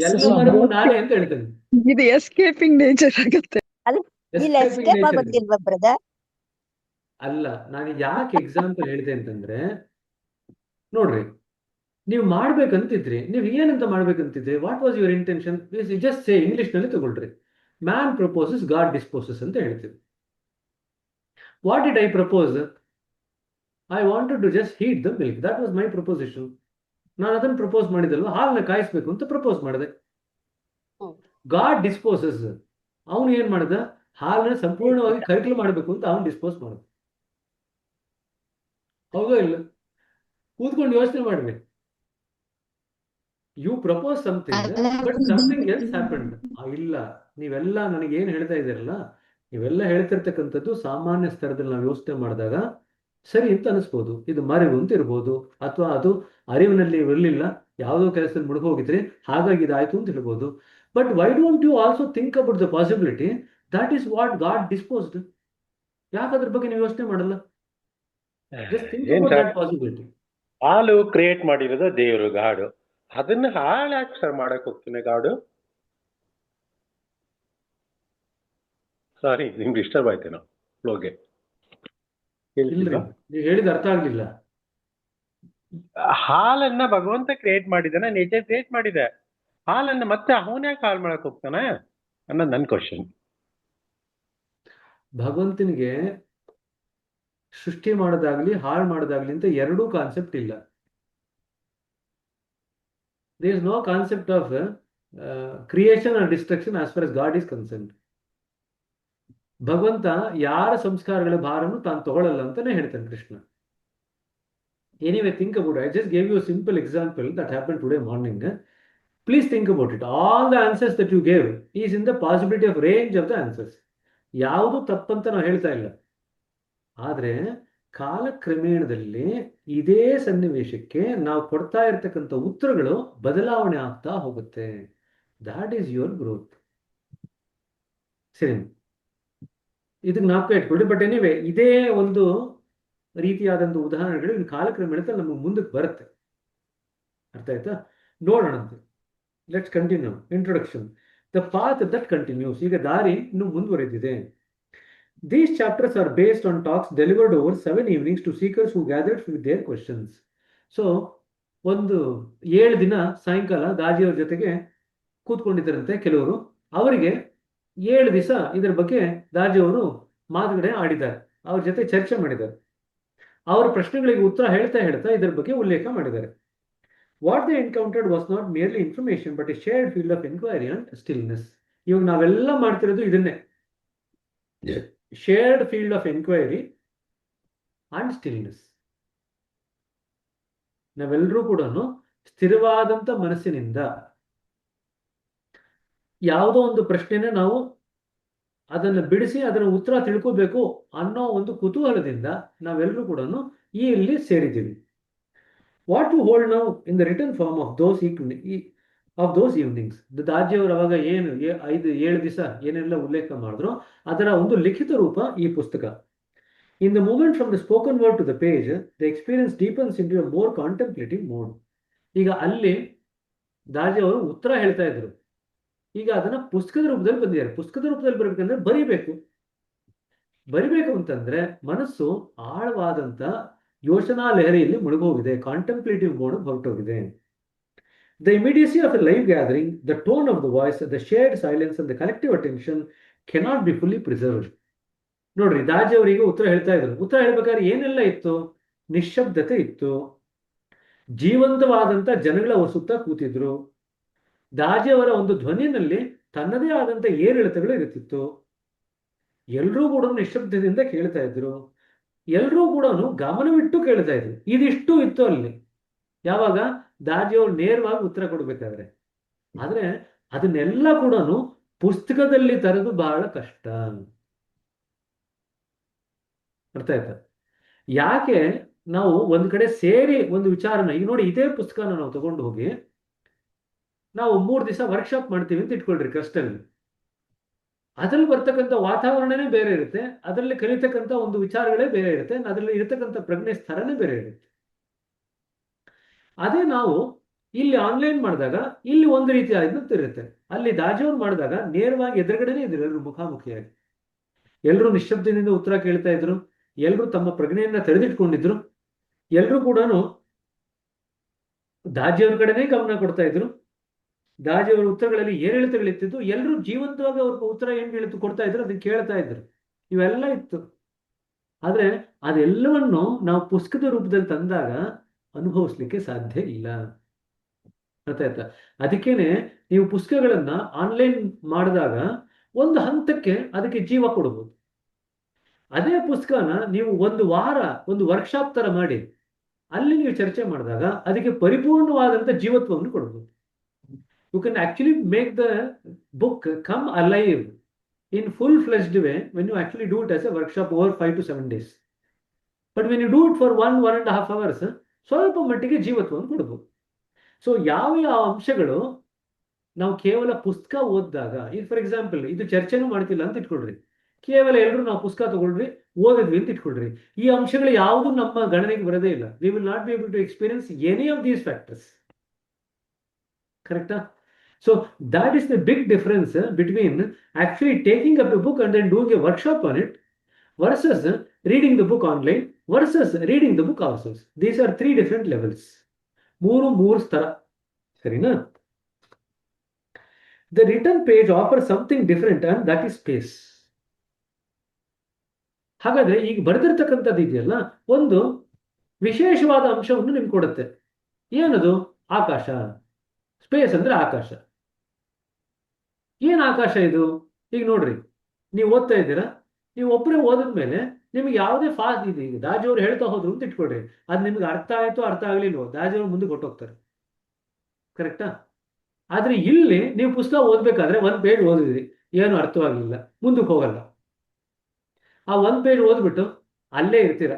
ಎಲ್ಲ ಮರವು ನಾನೇ ಅಂತ ಹೇಳ್ತೇನೆ. ಇದು ಎಸ್ಕೇಪಿಂಗ್ ನೇಚರ್ ಆಗುತ್ತೆ. ಇಲ್ಲ ಎಸ್ಕೇಪ್ ಆಗೋದಿಲ್ವಾ ಬ್ರದರ್? ಅಲ್ಲ, ನಾನು ಯಾಕೆ ಎಕ್ಸಾಂಪಲ್ ಹೇಳಿದೆ ಅಂತಂದ್ರೆ, ನೋಡ್ರಿ, ನೀವು ಮಾಡ್ಬೇಕಂತಿದ್ರಿ, ನೀವು ಏನಂತ ಮಾಡ್ಬೇಕಂತಿದ್ರಿ? What was your intention? Just say, English ನಲ್ಲಿ ತಗೊಳ್ರಿ. ಮ್ಯಾನ್ ಪ್ರಪೋಸಸ್, ಗಾಡ್ ಡಿಸ್ಪೋಸಸ್ ಅಂತ ಹೇಳ್ತೀವಿ. What did I propose? I wanted to just heat the milk. That was my proposition. ನಾನು ಅದನ್ನು ಪ್ರಪೋಸ್ ಮಾಡಿದಲ್ವ, ಹಾಲನ್ನ ಕಾಯಿಸ್ಬೇಕು ಅಂತ ಪ್ರಪೋಸ್ ಮಾಡಿದೆ. ಗಾಡ್ ಡಿಸ್ಪೋಸಸ್, ಅವನು ಏನ್ ಮಾಡ್ದ? ಹಾಲನ್ನ ಸಂಪೂರ್ಣವಾಗಿ ಕರಿಕಲು ಮಾಡಬೇಕು ಅಂತ ಅವನು ಡಿಸ್ಪೋಸ್ ಮಾಡ್ದ. ಹೌದೋ ಇಲ್ಲ? ಕೂತ್ಕೊಂಡು ಯೋಚನೆ ಮಾಡ್ರಿ. You propose something but something else happened. ಇಲ್ಲ, ನೀವೆಲ್ಲ ನನಗೆ ಏನು ಹೇಳ್ತಾ ಇದ್ದೀರಲ್ಲ, ನೀವೆಲ್ಲ ಹೇಳ್ತಿರ್ತಕ್ಕಂಥದ್ದು ಸಾಮಾನ್ಯ ಸ್ತರದಲ್ಲಿ ನಾವು ಯೋಚನೆ ಮಾಡಿದಾಗ ಸರಿ ಅಂತ ಅನಿಸ್ಬೋದು, ಇದು ಮರೆವು ಅಂತ ಇರ್ಬೋದು, ಅಥವಾ ಅದು ಅರಿವಿನಲ್ಲಿ ಇರಲಿಲ್ಲ, ಯಾವುದೋ ಕೆಲಸದಲ್ಲಿ ಮುಳುಗೋಗಿದ್ರಿ ಹಾಗಾಗಿ ಇದಾಯ್ತು ಅಂತ ಹೇಳ್ಬೋದು. But why don't you also think about the possibility that is what god disposed? ಯಾಕೆ ಅದ್ರ ಬಗ್ಗೆ ನೀವು ಯೋಚನೆ ಮಾಡಲ್ಲ? ಜಸ್ಟ್ ಥಿಂಕ್ ಏನ್ ಅಬೌಟ್ ಸರ್, ದಟ್ ಪಾಸಿಬಿಲಿಟಿ. ಹಾಲು ಕ್ರಿಯೇಟ್ ಮಾಡಿರೋದು ದೇವರು ಗಾಡು, ಅದನ್ನ ಹಾಳಾಗಿ ಸರ್ ಮಾಡಕ್ ಹೋಗ್ತೀನಿ ಗಾಡು. ಸಾರಿ, ನಿಮ್ಗೆ ಡಿಸ್ಟರ್ಬ್ ಆಯ್ತೇನೋ ಫ್ಲೋಗೆ? ಇಲ್ರಿ, ನೀವು ಹೇಳಿದ ಅರ್ಥ ಆಗ್ಲಿಲ್ಲ. ಹಾಲನ್ನ ಭಗವಂತ ಕ್ರಿಯೇಟ್ ಮಾಡಿದಾನೆ, ನೇಚರ್ ಕ್ರಿಯೇಟ್ ಮಾಡಿದೆ. ಹಾಲನ್ನ ಮತ್ತೆ ಅವನ್ಯಾಕೆ ಹಾಳು ಮಾಡಕ್ ಹೋಗ್ತಾನೆ ಅನ್ನೋದು ನನ್ನ ಕ್ವಶನ್. ಭಗವಂತನಿಗೆ ಸೃಷ್ಟಿ ಮಾಡೋದಾಗ್ಲಿ ಹಾಳು ಮಾಡೋದಾಗ್ಲಿ ಅಂತ ಎರಡೂ ಕಾನ್ಸೆಪ್ಟ್ ಇಲ್ಲ. There is no concept of creation and destruction as far as god is concerned. ಭಗವಂತ ಯಾರ ಸಂಸ್ಕಾರಗಳ ಭಾರನ್ನು ತಾನು ತಗೊಳ್ಳಲ್ಲ ಅಂತಾನೆ ಹೇಳ್ತಾನೆ Krishna. Anyway, think about. I just gave you simple example that happen today morning. Please think about it. All the answers that you gave is in the possibility of range of the answers. ಯಾವುದು ತಪ್ಪಂತ ನಾವು ಹೇಳ್ತಾ ಇಲ್ಲ, ಆದರೆ ಕಾಲಕ್ರಮೇಣದಲ್ಲಿ ಇದೇ ಸನ್ನಿವೇಶಕ್ಕೆ ನಾವು ಕೊಡ್ತಾ ಇರ್ತಕ್ಕಂಥ ಉತ್ತರಗಳು ಬದಲಾವಣೆ ಆಗ್ತಾ ಹೋಗುತ್ತೆ. That is your growth. ಸರಿ, ಇದಕ್ಕೆ ಜ್ಞಾಪಕ ಇಟ್ಕೊಳ್ಳಿ. ಬಟ್ ಎನಿವೆ, ಇದೇ ಒಂದು ರೀತಿಯಾದಂಥ ಉದಾಹರಣೆಗಳು ಇನ್ನು ಕಾಲಕ್ರಮೇಣದಲ್ಲಿ ನಮಗೆ ಮುಂದಕ್ಕೆ ಬರುತ್ತೆ. ಅರ್ಥ ಆಯ್ತಾ? ನೋಡೋಣಂತೆ. Let's continue. Introduction. The path that continues. ಈಗ ದಾರಿ ಇನ್ನು ಮುಂದುವರೆದಿದೆ. These chapters are based on talks delivered over 7 evenings to seekers who gathered with their questions. So, ಒಂದು 7 ದಿನ ಸಾಯಂಕಾಲ ದಾಜಿಯವ್ರ ಜೊತೆಗೆ ಕೂತ್ಕೊಂಡಿದ್ದರಂತೆ ಕೆಲವರು. ಅವರಿಗೆ 7 ದಿವಸ ಇದರ ಬಗ್ಗೆ ದಾಜಿಯವರು ಮಾತುಕತೆ ಆಡಿದ್ದಾರೆ, ಅವ್ರ ಜೊತೆ ಚರ್ಚೆ ಮಾಡಿದ್ದಾರೆ. ಅವರ ಪ್ರಶ್ನೆಗಳಿಗೆ ಉತ್ತರ ಹೇಳ್ತಾ ಹೇಳ್ತಾ ಇದರ ಬಗ್ಗೆ ಉಲ್ಲೇಖ ಮಾಡಿದ್ದಾರೆ. What they encountered was not merely information but a shared field of enquiry and stillness. ಇವಾಗ ನಾವೆಲ್ಲ ಮಾಡ್ತಿರೋದು ಇದನ್ನೇ, shared field of inquiry and stillness. ನಾವೆಲ್ಲರೂ ಕೂಡ ಸ್ಥಿರವಾದಂಥ ಮನಸ್ಸಿನಿಂದ ಯಾವುದೋ ಒಂದು ಪ್ರಶ್ನೆನ ನಾವು ಅದನ್ನು ಬಿಡಿಸಿ ಅದರ ಉತ್ತರ ತಿಳ್ಕೋಬೇಕು ಅನ್ನೋ ಒಂದು ಕುತೂಹಲದಿಂದ ನಾವೆಲ್ಲರೂ ಕೂಡ ಇಲ್ಲಿ ಸೇರಿದ್ದೀವಿ. What to hold now in the return form of those evenings. ದಾಜಿಯವರು ಅವಾಗ ಏನು 7 ದಿವಸ ಏನೆಲ್ಲ ಉಲ್ಲೇಖ ಮಾಡಿದ್ರು ಅದರ ಒಂದು ಲಿಖಿತ ರೂಪ ಈ ಪುಸ್ತಕ. In the movement from the spoken word to the page the experience deepens into a more contemplative mode. ಈಗ ಅಲ್ಲಿ ದಾಜಿಯವರು ಉತ್ತರ ಹೇಳ್ತಾ ಇದ್ರು, ಈಗ ಅದನ್ನ ಪುಸ್ತಕದ ರೂಪದಲ್ಲಿ ಬಂದಿದ್ದಾರೆ. ಪುಸ್ತಕದ ರೂಪದಲ್ಲಿ ಬರಬೇಕಂದ್ರೆ ಬರಿಬೇಕು ಅಂತಂದ್ರೆ ಮನಸ್ಸು ಆಳವಾದಂತ ಯೋಚನಾ ಲಹರಿಯಲ್ಲಿ ಮುಳುಗೋಗಿದೆ, ಕಾಂಟೆಂಪ್ಲೇಟಿವ್ mode ಹೊರಟೋಗಿದೆ. The immediacy of a live gathering, the tone of the voice, the shared silence and the collective attention cannot be fully preserved. ನೋಡ್ರಿ, ದಾಜಿಯವರಿಗೆ ಉತ್ತರ ಹೇಳ್ತಾ ಇದ್ರು. ಉತ್ತರ ಹೇಳ್ಬೇಕಾದ್ರೆ ಏನೆಲ್ಲ ಇತ್ತು? ನಿಶ್ಶಬ್ದತೆ ಇತ್ತು, ಜೀವಂತವಾದಂಥ ಜನಗಳ ಸುತ್ತ ಕೂತಿದ್ರು. ದಾಜಿಯವರ ಒಂದು ಧ್ವನಿಯಲ್ಲಿ ತನ್ನದೇ ಆದಂಥ ಏರಿಳಿತಗಳು ಇರುತ್ತಿತ್ತು. ಎಲ್ಲರೂ ಕೂಡ ನಿಶ್ಶಬ್ದದಿಂದ ಕೇಳ್ತಾ ಇದ್ರು, ಎಲ್ಲರೂ ಕೂಡ ಗಮನವಿಟ್ಟು ಕೇಳ್ತಾ ಇದ್ರು. ಇದಿಷ್ಟು ಇತ್ತು ಅಲ್ಲಿ ಯಾವಾಗ ದಾಜಿಯವ್ರು ನೇರವಾಗಿ ಉತ್ತರ ಕೊಡ್ಬೇಕಾದ್ರೆ. ಆದ್ರೆ ಅದನ್ನೆಲ್ಲ ಕೂಡ ಪುಸ್ತಕದಲ್ಲಿ ತರೋದು ಬಹಳ ಕಷ್ಟ. ಅರ್ಥ ಆಯ್ತಾ? ಯಾಕೆ ನಾವು ಒಂದ್ ಕಡೆ ಸೇರಿ ಒಂದು ವಿಚಾರನ, ಈಗ ನೋಡಿ, ಇದೇ ಪುಸ್ತಕನ ನಾವು ತಗೊಂಡು ಹೋಗಿ ನಾವು 3 ದಿವಸ ವರ್ಕ್ಶಾಪ್ ಮಾಡ್ತೀವಿ ಅಂತ ಇಟ್ಕೊಳ್ರಿ ಕಷ್ಟಲ್ಲಿ. ಅದ್ರಲ್ಲಿ ಬರ್ತಕ್ಕಂಥ ವಾತಾವರಣನೇ ಬೇರೆ ಇರುತ್ತೆ, ಅದರಲ್ಲಿ ಕಲಿತಕ್ಕಂಥ ಒಂದು ವಿಚಾರಗಳೇ ಬೇರೆ ಇರುತ್ತೆ, ಅದರಲ್ಲಿ ಇರತಕ್ಕಂಥ ಪ್ರಜ್ಞೆ ಸ್ಥರನೇ ಬೇರೆ ಇರುತ್ತೆ. ಅದೇ ನಾವು ಇಲ್ಲಿ ಆನ್ಲೈನ್ ಮಾಡಿದಾಗ ಇಲ್ಲಿ ಒಂದು ರೀತಿ ಆದಂತ ಇರುತ್ತೆ. ಅಲ್ಲಿ ದಾಜಿಯವ್ರು ಮಾಡಿದಾಗ ನೇರವಾಗಿ ಎದುರುಗಡೆನೇ ಇದ್ರು, ಎಲ್ಲರೂ ಮುಖಾಮುಖಿಯಾಗಿ, ಎಲ್ಲರೂ ನಿಶ್ಶಬ್ದದಿಂದ ಉತ್ತರ ಕೇಳ್ತಾ ಇದ್ರು, ಎಲ್ಲರೂ ತಮ್ಮ ಪ್ರಜ್ಞೆಯನ್ನ ತೆರೆದಿಟ್ಕೊಂಡಿದ್ರು, ಎಲ್ಲರೂ ಕೂಡ ದಾಜಿಯವ್ರ ಕಡೆನೇ ಗಮನ ಕೊಡ್ತಾ ಇದ್ರು. ದಾಜಿಯವರ ಉತ್ತರಗಳಲ್ಲಿ ಏರಿಳಿತಗಳಿರ್ತಿದ್ದು, ಎಲ್ಲರೂ ಜೀವಂತವಾಗಿ ಅವ್ರ ಉತ್ತರ ಏನ್ ಕೊಡ್ತಾ ಇದ್ರು ಅದನ್ನ ಕೇಳ್ತಾ ಇದ್ರು. ಇವೆಲ್ಲ ಇತ್ತು. ಆದ್ರೆ ಅದೆಲ್ಲವನ್ನು ನಾವು ಪುಸ್ತಕದ ರೂಪದಲ್ಲಿ ತಂದಾಗ ಅನುಭವಿಸ್ಲಿಕ್ಕೆ ಸಾಧ್ಯ ಇಲ್ಲ. ಅರ್ಥ ಆಯ್ತಾ? ಅದಕ್ಕೇನೆ ನೀವು ಪುಸ್ತಕಗಳನ್ನ ಆನ್ಲೈನ್ ಮಾಡಿದಾಗ ಒಂದು ಹಂತಕ್ಕೆ ಅದಕ್ಕೆ ಜೀವ ಕೊಡಬಹುದು. ಅದೇ ಪುಸ್ತಕನ ನೀವು ಒಂದು ವಾರ ಒಂದು ವರ್ಕ್ಶಾಪ್ ತರ ಮಾಡಿ ಅಲ್ಲಿ ನೀವು ಚರ್ಚೆ ಮಾಡಿದಾಗ ಅದಕ್ಕೆ ಪರಿಪೂರ್ಣವಾದಂಥ ಜೀವತ್ವವನ್ನು ಕೊಡಬಹುದು. You can actually make the book come alive in full-fledged way when you actually do it as a workshop over 5 to 7 days. But when you do it for 1.5 hours, ಸ್ವಲ್ಪ ಮಟ್ಟಿಗೆ ಜೀವತ್ವವನ್ನು ಕೊಡ್ಬೋದು. ಸೊ ಯಾವ ಅಂಶಗಳು ನಾವು ಕೇವಲ ಪುಸ್ತಕ ಓದಿದಾಗ, ಈಗ ಫಾರ್ ಎಕ್ಸಾಂಪಲ್ ಇದು ಚರ್ಚೆನೂ ಮಾಡ್ತಿಲ್ಲ ಅಂತ ಇಟ್ಕೊಳ್ರಿ, ಕೇವಲ ಎಲ್ಲರೂ ನಾವು ಪುಸ್ತಕ ತಗೊಳ್ರಿ ಓದಿದ್ವಿ ಅಂತ ಇಟ್ಕೊಳ್ರಿ, ಈ ಅಂಶಗಳು ಯಾವುದು ನಮ್ಮ ಗಣನೆಗೆ ಬರೋದೇ ಇಲ್ಲ. We will not be able to experience any of these factors. ಕರೆಕ್ಟಾ? So that is the big difference between actually taking up a book and then doing a workshop on it versus reading the book online versus reading the book ourselves. These are 3 different levels. ಮೂರು ಸ್ತರ. ಸರಿನಾ? The written page offers something different and that is space. ಹಾಗಾದ್ರೆ ಈಗ ಬರೆದಿರ್ತಕ್ಕಂಥದ್ದು ಇದೆಯಲ್ಲ, ಒಂದು ವಿಶೇಷವಾದ ಅಂಶವನ್ನು ನಿಮ್ಗೆ ಕೊಡುತ್ತೆ. ಏನದು? ಆಕಾಶ. ಸ್ಪೇಸ್ ಅಂದ್ರೆ ಆಕಾಶ. ಏನ್ ಆಕಾಶ ಇದು? ಈಗ ನೋಡ್ರಿ, ನೀವು ಓದ್ತಾ ಇದ್ದೀರಾ, ನೀವು ಒಬ್ಬರೇ ಓದಿದ್ಮೇಲೆ ನಿಮ್ಗೆ ಯಾವುದೇ ಫಾಸ್ಟ್ ಇದೆ, ಈಗ ದಾಜಿಯವ್ರು ಹೇಳ್ತಾ ಹೋದ್ರು ಅಂತ ಇಟ್ಕೊಳ್ರಿ, ಅದು ನಿಮ್ಗೆ ಅರ್ಥ ಆಯ್ತು ಅರ್ಥ ಆಗ್ಲಿಲ್ವೋ ದಾಜಿಯವ್ರು ಮುಂದೆ ಕೊಟ್ಟೋಗ್ತಾರೆ. ಕರೆಕ್ಟಾ? ಆದ್ರೆ ಇಲ್ಲಿ ನೀವು ಪುಸ್ತಕ ಓದ್ಬೇಕಾದ್ರೆ 1 ಪೇಜ್ ಓದಿದ್ರಿ, ಏನು ಅರ್ಥವಾಗಲಿಲ್ಲ, ಮುಂದಕ್ಕೆ ಹೋಗಲ್ಲ. ಆ 1 ಪೇಜ್ ಓದ್ಬಿಟ್ಟು ಅಲ್ಲೇ ಇರ್ತೀರ.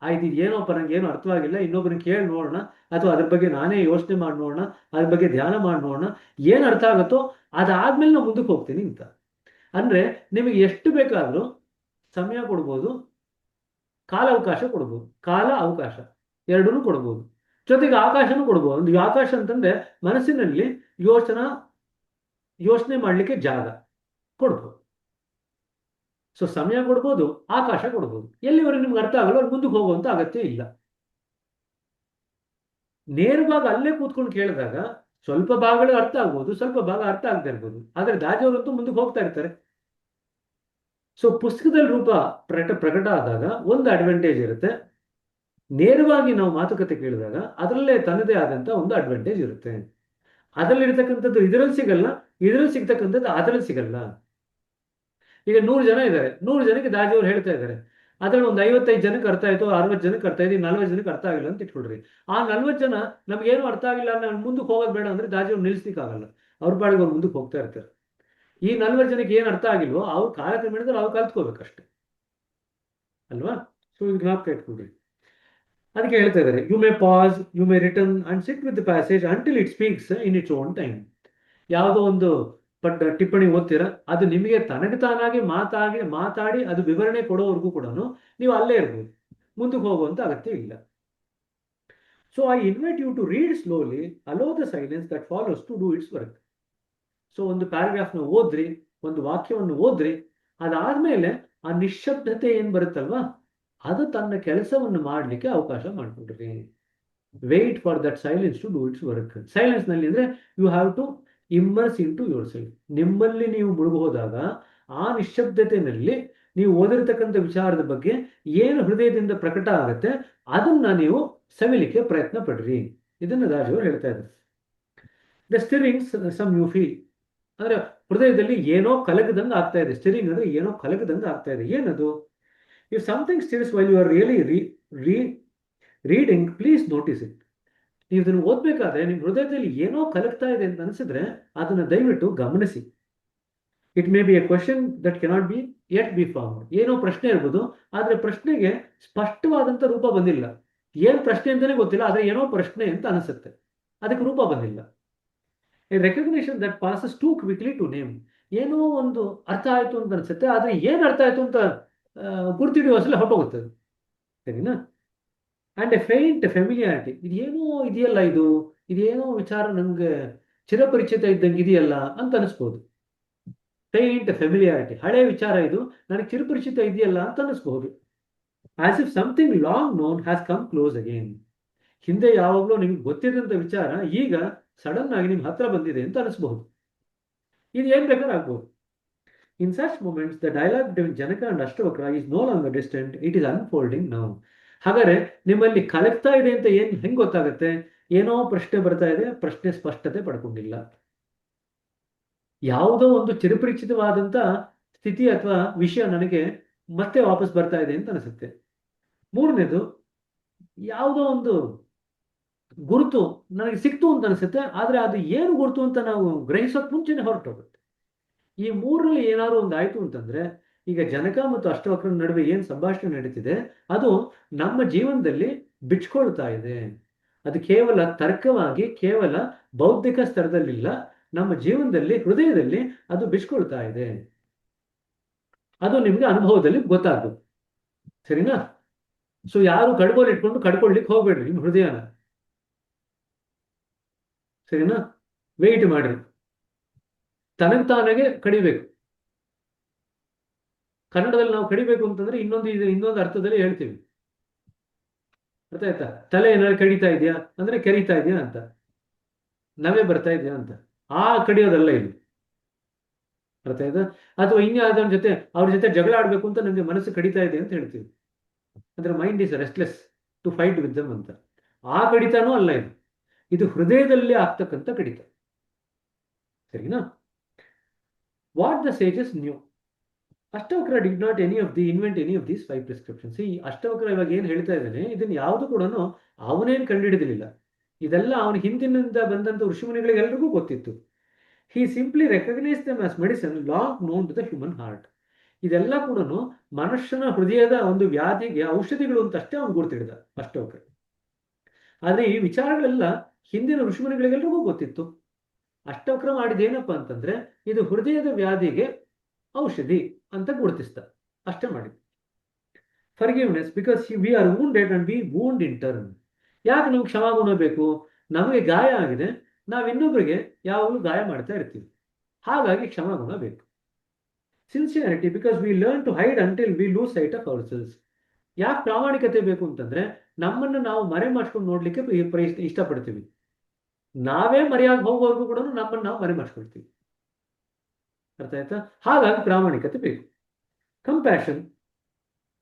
ಆಯ್ತು, ಇದು ಏನೋಪ್ಪ ನಂಗೆ ಏನು ಅರ್ಥವಾಗಿಲ್ಲ, ಇನ್ನೊಬ್ಬರನ್ನ ಕೇಳಿ ನೋಡೋಣ, ಅಥವಾ ಅದ್ರ ಬಗ್ಗೆ ನಾನೇ ಯೋಚನೆ ಮಾಡಿ ನೋಡೋಣ, ಅದ್ರ ಬಗ್ಗೆ ಧ್ಯಾನ ಮಾಡಿ ನೋಡೋಣ, ಏನು ಅರ್ಥ ಆಗುತ್ತೋ ಅದಾದ್ಮೇಲೆ ನಾನು ಮುಂದಕ್ಕೆ ಹೋಗ್ತೀನಿ ಅಂತ. ಅಂದ್ರೆ ನಿಮಗೆ ಎಷ್ಟು ಬೇಕಾದ್ರೂ ಸಮಯ ಕೊಡ್ಬೋದು, ಕಾಲ ಅವಕಾಶ ಕೊಡ್ಬೋದು, ಕಾಲ ಅವಕಾಶ ಎರಡೂ ಕೊಡ್ಬೋದು, ಜೊತೆಗೆ ಆಕಾಶನೂ ಕೊಡ್ಬೋದು. ಒಂದು ಆಕಾಶ ಅಂತಂದ್ರೆ ಮನಸ್ಸಿನಲ್ಲಿ ಯೋಚನೆ ಮಾಡ್ಲಿಕ್ಕೆ ಜಾಗ ಕೊಡ್ಬೋದು. ಸೊ ಸಮಯ ಕೊಡ್ಬೋದು, ಆಕಾಶ ಕೊಡ್ಬೋದು. ಎಲ್ಲಿವರೆಗೆ ನಿಮ್ಗೆ ಅರ್ಥ ಆಗಲ್ಲ ಅವ್ರು ಮುಂದಕ್ಕೆ ಹೋಗುವಂತ ಅಗತ್ಯ ಇಲ್ಲ. ನೇರವಾಗಿ ಅಲ್ಲೇ ಕೂತ್ಕೊಂಡು ಕೇಳಿದಾಗ ಸ್ವಲ್ಪ ಭಾಗಗಳು ಅರ್ಥ ಆಗ್ಬೋದು, ಸ್ವಲ್ಪ ಭಾಗ ಅರ್ಥ ಆಗದೆ ಇರ್ಬೋದು. ಆದ್ರೆ ದಾಜಿಯವರಂತೂ ಮುಂದಕ್ಕೆ ಹೋಗ್ತಾ ಇರ್ತಾರೆ. ಸೊ ಪುಸ್ತಕದಲ್ಲಿ ರೂಪ ಪ್ರಕಟ ಆದಾಗ ಒಂದು ಅಡ್ವಾಂಟೇಜ್ ಇರುತ್ತೆ, ನೇರವಾಗಿ ನಾವು ಮಾತುಕತೆ ಕೇಳಿದಾಗ ಅದರಲ್ಲೇ ತನ್ನದೇ ಆದಂತ ಒಂದು ಅಡ್ವಾಂಟೇಜ್ ಇರುತ್ತೆ. ಅದರಲ್ಲಿ ಇರ್ತಕ್ಕಂಥದ್ದು ಇದರಲ್ಲಿ ಸಿಗಲ್ಲ, ಇದರಲ್ಲಿ ಸಿಗ್ತಕ್ಕಂಥದ್ದು ಅದರಲ್ಲಿ ಸಿಗಲ್ಲ. ಈಗ 100 ಜನ ಇದ್ದಾರೆ, 100 ಜನಕ್ಕೆ ದಾಜಿಯವ್ರು ಹೇಳ್ತಾ ಇದ್ದಾರೆ, ಅದ್ರಲ್ಲಿ ಒಂದು 55 ಜನಕ್ಕೆ ಅರ್ಥ ಆಯ್ತು, 60 ಜನಕ್ಕೆ ಅರ್ಥ ಆಯ್ತು, 40 ಜನಕ್ಕೆ ಅರ್ಥ ಆಗಿಲ್ಲ ಅಂತ ಇಟ್ಕೊಳ್ರಿ. ಆ 40 ಜನ ನಮ್ಗೇನು ಅರ್ಥ ಆಗಿಲ್ಲ, ನಾನು ಮುಂದಕ್ಕೆ ಹೋಗೋದು ಬೇಡ ಅಂದ್ರೆ ದಾಜಿಯವ್ರು ನಿಲ್ಲಿಸ್ಲಿಕ್ಕಾಗಲ್ಲ, ಅವ್ರ ಪಾಡಿಗೆ ಅವ್ರು ಮುಂದಕ್ಕೆ ಹೋಗ್ತಾ ಇರ್ತಾರೆ. ಈ 40 ಜನಕ್ಕೆ ಏನು ಅರ್ಥ ಆಗಿಲ್ವೋ ಅವ್ರು ಕಾಲಕ್ರಮೇಣದಲ್ಲಿ ಅವ್ರು ಕಲ್ತ್ಕೋಬೇಕಷ್ಟೆ ಅಲ್ವಾ? ಸೊ ಇದು ಜ್ಞಾಪಕ ಇಟ್ಕೊಳ್ರಿ. ಅದಕ್ಕೆ ಹೇಳ್ತಾ ಇದ್ದಾರೆ, you may pass, you may return and sit with the passage until it speaks in its own time. ಯಾವುದೋ ಒಂದು ಟಿಪ್ಪಣಿ ಓದ್ತೀರಾ, ಅದು ನಿಮಗೆ ತನಗೆ ತಾನಾಗಿ ಮಾತಾಡಿ ಅದು ವಿವರಣೆ ಕೊಡೋವರೆಗೂ ಕೂಡ ನೀವು ಅಲ್ಲೇ ಇರ್ಬೋದು, ಮುಂದಕ್ಕೆ ಹೋಗುವಂತ ಅಗತ್ಯ ಇಲ್ಲ. So I invite you to read slowly, allow the silence that follows to do its work. So ಒಂದು ಪ್ಯಾರಾಗ್ರಾಫ್ನ ಓದ್ರಿ, ಒಂದು ವಾಕ್ಯವನ್ನು ಓದ್ರಿ, ಅದಾದ್ಮೇಲೆ ಆ ನಿಶ್ಶಬ್ದತೆ ಏನ್ ಬರುತ್ತಲ್ವಾ, ಅದು ತನ್ನ ಕೆಲಸವನ್ನು ಮಾಡಲಿಕ್ಕೆ ಅವಕಾಶ ಮಾಡಿಕೊಡ್ರಿ. Wait for that silence to do its work. Silence ನಲ್ಲಿ ಅಂದ್ರೆ you have to immerse into yourself. ನಿಮ್ಮಲ್ಲಿ ನೀವು ಮುಳುಗೋದಾಗ ಆ ನಿಶ್ಶಬ್ದತೆಯಲ್ಲಿ ನೀವು ಓದಿರ್ತಕ್ಕಂಥ ವಿಚಾರದ ಬಗ್ಗೆ ಏನು ಹೃದಯದಿಂದ ಪ್ರಕಟ ಆಗುತ್ತೆ ಅದನ್ನ ನೀವು ಸವಿಲಿಕ್ಕೆ ಪ್ರಯತ್ನ ಪಡ್ರಿ. ಇದನ್ನ ದಾಜಿಯವರು ಹೇಳ್ತಾ ಇದ್ದಾರೆ. ದ ಸ್ಟಿರಿಂಗ್ಸ್ ಸಮ್ ಯು ಫೀಲ್, ಅಂದ್ರೆ ಹೃದಯದಲ್ಲಿ ಏನೋ ಕಲಕದಂಗೆ ಆಗ್ತಾ ಇದೆ. ಸ್ಟಿರಿಂಗ್ ಅಂದ್ರೆ ಏನೋ ಕಲಕದಂಗೆ ಆಗ್ತಾ ಇದೆ. ಏನದು? If something stirs while you are really reading, please notice it. ನೀವು ಇದನ್ನು ಓದ್ಬೇಕಾದ್ರೆ ನಿಮ್ಮ ಹೃದಯದಲ್ಲಿ ಏನೋ ಕಲಕ್ತಾ ಇದೆ ಅಂತ ಅನಿಸಿದ್ರೆ ಅದನ್ನ ದಯವಿಟ್ಟು ಗಮನಿಸಿ. It may be a question that cannot be yet be found. ಏನೋ ಪ್ರಶ್ನೆ ಇರ್ಬೋದು, ಆದ್ರೆ ಪ್ರಶ್ನೆಗೆ ಸ್ಪಷ್ಟವಾದಂತ ರೂಪ ಬಂದಿಲ್ಲ. ಏನ್ ಪ್ರಶ್ನೆ ಅಂತಾನೆ ಗೊತ್ತಿಲ್ಲ, ಆದ್ರೆ ಏನೋ ಪ್ರಶ್ನೆ ಅಂತ ಅನಿಸುತ್ತೆ, ಅದಕ್ಕೆ ರೂಪ ಬಂದಿಲ್ಲ. A recognition that passes too quickly to name. ಏನೋ ಒಂದು ಅರ್ಥ ಆಯ್ತು ಅಂತ ಅನ್ಸುತ್ತೆ, ಆದ್ರೆ ಏನ್ ಅರ್ಥ ಆಯ್ತು ಅಂತ ಗುರ್ತಿಡಿಯುವಸಲ ಹೊರಟೋಗುತ್ತೆ, ಸರಿನಾ? ಅಂಡ್ ಎ ಫೇಂಟ್ ಫೆಮಿಲಿಯಾರಿಟಿ, ಇದೇನೋ ಇದೆಯಲ್ಲ, ಇದೇನೋ ವಿಚಾರ ನಂಗೆ ಚಿರಪರಿಚಿತ ಇದ್ದಂಗೆ ಇದೆಯಲ್ಲ ಅಂತ ಅನಿಸ್ಬೋದು. ಫೇಂಟ್ ಫೆಮಿಲಿಯಾರಿಟಿ, ಹಳೆ ವಿಚಾರ ಇದು, ನನಗೆ ಚಿರಪರಿಚಿತ ಇದೆಯಲ್ಲ ಅಂತ ಅನಿಸ್ಬಹುದು. As if something long known has come close again. ಹಿಂದೆ ಯಾವಾಗಲೂ ನಿಮ್ಗೆ ಗೊತ್ತಿದ್ದಂಥ ವಿಚಾರ ಈಗ ಸಡನ್ ಆಗಿ ನಿಮ್ ಹತ್ರ ಬಂದಿದೆ ಅಂತ ಅನಿಸ್ಬಹುದು. ಇದು ಏನ್ ಬೇಕಾದ್ರೆ ಆಗ್ಬಹುದು. In such moments, the dialogue between Janaka and Ashtavakra is no longer distant, it is unfolding now. ಹಾಗಾದ್ರೆ ನಿಮ್ಮಲ್ಲಿ ಕಲೆಕ್ತಾ ಇದೆ ಅಂತ ಹೆಂಗ್ ಗೊತ್ತಾಗುತ್ತೆ? ಏನೋ ಪ್ರಶ್ನೆ ಬರ್ತಾ ಇದೆ, ಪ್ರಶ್ನೆ ಸ್ಪಷ್ಟತೆ ಪಡ್ಕೊಂಡಿಲ್ಲ. ಯಾವುದೋ ಒಂದು ಚಿರಪರಿಚಿತವಾದಂತ ಸ್ಥಿತಿ ಅಥವಾ ವಿಷಯ ನನಗೆ ಮತ್ತೆ ವಾಪಸ್ ಬರ್ತಾ ಇದೆ ಅಂತ ಅನಿಸುತ್ತೆ. ಮೂರನೇದು, ಯಾವುದೋ ಒಂದು ಗುರುತು ನನಗೆ ಸಿಕ್ತು ಅಂತ ಅನಿಸುತ್ತೆ, ಆದರೆ ಅದು ಏನು ಗುರುತು ಅಂತ ನಾವು ಗ್ರಹಿಸೋಕೆ ಮುಂಚೆನೆ ಹೊರಟೋಗುತ್ತೆ. ಈ ಮೂರರಲ್ಲಿ ಏನಾದ್ರು ಒಂದು ಆಯ್ತು ಅಂತಂದ್ರೆ, ಈಗ ಜನಕ ಮತ್ತು ಅಷ್ಟವಕ್ರನ ನಡುವೆ ಏನು ಸಂಭಾಷಣೆ ನಡೀತಿದೆ ಅದು ನಮ್ಮ ಜೀವನದಲ್ಲಿ ಬಿಚ್ಕೊಳ್ತಾ ಇದೆ. ಅದು ಕೇವಲ ತರ್ಕವಾಗಿ, ಕೇವಲ ಬೌದ್ಧಿಕ ಸ್ತರದಲ್ಲಿಲ್ಲ, ನಮ್ಮ ಜೀವನದಲ್ಲಿ, ಹೃದಯದಲ್ಲಿ ಅದು ಬಿಚ್ಕೊಳ್ತಾ ಇದೆ. ಅದು ನಿಮ್ಗೆ ಅನುಭವದಲ್ಲಿ ಗೊತ್ತಾಗ್ಬೋದು. ಸರಿನಾ? ಸೊ ಯಾರು ಕಡ್ಗೋಲ್ ಇಟ್ಕೊಂಡು ಕಡ್ಕೊಳ್ಲಿಕ್ಕೆ ಹೋಗ್ಬೇಡ್ರಿ ನಿಮ್ಮ ಹೃದಯನ. ಸರಿನಾ? ವೆಯ್ಟ್ ಮಾಡ್ರಿ, ತನಗೆ ತಾನಾಗೆ ಕಡಿಬೇಕು. ಕನ್ನಡದಲ್ಲಿ ನಾವು ಕಡಿಬೇಕು ಅಂತಂದ್ರೆ ಇನ್ನೊಂದು ಅರ್ಥದಲ್ಲಿ ಹೇಳ್ತೀವಿ. ಅರ್ಥ ಆಯ್ತಾ? ತಲೆ ಏನಾದ್ರು ಕಡಿತಾ ಇದೆಯಾ ಅಂದ್ರೆ ಕೆರಿತಾ ಇದೆಯಾ ಅಂತ, ನವೆ ಬರ್ತಾ ಇದೆಯಾ ಅಂತ, ಆ ಕಡಿಯೋದಲ್ಲ ಇಲ್ಲಿ. ಅರ್ಥ ಆಯ್ತಾ? ಅಥವಾ ಇನ್ಯಾವುದರ ಅವ್ರ ಜೊತೆ ಜಗಳ ಆಡ್ಬೇಕು ಅಂತ ನಮ್ಗೆ ಮನಸ್ಸು ಕಡಿತಾ ಇದೆ ಅಂತ ಹೇಳ್ತೀವಿ. ಅಂದ್ರೆ mind is restless to fight with them ಅಂತ. ಆ ಕಡಿತಾನೂ ಅಲ್ಲ ಇದು, ಇದು ಹೃದಯದಲ್ಲಿ ಆಗ್ತಕ್ಕಂಥ ಕಡಿತ. ಸರಿನಾ? What the sages knew. Ashtavakra did not invent any of these 5 prescriptions. ಈ ಅಷ್ಟವಕ್ರ ಇವಾಗ ಏನು ಹೇಳ್ತಾ ಇದ್ದಾನೆ, ಇದನ್ನ ಯಾವುದು ಕೂಡ ಅವನೇನು ಕಂಡುಹಿಡಿದಿಲ್ಲ. ಇದೆಲ್ಲ ಅವನ ಹಿಂದಿನಿಂದ ಬಂದಂತ ಋಷಿಮುನಿಗಳಿಗೆಲ್ಲರಿಗೂ ಗೊತ್ತಿತ್ತು. He simply recognised them as medicine long known to the human heart. ಇದೆಲ್ಲ ಕೂಡ ಮನುಷ್ಯನ ಹೃದಯದ ಒಂದು ವ್ಯಾಧಿಗೆ ಔಷಧಿಗಳು ಅಂತ ಅಷ್ಟೇ ಅವನು ಗುರುತಿಡಿದ ಅಷ್ಟವಕ್ರ. ಆದ್ರೆ ಈ ವಿಚಾರಗಳೆಲ್ಲ ಹಿಂದಿನ ಋಷಿಮುನಿಗಳಿಗೆಲ್ಲರಿಗೂ ಗೊತ್ತಿತ್ತು. ಅಷ್ಟವಕ್ರ ಮಾಡಿದೇನಪ್ಪ ಅಂತಂದ್ರೆ ಇದು ಹೃದಯದ ವ್ಯಾಧಿಗೆ ಔಷಧಿ ಅಂತ ಗುರುತಿಸ್ತ, ಅಷ್ಟೇ ಮಾಡಿದ್ದು. Forgiveness because we are wounded and we wound in turn. ಯಾಕೆ ನಮ್ಗೆ ಕ್ಷಮಾಗುಣ ಬೇಕು? ನಮಗೆ ಗಾಯ ಆಗಿದೆ, ನಾವು ಇನ್ನೊಬ್ಬರಿಗೆ ಯಾವಾಗಲೂ ಗಾಯ ಮಾಡ್ತಾ ಇರ್ತೀವಿ, ಹಾಗಾಗಿ ಕ್ಷಮಾಗುಣ ಬೇಕು. Sincerity because we learn to hide until we lose sight of ourselves. ಯಾಕೆ ಪ್ರಾಮಾಣಿಕತೆ ಬೇಕು ಅಂತಂದ್ರೆ ನಮ್ಮನ್ನು ನಾವು ಮರೆ ಮಾಡ್ಕೊಂಡು ನೋಡ್ಲಿಕ್ಕೆ ಇಷ್ಟಪಡ್ತೀವಿ. ನಾವೇ ಮರೆಯಾಗಿ ಹೋಗೋವರೆಗೂ ಕೂಡ ನಮ್ಮನ್ನು ನಾವು ಮರೆ ಮಾಡ್ಕೊಳ್ತೀವಿ. ಅರ್ಥ ಆಯ್ತಾ? ಹಾಗಾಗಿ ಪ್ರಾಮಾಣಿಕತೆ ಬೇಕು. ಕಂಪ್ಯಾಷನ್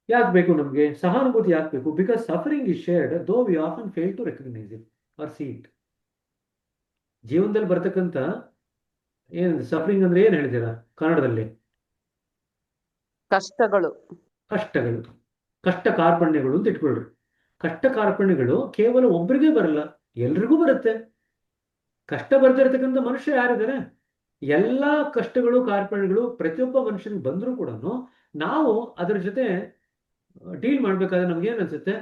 ಯಾಕೆ ಬೇಕು ನಮಗೆ? ಸಹಾನುಭೂತಿ ಯಾಕೆ ಬೇಕು? Because suffering is shared though we often fail to recognise it or see it. ಜೀವನದಲ್ಲಿ ಬರ್ತಕ್ಕಂಥ ಏನು ಸಫರಿಂಗ್ ಅಂದ್ರೆ ಏನ್ ಹೇಳಿದ್ದೀರಾ ಕನ್ನಡದಲ್ಲಿ? ಕಷ್ಟಗಳು, ಕಷ್ಟ ಕಾರ್ಪಣ್ಯಗಳು ಅಂತ ಇಟ್ಕೊಳ್ರಿ. ಕಷ್ಟ ಕಾರ್ಪಣ್ಯಗಳು ಕೇವಲ ಒಬ್ಬರಿಗೆ ಬರಲ್ಲ, ಎಲ್ರಿಗೂ ಬರುತ್ತೆ. ಕಷ್ಟ ಬರ್ತಿರ್ತಕ್ಕಂಥ ಮನುಷ್ಯ ಯಾರಿದ್ದಾರೆ? ಎಲ್ಲ ಕಷ್ಟಗಳು ಕಾರ್ಪಣ್ಯಗಳು ಪ್ರತಿಯೊಬ್ಬ ಮನುಷ್ಯನಿಗೆ ಬಂದರೂ ಕೂಡ ನಾವು ಅದರ ಜೊತೆ ಡೀಲ್ ಮಾಡ್ಬೇಕಾದ್ರೆ ನಮ್ಗೆ ಏನ್ ಅನ್ಸುತ್ತೆ?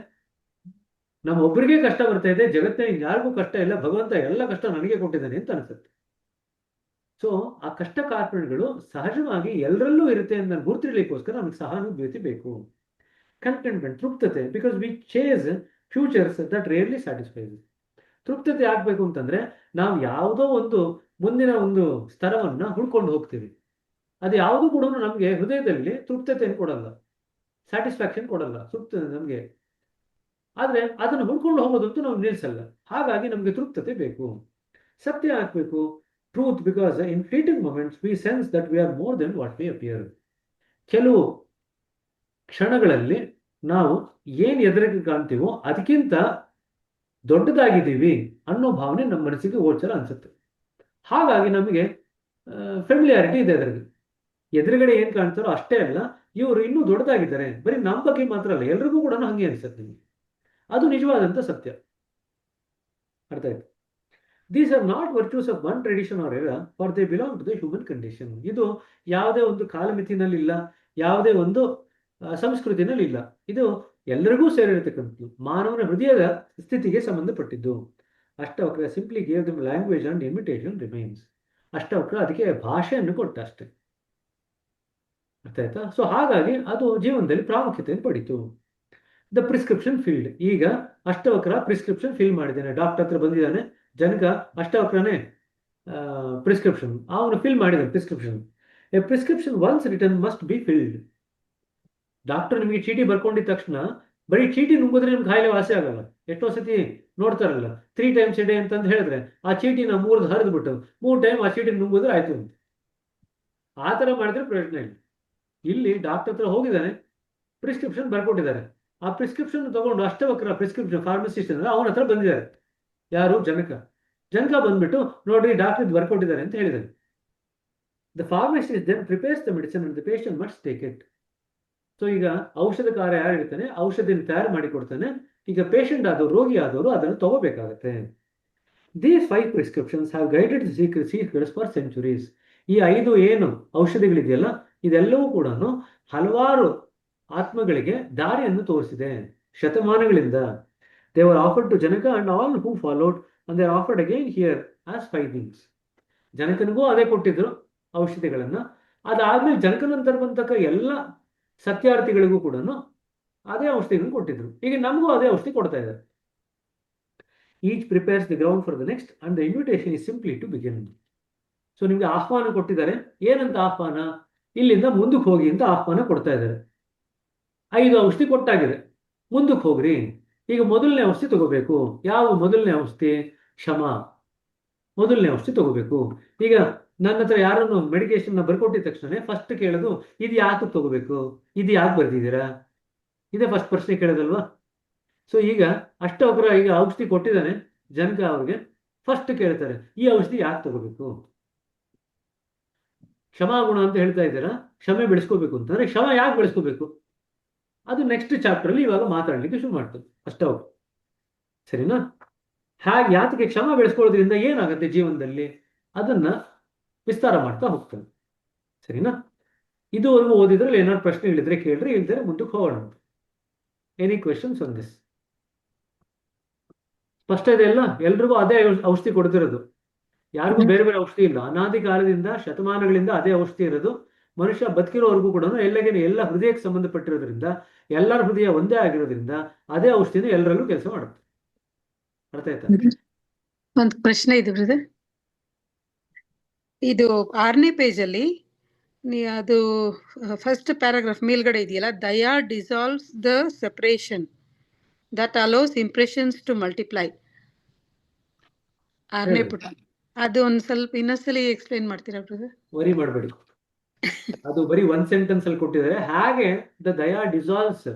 ನಮ್ಮ ಒಬ್ಬರಿಗೆ ಕಷ್ಟ ಬರ್ತಾ ಇದೆ, ಜಗತ್ತಿನ ಯಾರಿಗೂ ಕಷ್ಟ ಇಲ್ಲ, ಭಗವಂತ ಎಲ್ಲ ಕಷ್ಟ ನನಗೆ ಕೊಟ್ಟಿದ್ದಾನೆ ಅಂತ ಅನ್ಸುತ್ತೆ. ಸೊ ಆ ಕಷ್ಟ ಕಾರ್ಪಣ್ಯಗಳು ಸಹಜವಾಗಿ ಎಲ್ಲರಲ್ಲೂ ಇರುತ್ತೆ ಅಂತ ನಾನು ಗುರುತಿರ್ಲಿಕ್ಕೋಸ್ಕರ ನಮ್ಗೆ ಸಹಾನುಭೂತಿ ಬೇಕು. ಕಂಟೆಂಟ್ಮೆಂಟ್, ತೃಪ್ತತೆ, because we chase futures that rarely satisfies. ತೃಪ್ತತೆ ಆಗ್ಬೇಕು ಅಂತಂದ್ರೆ ನಾವು ಯಾವುದೋ ಒಂದು ಮುಂದಿನ ಒಂದು ಸ್ತರವನ್ನ ಹುಡ್ಕೊಂಡು ಹೋಗ್ತೀವಿ. ಅದು ಯಾವುದು ಕೂಡ ನಮಗೆ ಹೃದಯದಲ್ಲಿ ತೃಪ್ತತೆಯನ್ನು ಕೊಡಲ್ಲ, ಸ್ಯಾಟಿಸ್ಫ್ಯಾಕ್ಷನ್ ಕೊಡಲ್ಲ, ತೃಪ್ತ ನಮಗೆ. ಆದ್ರೆ ಅದನ್ನು ಹುಡ್ಕೊಂಡು ಹೋಗೋದಂತೂ ನಾವು ನಿಲ್ಲಿಸಲ್ಲ, ಹಾಗಾಗಿ ನಮಗೆ ತೃಪ್ತತೆ ಬೇಕು. ಸತ್ಯ ಆಗ್ಬೇಕು, truth, because in fleeting moments we sense that we are more than what we appear. ಕೆಲವು ಕ್ಷಣಗಳಲ್ಲಿ ನಾವು ಏನ್ ಎದುರಿಗೆ ಕಾಣ್ತೀವೋ ಅದಕ್ಕಿಂತ ದೊಡ್ಡದಾಗಿದ್ದೀವಿ ಅನ್ನೋ ಭಾವನೆ ನಮ್ಮ ಮನಸ್ಸಿಗೆ ಗೋಚರ ಅನ್ಸುತ್ತೆ. ಹಾಗಾಗಿ ನಮಗೆ ಫೆಮಿಲಿಯಾರಿಟಿ ಇದೆ ಅದರಲ್ಲಿ. ಎದುರುಗಡೆ ಏನ್ ಕಾಣ್ತಾರೋ ಅಷ್ಟೇ ಅಲ್ಲ, ಇವರು ಇನ್ನೂ ದೊಡ್ಡದಾಗಿದ್ದಾರೆ, ಬರೀ ನಮ್ಮ ಬಗ್ಗೆ ಮಾತ್ರ ಅಲ್ಲ, ಎಲ್ರಿಗೂ ಕೂಡ ಹಂಗೆ ಅನ್ಸುತ್ತೆ ನಿಮಗೆ. ಅದು ನಿಜವಾದಂತ ಸತ್ಯ. ಅರ್ಥ ಆಯ್ತು? These are not virtues of one tradition or era, for they belong to the human condition. ಇದು ಯಾವುದೇ ಒಂದು ಕಾಲಮಿತಿನಲ್ಲಿ ಇಲ್ಲ, ಯಾವುದೇ ಒಂದು ಸಂಸ್ಕೃತಿನಲ್ಲಿ ಇಲ್ಲ. ಇದು ಎಲ್ಲರಿಗೂ ಸೇರಿರತಕ್ಕಂಥದ್ದು, ಮಾನವನ ಹೃದಯದ ಸ್ಥಿತಿಗೆ ಸಂಬಂಧಪಟ್ಟಿದ್ದು. Ashtavakra simply gave them language and imitation remains. Ashtavakra ಅದಕ್ಕೆ ಭಾಷೆಯನ್ನು ಕೊಟ್ಟ ಅಷ್ಟೇ. ಅರ್ಥ ಆಯ್ತಾ? ಸೊ ಹಾಗಾಗಿ ಅದು ಜೀವನದಲ್ಲಿ ಪ್ರಾಮುಖ್ಯತೆಯನ್ನು ಪಡಿತು. The prescription field. ಈಗ ಅಷ್ಟವಕ್ರ ಪ್ರಿಸ್ಕ್ರಿಪ್ಷನ್ ಫಿಲ್ ಮಾಡಿದ್ದಾನೆ, ಡಾಕ್ಟರ್ ಹತ್ರ ಬಂದಿದ್ದಾನೆ, ಜನಕ ಅಷ್ಟವಕ್ರನೇ ಪ್ರಿಸ್ಕ್ರಿಪ್ಷನ್ ಅವನು ಫಿಲ್ ಮಾಡಿದ್ದಾನೆ prescription. A prescription once return must be filled. Doctor ನಿಮಗೆ ಚೀಟಿ ಬರ್ಕೊಂಡಿದ ತಕ್ಷಣ ಬರೀ ಚೀಟಿ ನುಂಗಿದ್ರೆ ನಿಮ್ಗೆ ಕಾಯಿಲೆ ವಾಸಿ ಆಗಲ್ಲ. ಎಷ್ಟೋ ಸತಿ ನೋಡ್ತಾರಲ್ಲ 3 times a day ಅಂತಂದು ಹೇಳಿದ್ರೆ ಆ ಚೀಟಿನ 3 ಹರಿದ್ಬಿಟ್ಟು 3 time ಆ ಚೀಟಿ ನುಂಗಿದ್ರೆ ಆಯ್ತು ಅಂತ. ಆ ಥರ ಮಾಡಿದ್ರೆ ಪ್ರಯೋಜನ ಇಲ್ಲ. ಇಲ್ಲಿ ಡಾಕ್ಟರ್ ಹತ್ರ ಹೋಗಿದ್ದಾನೆ, ಪ್ರಿಸ್ಕ್ರಿಪ್ಷನ್ ಬರ್ಕೊಟ್ಟಿದ್ದಾರೆ, ಆ ಪ್ರಿಸ್ಕ್ರಿಪ್ಷನ್ ತಗೊಂಡು ಅಷ್ಟವಕ್ರ ಪ್ರಿಸ್ಕ್ರಿಪ್ಷನ್ ಫಾರ್ಮಸಿಸ್ಟ್ ಅಂದ್ರೆ ಅವನ ಹತ್ರ ಬಂದಿದ್ದಾರೆ. ಯಾರು? ಜನಕ ಬಂದ್ಬಿಟ್ಟು ನೋಡ್ರಿ ಡಾಕ್ಟರ್ ಇದು ಬರ್ಕೊಟ್ಟಿದ್ದಾರೆ ಅಂತ ಹೇಳಿದ್ದಾರೆ. The pharmacist then prepares the medicine and the patient must take it. So ಈಗ ಔಷಧಕಾರ ಯಾರು ಇರ್ತಾನೆ ಔಷಧಿನ ತಯಾರು ಮಾಡಿ ಕೊಡ್ತಾನೆ. ಈಗ ಪೇಷಂಟ್ ಆದವರು ರೋಗಿ ಆದವರು ಅದನ್ನು ತಗೋಬೇಕಾಗತ್ತೆ. These 5 prescriptions have guided the seekers for centuries. ಈ 5 ಏನು ಔಷಧಿಗಳಿದೆಯಲ್ಲ ಇದೆಲ್ಲವೂ ಕೂಡ ಹಲವಾರು ಆತ್ಮಗಳಿಗೆ ದಾರಿಯನ್ನು ತೋರಿಸಿದೆ ಶತಮಾನಗಳಿಂದ. They were offered to Janaka and all who followed, and they are offered again here as 5 things. ಜನಕನಿಗೂ ಅದೇ ಕೊಟ್ಟಿದ್ರು ಔಷಧಿಗಳನ್ನ. ಅದಾದ್ಮೇಲೆ ಜನಕ ನಂತರ ಬಂತಕ್ಕ ಎಲ್ಲ ಸತ್ಯಾರ್ಥಿಗಳಿಗೂ ಕೂಡ ಅದೇ ಔಷಧಿಗಳನ್ನು ಕೊಟ್ಟಿದ್ರು. ಈಗ ನಮಗೂ ಅದೇ ಔಷಧಿ ಕೊಡ್ತಾ ಇದ್ದಾರೆ. Each prepares the ground for the next and the invitation is simply to begin. So ನಿಮ್ಗೆ ಆಹ್ವಾನ ಕೊಟ್ಟಿದ್ದಾರೆ. ಏನಂತ ಆಹ್ವಾನ? ಇಲ್ಲಿಂದ ಮುಂದಕ್ಕೆ ಹೋಗಿ ಅಂತ ಆಹ್ವಾನ ಕೊಡ್ತಾ ಇದ್ದಾರೆ. 5 ಔಷಧಿ ಕೊಟ್ಟಾಗಿದೆ, ಮುಂದಕ್ಕೆ ಹೋಗ್ರಿ. ಈಗ ಮೊದಲನೇ ಔಷಧಿ ತಗೋಬೇಕು. ಯಾವ ಮೊದಲನೇ ಔಷಧಿ? ಕ್ಷಮ. ಮೊದಲನೇ ಔಷಧಿ ತಗೋಬೇಕು. ಈಗ ನನ್ನ ಹತ್ರ ಯಾರನ್ನು ಮೆಡಿಕೇಶನ್ ಬರ್ಕೊಟ್ಟಿದ ತಕ್ಷಣ ಫಸ್ಟ್ ಕೇಳೋದು ಇದು ಯಾಕೆ ತಗೋಬೇಕು, ಇದು ಯಾಕೆ ಬರ್ದಿದ್ದೀರಾ, ಇದೇ ಫಸ್ಟ್ ಪ್ರಶ್ನೆ ಕೇಳೋದಲ್ವಾ. ಸೊ ಈಗ ಅಷ್ಟೊಬ್ಬರ ಈಗ ಔಷಧಿ ಕೊಟ್ಟಿದ್ದಾನೆ ಜನಕ ಅವ್ರಿಗೆ, ಫಸ್ಟ್ ಕೇಳ್ತಾರೆ ಈ ಔಷಧಿ ಯಾಕೆ ತಗೋಬೇಕು. ಕ್ಷಮಾಗುಣ ಅಂತ ಹೇಳ್ತಾ ಇದ್ದೀರಾ, ಕ್ಷಮೆ ಬೆಳೆಸ್ಕೋಬೇಕು ಅಂತಂದ್ರೆ ಕ್ಷಮ ಯಾಕೆ ಬೆಳೆಸ್ಕೋಬೇಕು ಅದು ನೆಕ್ಸ್ಟ್ ಚಾಪ್ಟರ್ ಅಲ್ಲಿ ಇವಾಗ ಮಾತಾಡ್ಲಿಕ್ಕೆ ಶುರು ಮಾಡ್ತದೆ ಅಷ್ಟವ್ರು. ಸರಿನಾ? ಹಾಗೆ ಯಾತಕ್ಕೆ ಕ್ಷಮ ಬೆಳೆಸ್ಕೊಳ್ಳೋದ್ರಿಂದ ಏನಾಗುತ್ತೆ ಜೀವನದಲ್ಲಿ ಅದನ್ನ ವಿಸ್ತಾರ ಮಾಡ್ತಾ ಹೋಗ್ತಾನೆ. ಸರಿನಾ? ಇದುವರೆಗೂ ಓದಿದ್ರಲ್ಲಿ ಏನಾದ್ರು ಪ್ರಶ್ನೆಗಳಿದ್ರೆ ಕೇಳ್ರಿ, ಇಲ್ದರೆ ಮುಂದಕ್ಕೆ ಹೋಗೋಣ. Any questions on this? ಸ್ಪಷ್ಟ ಇದೆ ಎಲ್ಲ? ಎಲ್ರಿಗೂ ಅದೇ ಔಷಧಿ ಕೊಡ್ತಿರೋದು, ಯಾರಿಗೂ ಬೇರೆ ಬೇರೆ ಔಷಧಿ ಇಲ್ಲ. ಅನಾದಿ ಕಾಲದಿಂದ ಶತಮಾನಗಳಿಂದ ಅದೇ ಔಷಧಿ ಇರೋದು. ಮನುಷ್ಯ ಬದುಕಿರೋವರೆಗೂ ಕೂಡ ಎಲ್ಲ ಹೃದಯಕ್ಕೆ ಸಂಬಂಧಪಟ್ಟಿರೋದ್ರಿಂದ, ಎಲ್ಲರ ಹೃದಯ ಒಂದೇ ಆಗಿರೋದ್ರಿಂದ ಅದೇ ಔಷಧಿನ ಎಲ್ಲರಲ್ಲೂ ಕೆಲಸ ಮಾಡುತ್ತೆ. ಅರ್ಥ ಆಯ್ತಾ? ಒಂದು ಪ್ರಶ್ನೆ ಇದೆ ಬ್ರದರ್. ಇದು 6ನೇ ಪೇಜಲ್ಲಿ ಅದು ಫಸ್ಟ್ ಪ್ಯಾರಾಗ್ರಾಫ್ ಮೇಲ್ಗಡೆ ಇದೆಯಲ್ಲ, daya dissolves the separation that allows impressions to multiply. 6ನೇ ಪುಟ ಅದು ಒಂದು ಸ್ವಲ್ಪ ಇನ್ನೊಂದ್ಸಲಿ ಎಕ್ಸ್ಪ್ಲೈನ್ ಮಾಡ್ತೀರಾ ಬ್ರದರ್? ವರಿ ಮಾಡಬೇಡಿ, ಅದು ಬರೀ 1 ಸೆಂಟೆನ್ಸ್ ಅಲ್ಲಿ ಕೊಟ್ಟಿದ್ದಾರೆ. ಹಾಗೆ the daya dissolves,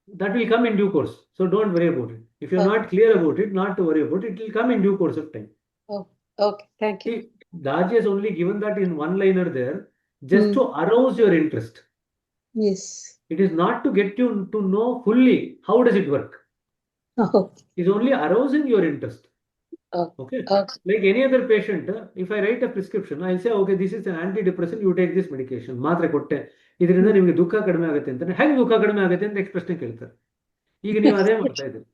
that will come in due course, so don't worry about it. If you're not clear about it, not to worry about it, it will come in due course of time. Okay, thank you. Daji has only given that in one liner there just to arouse your interest. Yes. It is not to get you to know fully how does it work. It is only arousing your interest. Okay. Like any other patient, if I write a prescription, I'll say, okay, this is an antidepressant, you take this medication. ಮಾತ್ರೆ ಕೊಟ್ಟೆ, ಇದರಿಂದ ನಿಮಗೆ ದುಃಖ ಕಡಿಮೆ ಆಗುತ್ತೆ ಅಂತಾನೆ. ಹೇಗೆ ದುಃಖ ಕಡಿಮೆ ಆಗುತ್ತೆ ಅಂತ ಪ್ರಶ್ನೆ ಕೇಳ್ತಾರೆ. ಈಗ ನೀವು ಅದೇ ಮಾಡ್ತಾ ಇದ್ದೀರಿ.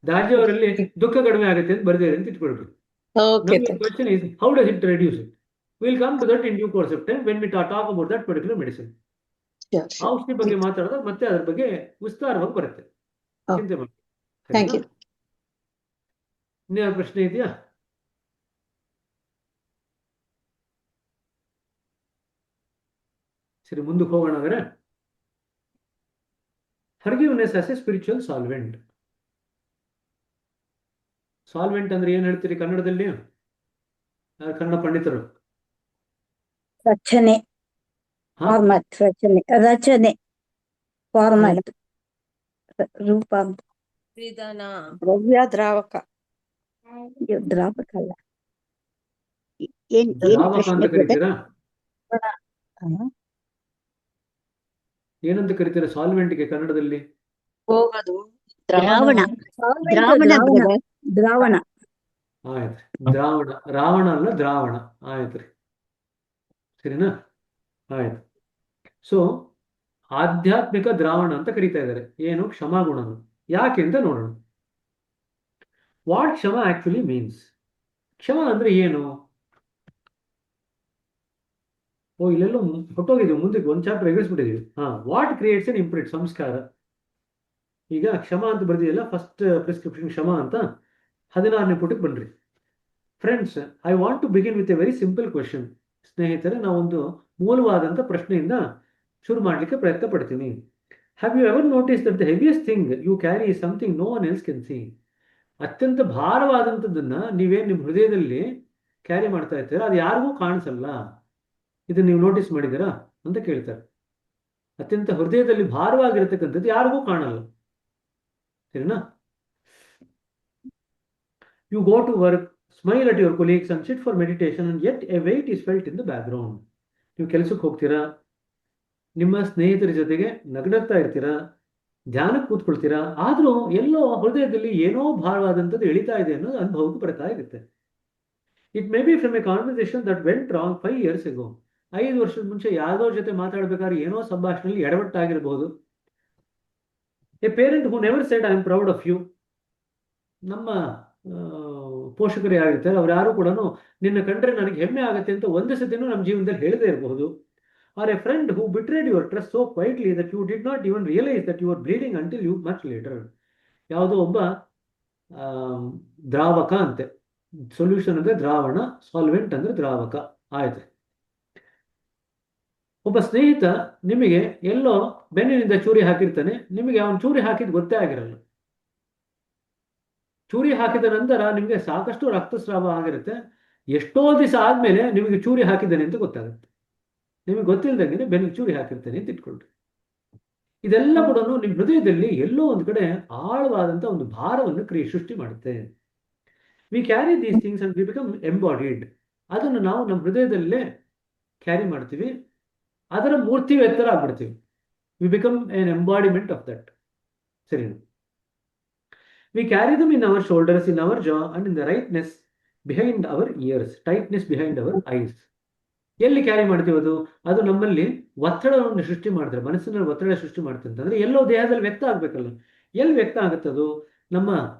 ದಾಜಿ ಅವರಲ್ಲಿ ದುಃಖ ಕಡಿಮೆ ಆಗುತ್ತೆ ಅಂತ ಬರ್ದಿರಿ ಅಂತ ಇಟ್ಕೊಳ್ರಿ. Question is, how does it reduce it? We'll come to that in due course of time when we talk about that particular medicine. ಔಷಧಿ ಬಗ್ಗೆ ಮಾತಾಡಿದಾಗ ಮತ್ತೆ ಅದ್ರ ಬಗ್ಗೆ ವಿಸ್ತಾರವಾಗಿ ಬರುತ್ತೆ. ಚಿಂತೆ ಮಾಡಿ. Thank you. ಇನ್ಯಾವ ಪ್ರಶ್ನೆ ಇದೆಯಾ? ಸರಿ, ಮುಂದಕ್ಕೆ ಹೋಗೋಣ. ಅಂದ್ರೆ forgiveness as A spiritual solvent. Solvent ಅಂದ್ರೆ ಏನ್ ಹೇಳ್ತೀರಿ ಕನ್ನಡದಲ್ಲಿ? ಕನ್ನಡ ಪಂಡಿತರು ರಚನೆ, ಫಾರ್ಮಟ್, ರಚನೆ, ಫಾರ್ಮಟ್, ರೂಪ, ದ್ರವ್ಯ, ದ್ರಾವಕ. ದ್ರಾವಕ ಅಲ್ಲ, ದ್ರಾವಕ ಅಂತ ಕರಿತೀರಾ? ಏನಂತ ಕರಿತೀರಾ ಸಾಲ್ವೆಂಟ್ಗೆ ಕನ್ನಡದಲ್ಲಿ? ಹೋಗೋದು, ದ್ರಾವಣ, ದ್ರಾವಣ. ಆಯ್ತ್ರಿ, ದ್ರಾವಣ. ರಾವಣ ಅಲ್ಲ, ದ್ರಾವಣ. ಆಯ್ತ್ರಿ, ಸರಿನಾ? ಆಯ್ತು. ಸೊ ಆಧ್ಯಾತ್ಮಿಕ ದ್ರಾವಣ ಅಂತ ಕರೀತಾ ಇದ್ದಾರೆ. ಏನು? ಕ್ಷಮಾಗುಣನ. ಯಾಕೆ ಅಂತ ನೋಡೋಣ. ವಾಟ್ ಕ್ಷಮ ಆಕ್ಚುಲಿ ಮೀನ್ಸ್? ಕ್ಷಮ ಅಂದ್ರೆ ಏನು? ಇಲ್ಲೆಲ್ಲೋ ಹೊಟ್ಟೋಗಿದ್ವಿ, ಮುಂದಕ್ಕೆ ಒಂದು ಚಾಪ್ಟರ್ ಎಗರಿಸ್ಬಿಟ್ಟಿದೀವಿ. What creates an imprint? ಸಂಸ್ಕಾರ. ಈಗ ಕ್ಷಮ ಅಂತ ಬರ್ದಿದೆಯಲ್ಲ, ಫಸ್ಟ್ ಪ್ರಿಸ್ಕ್ರಿಪ್ಷನ್ ಕ್ಷಮ ಅಂತ. 16ನೇ ಪುಟಕ್ಕೆ ಬನ್ರಿ friends. I want to begin with a very simple question. ಸ್ನೇಹಿತರೆ, ನಾವೊಂದು ಮೂಲವಾದಂಥ ಪ್ರಶ್ನೆಯಿಂದ ಶುರು ಮಾಡಲಿಕ್ಕೆ ಪ್ರಯತ್ನ ಪಡ್ತೀನಿ. Have you ever notice that the heaviest thing you carry is something no one else can see? ಅತ್ಯಂತ ಭಾರವಾದಂಥದ್ದನ್ನ ನೀವೇನು ನಿಮ್ಮ ಹೃದಯದಲ್ಲಿ ಕ್ಯಾರಿ ಮಾಡ್ತಾ ಇರ್ತೀರ, ಅದು ಯಾರಿಗೂ ಕಾಣಿಸಲ್ಲ. ಇದನ್ನ ನೀವು ನೋಟಿಸ್ ಮಾಡಿದ್ದೀರಾ ಅಂತ ಕೇಳ್ತಾರೆ. ಅತ್ಯಂತ ಹೃದಯದಲ್ಲಿ ಭಾರವಾಗಿರತಕ್ಕಂಥದ್ದು ಯಾರಿಗೂ ಕಾಣಲ್ಲ. ಸರಿನಾ? You go to work, smile at your colleagues and sit for meditation and yet a weight is felt in the background. ನೀವು ಕೆಲಸಕ್ಕೆ ಹೋಗ್ತೀರಾ, ನಿಮ್ಮ ಸ್ನೇಹಿತರ ಜೊತೆಗೆ ನಗನಗ್ತಾ ಇರ್ತೀರಾ, ಧ್ಯಾನಕ್ಕೆ ಕೂತ್ಕೊಳ್ತೀರಾ, ಆದ್ರೂ ಎಲ್ಲೋ ಹೃದಯದಲ್ಲಿ ಏನೋ ಭಾರವಾದಂಥದ್ದು ಎಳಿತಾ ಇದೆ ಅನ್ನೋದು ಅನುಭವಕ್ಕೆ ಬರ್ತಾ ಇರುತ್ತೆ. It may be from A conversation that went wrong 5 years ago. 5 ವರ್ಷದ ಮುಂಚೆ ಯಾವ್ದೋ ಜೊತೆ ಮಾತಾಡ್ಬೇಕಾದ್ರೆ ಏನೋ ಸಂಭಾಷಣೆಯಲ್ಲಿ ಎಡವಟ್ಟಾಗಿರ್ಬೋದು. A parent who never said I am proud of you. ನಮ್ಮ ಪೋಷಕರು ಯಾರಿರ್ತಾರೆ ಅವ್ರು ಯಾರು ಕೂಡ ನಿನ್ನ ಕಂಡ್ರೆ ನನಗೆ ಹೆಮ್ಮೆ ಆಗುತ್ತೆ ಅಂತ ಒಂದು ಸತಿನೂ ನಮ್ಮ ಜೀವನದಲ್ಲಿ ಹೇಳದೇ ಇರಬಹುದು. Or a friend who betrayed your trust so quietly that you did not even realise that you are bleeding until you much later. ಯಾವುದೋ ಒಬ್ಬ ದ್ರಾವಕ ಅಂತೆ. ಸೊಲ್ಯೂಷನ್ ಅಂದ್ರೆ ದ್ರಾವಣ, ಸಾಲ್ವೆಂಟ್ ಅಂದ್ರೆ ದ್ರಾವಕ. ಆಯ್ತು, ಒಬ್ಬ ಸ್ನೇಹಿತ ನಿಮಗೆ ಎಲ್ಲೋ ಬೆನ್ನಿನಿಂದ ಚೂರಿ ಹಾಕಿರ್ತಾನೆ, ನಿಮಗೆ ಅವನು ಚೂರಿ ಹಾಕಿದ್ ಗೊತ್ತೇ ಆಗಿರಲ್ಲ. ಚೂರಿ ಹಾಕಿದ ನಂತರ ನಿಮಗೆ ಸಾಕಷ್ಟು ರಕ್ತಸ್ರಾವ ಆಗಿರುತ್ತೆ. ಎಷ್ಟೋ ದಿವಸ ಆದ್ಮೇಲೆ ನಿಮಗೆ ಚೂರಿ ಹಾಕಿದ್ದಾನೆ ಅಂತ ಗೊತ್ತಾಗುತ್ತೆ. ನಿಮಗೆ ಗೊತ್ತಿಲ್ಲದಂಗೆ ಬೆನ್ನಿಗೆ ಚೂರಿ ಹಾಕಿರ್ತಾನೆ ಅಂತ ಇಟ್ಕೊಳ್ರಿ. ಇದೆಲ್ಲ ಕೂಡ ನಿಮ್ಮ ಹೃದಯದಲ್ಲಿ ಎಲ್ಲೋ ಒಂದು ಕಡೆ ಆಳವಾದಂತ ಒಂದು ಭಾರವನ್ನು ಸೃಷ್ಟಿ ಮಾಡುತ್ತೆ. We carry these things and we become embodied. ಅದನ್ನು ನಾವು ನಮ್ಮ ಹೃದಯದಲ್ಲೇ ಕ್ಯಾರಿ ಮಾಡ್ತೀವಿ, ಅದರ ಮೂರ್ತಿ ಎತ್ತರ ಆಗ್ಬಿಡ್ತೀವಿ. We become an embodiment of that. ಸರಿ, we carry them in our shoulders, in our jaw and in the tightness behind our ears, tightness behind our eyes. ಎಲ್ಲಿ ಕ್ಯಾರಿ ಮಾಡ್ತೀವಿ ಅದು ನಮ್ಮಲ್ಲಿ ಒತ್ತಡವನ್ನು ಸೃಷ್ಟಿ ಮಾಡಿದ್ರೆ, ಮನಸ್ಸಿನಲ್ಲಿ ಒತ್ತಡ ಸೃಷ್ಟಿ ಮಾಡ್ತದೆ ಅಂತಂದ್ರೆ ಎಲ್ಲೋ ದೇಹದಲ್ಲಿ ವ್ಯಕ್ತ ಆಗ್ಬೇಕಲ್ಲ. ಎಲ್ಲಿ ವ್ಯಕ್ತ ಆಗುತ್ತೆ ಅದು? ನಮ್ಮ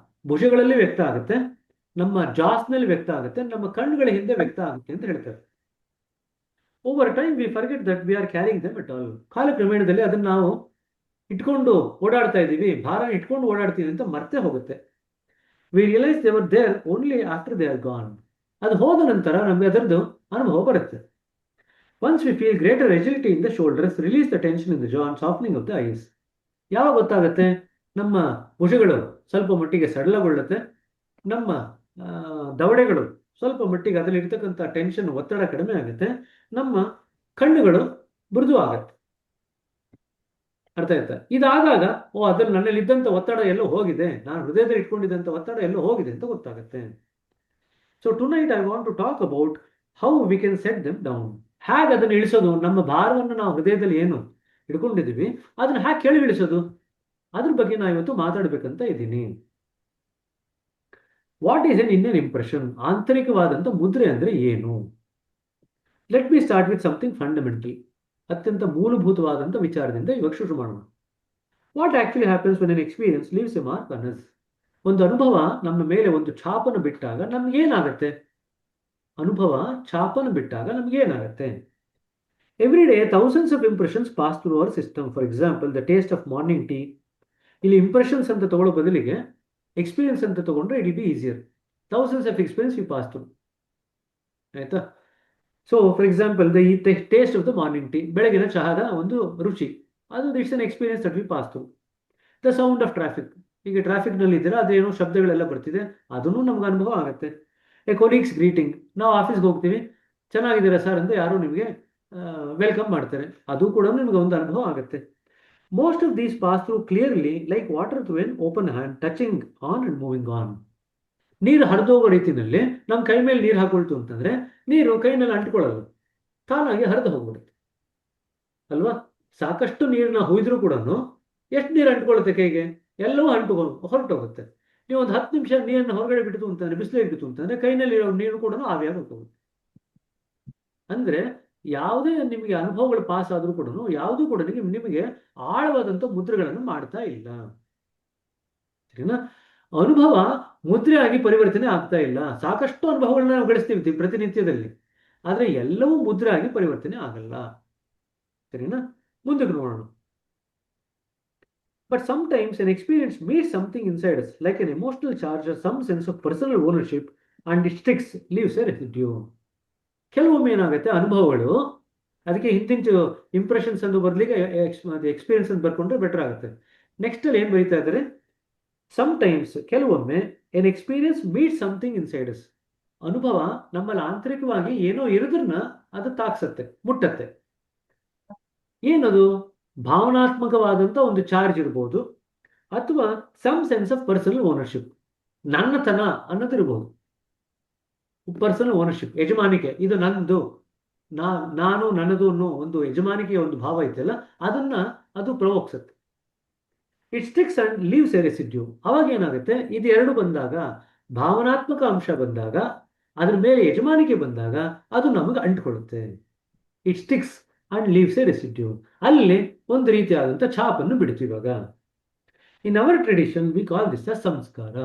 ಭುಜಗಳಲ್ಲಿ ವ್ಯಕ್ತ ಆಗುತ್ತೆ, ನಮ್ಮ ಜಾಸ್ನಲ್ಲಿ ವ್ಯಕ್ತ ಆಗುತ್ತೆ, ನಮ್ಮ ಕಣ್ಣುಗಳ ಹಿಂದೆ ವ್ಯಕ್ತ ಆಗುತ್ತೆ ಅಂತ ಹೇಳ್ತಾರೆ. Over time we forget that we are carrying them at all. ಕಾಲಕ್ರಮೇಣದಲ್ಲಿ ಅದನ್ನ ನಾವು ಇಟ್ಕೊಂಡು ಓಡಾಡ್ತಾ ಇದ್ದೀವಿ, ಭಾರ ಇಟ್ಕೊಂಡು ಓಡಾಡ್ತೀವಿ ಅಂತ ಮರ್ತೇ ಹೋಗುತ್ತೆ. We realise they were there only after they are gone. ಅದು ಹೋದ ನಂತರ ನಮಗೆ ಅದರದ್ದು ಅನುಭವ ಬರುತ್ತೆ. Once we feel greater agility in the shoulders, release the tension in the jaw and softening of the eyes. ಯಾವಾಗ ಗೊತ್ತಾಗುತ್ತೆ? ನಮ್ಮ ಭುಜಗಳು ಸ್ವಲ್ಪ ಮಟ್ಟಿಗೆ ಸಡಲಗೊಳ್ಳುತ್ತೆ, ನಮ್ಮ ದವಡೆಗಳು ಸ್ವಲ್ಪ ಮಟ್ಟಿಗೆ ಅದರಲ್ಲಿ ಇರ್ತಕ್ಕಂಥ ಟೆನ್ಷನ್, ಒತ್ತಡ ಕಡಿಮೆ ಆಗುತ್ತೆ, ನಮ್ಮ ಕಣ್ಣುಗಳು ಮೃದು ಆಗತ್ತೆ. ಅರ್ಥ ಆಯ್ತಾ? ಇದಾದಾಗ ಅದ್ರಲ್ಲಿ ನನ್ನಲ್ಲಿ ಇದ್ದಂಥ ಒತ್ತಡ ಎಲ್ಲೋ ಹೋಗಿದೆ, ನಾನು ಹೃದಯದಲ್ಲಿ ಇಟ್ಕೊಂಡಿದ್ದಂಥ ಒತ್ತಡ ಎಲ್ಲೋ ಹೋಗಿದೆ ಅಂತ ಗೊತ್ತಾಗುತ್ತೆ. So tonight I want to talk about how we can set them down. ಹೇಗೆ ಅದನ್ನು ಇಳಿಸೋದು? ನಮ್ಮ ಭಾರವನ್ನು ನಾವು ಹೃದಯದಲ್ಲಿ ಏನು ಇಟ್ಕೊಂಡಿದ್ದೀವಿ ಅದನ್ನು ಹೇಗೆ ಕೆಳಗೆ ಇಳಿಸೋದು, ಅದ್ರ ಬಗ್ಗೆ ನಾನು ಇವತ್ತು ಮಾತಾಡ್ಬೇಕಂತ ಇದ್ದೀನಿ. What is an inner impression? ಆಂತರಿಕವಾದಂಥ ಮುದ್ರೆ ಅಂದ್ರೆ ಏನು? Let me start with something fundamental. ಅತ್ಯಂತ ಮೂಲಭೂತವಾದಂಥ ವಿಚಾರದಿಂದ ಇವಾಗ ಶುರು ಮಾಡೋಣ. What actually happens when an experience leaves a mark on us? ಒಂದು ಅನುಭವ ನಮ್ಮ ಮೇಲೆ ಒಂದು ಛಾಪನ್ನು ಬಿಟ್ಟಾಗ ನಮ್ಗೇನಾಗತ್ತೆ? ಅನುಭವ ಛಾಪನ್ನು ಬಿಟ್ಟಾಗ ನಮ್ಗೇನಾಗತ್ತೆ? Every day thousands of impressions pass through our system. For example, the taste of morning tea. ಇಲ್ಲಿ ಇಂಪ್ರೆಷನ್ಸ್ ಅಂತ ತಗೊಳ್ಳೋ ಬದಲಿಗೆ ಎಕ್ಸ್ಪೀರಿಯನ್ಸ್ ಅಂತ ತಗೊಂಡ್ರೆ it will be easier. Thousands of experience we pass through. ಆಯ್ತಾ? So for example, the taste of the morning tea, ಬೆಳಗಿನ ಚಹಾದ ಒಂದು ರುಚಿ, ಅದು it's an experience that we pass through. The sound of traffic, ಈಗ ಟ್ರಾಫಿಕ್ನಲ್ಲಿ ಇದ್ದೀರಾ, ಅದೇನೋ ಶಬ್ದಗಳೆಲ್ಲ ಬರ್ತಿದೆ, ಅದನ್ನು ನಮ್ಗೆ ಅನುಭವ ಆಗುತ್ತೆ. ಎ ಕೊಲೀಗ್ಸ್ ಗ್ರೀಟಿಂಗ್, ನಾವು ಆಫೀಸ್ಗೆ ಹೋಗ್ತೀವಿ, ಚೆನ್ನಾಗಿದ್ದೀರಾ ಸರ್ ಅಂತ ಯಾರು ನಿಮಗೆ ವೆಲ್ಕಮ್ ಮಾಡ್ತಾರೆ, ಅದು ಕೂಡ ನಿಮ್ಗೆ ಒಂದು ಅನುಭವ ಆಗುತ್ತೆ. Most of these pass through clearly like water through N open hand touching on and moving on. ನೀರು ಹರಿದೋಗೋ ರೀತಿಯಲ್ಲಿ ನಮ್ಮ ಕೈ ಮೇಲೆ ನೀರು ಹಾಕೊಳ್ತು ಅಂತಂದ್ರೆ ನೀರು ಕೈನಲ್ಲಿ ಅಂಟ್ಕೊಳ್ಳಲ್ಲ, ತಾನಾಗಿ ಹರಿದು ಹೋಗ್ಬಿಡುತ್ತೆ ಅಲ್ವಾ? ಸಾಕಷ್ಟು ನೀರನ್ನ ಹುಯ್ದ್ರೂ ಕೂಡ ಎಷ್ಟು ನೀರು ಅಂಟ್ಕೊಳ್ಳುತ್ತೆ ಕೈಗೆ? ಎಲ್ಲವೂ ಹೊರಟೋಗುತ್ತೆ. ನೀವು ಒಂದು 10 ನಿಮಿಷ ನೀರನ್ನು ಹೊರಗಡೆ ಬಿಡ್ತು ಅಂತಂದ್ರೆ, ಬಿಸಿಲಿಗೆ ಬಿಡ್ತು ಅಂತಂದ್ರೆ ಕೈನಲ್ಲಿ ನೀರು ಕೂಡ ಆವಿಯಾಗಿ ಹೋಗುತ್ತೆ. ಅಂದ್ರೆ ಯಾವುದೇ ನಿಮಗೆ ಅನುಭವಗಳು ಪಾಸ್ ಆದ್ರೂ ಕೂಡ ಯಾವುದೂ ಕೂಡ ನಿಮಗೆ ಆಳವಾದಂಥ ಮುದ್ರೆಗಳನ್ನು ಮಾಡ್ತಾ ಇಲ್ಲ. ಸರಿನಾ? ಅನುಭವ ಮುದ್ರೆಯಾಗಿ ಪರಿವರ್ತನೆ ಆಗ್ತಾ ಇಲ್ಲ. ಸಾಕಷ್ಟು ಅನುಭವಗಳನ್ನ ನಾವು ಗಳಿಸ್ತೀವಿ ಪ್ರತಿನಿತ್ಯದಲ್ಲಿ, ಆದ್ರೆ ಎಲ್ಲವೂ ಮುದ್ರೆ ಆಗಿ ಪರಿವರ್ತನೆ ಆಗಲ್ಲ. ಸರಿನಾ? ಮುಂದಕ್ಕೆ ನೋಡೋಣ. But sometimes an experience meets something inside us, like an emotional charge or some sense of personal ownership, and it sticks, leaves a residue. ಕೆಲವೊಮ್ಮೆ ಏನಾಗುತ್ತೆ, ಅನುಭವಗಳು, ಅದಕ್ಕೆ ಹಿಂದಿಂಚು ಇಂಪ್ರೆಷನ್ಸ್ ಎಂದು ಬರ್ಲಿಕ್ಕೆ ಎಕ್ಸ್ಪೀರಿಯನ್ಸ್ ಅಂತ ಬರ್ಕೊಂಡ್ರೆ ಬೆಟರ್ ಆಗುತ್ತೆ. ನೆಕ್ಸ್ಟ್ ಅಲ್ಲಿ ಏನ್ ಬರೀತಾ ಇದ್ದಾರೆ? ಸಮಟೈಮ್ಸ್, ಕೆಲವೊಮ್ಮೆ, N experience meet something inside us. ಅನುಭವ ನಮ್ಮಲ್ಲಿ ಆಂತರಿಕವಾಗಿ ಏನೋ ಇರೋದನ್ನ ಅದು ತಾಕ್ಸತ್ತೆ, ಮುಟ್ಟತ್ತೆ. ಏನದು? ಭಾವನಾತ್ಮಕವಾದಂಥ ಒಂದು ಚಾರ್ಜ್ ಇರ್ಬೋದು, ಅಥವಾ some sense of personal ownership, ನನ್ನತನ ಅನ್ನೋದಿರ್ಬೋದು. ಪರ್ಸನಲ್ ಓನರ್ಶಿಪ್, ಯಜಮಾನಿಕೆ, ಇದು ನಂದು, ನಾನು ನನ್ನದು ಅನ್ನೋ ಒಂದು ಯಜಮಾನಿಕೆಯ ಒಂದು ಭಾವ ಇದೆಯಲ್ಲ, ಅದನ್ನ ಅದು ಪ್ರವೋಕ್ಸುತ್ತೆ. It sticks and leaves a residue. ಅವಾಗ ಏನಾಗುತ್ತೆ, ಇದು ಎರಡು ಬಂದಾಗ, ಭಾವನಾತ್ಮಕ ಅಂಶ ಬಂದಾಗ, ಅದ್ರ ಮೇಲೆ ಯಜಮಾನಿಕೆ ಬಂದಾಗ ಅದು ನಮಗೆ ಅಂಟ್ಕೊಳ್ಳುತ್ತೆ. It sticks and leaves a residue. ಅಲ್ಲಿ ಒಂದು ರೀತಿಯಾದಂಥ ಛಾಪನ್ನು ಬಿಡ್ತೀವಿ. ಇವಾಗ in our tradition we call this the samskara.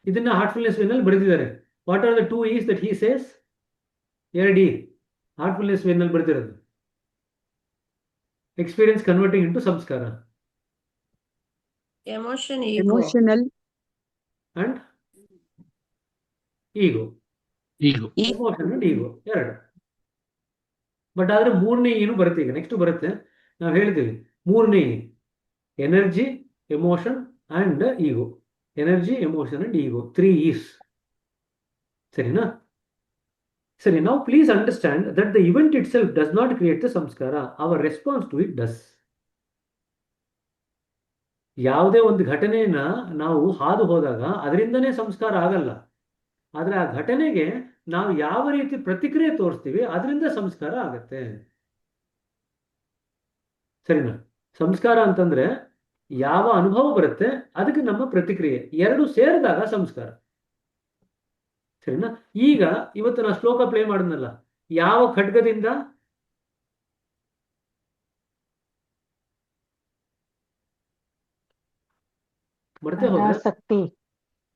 ಇದನ್ನ ಹಾರ್ಟ್ಫುಲ್ನೆಸ್ ವೇನಲ್ಲಿ ಬರೆದಿದ್ದಾರೆ. What are the 2 E's that he says? 2 E Heartfulness ವೇನಲ್ಲಿ ಬರೆದಿರೋದು. Experience converting into samskara emotional and ego. Emotion and ego ಎರಡು. ಬಟ್ ಆದ್ರೆ 3ನೇ ಏನು ಬರುತ್ತೆ. ಈಗ ನೆಕ್ಸ್ಟ್ ಬರುತ್ತೆ, ನಾವು ಹೇಳಿದ್ದೀವಿ 3ನೇ energy, emotion and ego. Energy, emotion and ego, 3 E's. ಸರಿನಾ? ಸರಿ. ನಾವು please understand that the event itself does not create the samskara, our response to it does. ಯಾವುದೇ ಒಂದು ಘಟನೆಯನ್ನ ನಾವು ಹಾದು ಹೋದಾಗ ಅದರಿಂದನೇ ಸಂಸ್ಕಾರ ಆಗಲ್ಲ. ಆದ್ರೆ ಆ ಘಟನೆಗೆ ನಾವು ಯಾವ ರೀತಿ ಪ್ರತಿಕ್ರಿಯೆ ತೋರಿಸ್ತೀವಿ ಅದರಿಂದ ಸಂಸ್ಕಾರ ಆಗತ್ತೆ. ಸರಿನಾ? ಸಂಸ್ಕಾರ ಅಂತಂದ್ರೆ ಯಾವ ಅನುಭವ ಬರುತ್ತೆ ಅದಕ್ಕೆ ನಮ್ಮ ಪ್ರತಿಕ್ರಿಯೆ, ಎರಡು ಸೇರಿದಾಗ ಸಂಸ್ಕಾರ. ಸರಿನಾ? ಈಗ ಇವತ್ತು ನಾ ಶ್ಲೋಕ ಪ್ಲೇ ಮಾಡಿದ್ನಲ್ಲ, ಯಾವ ಖಡ್ಗದಿಂದ? ಮರ್ತೆ ಹೋದ್ರೆ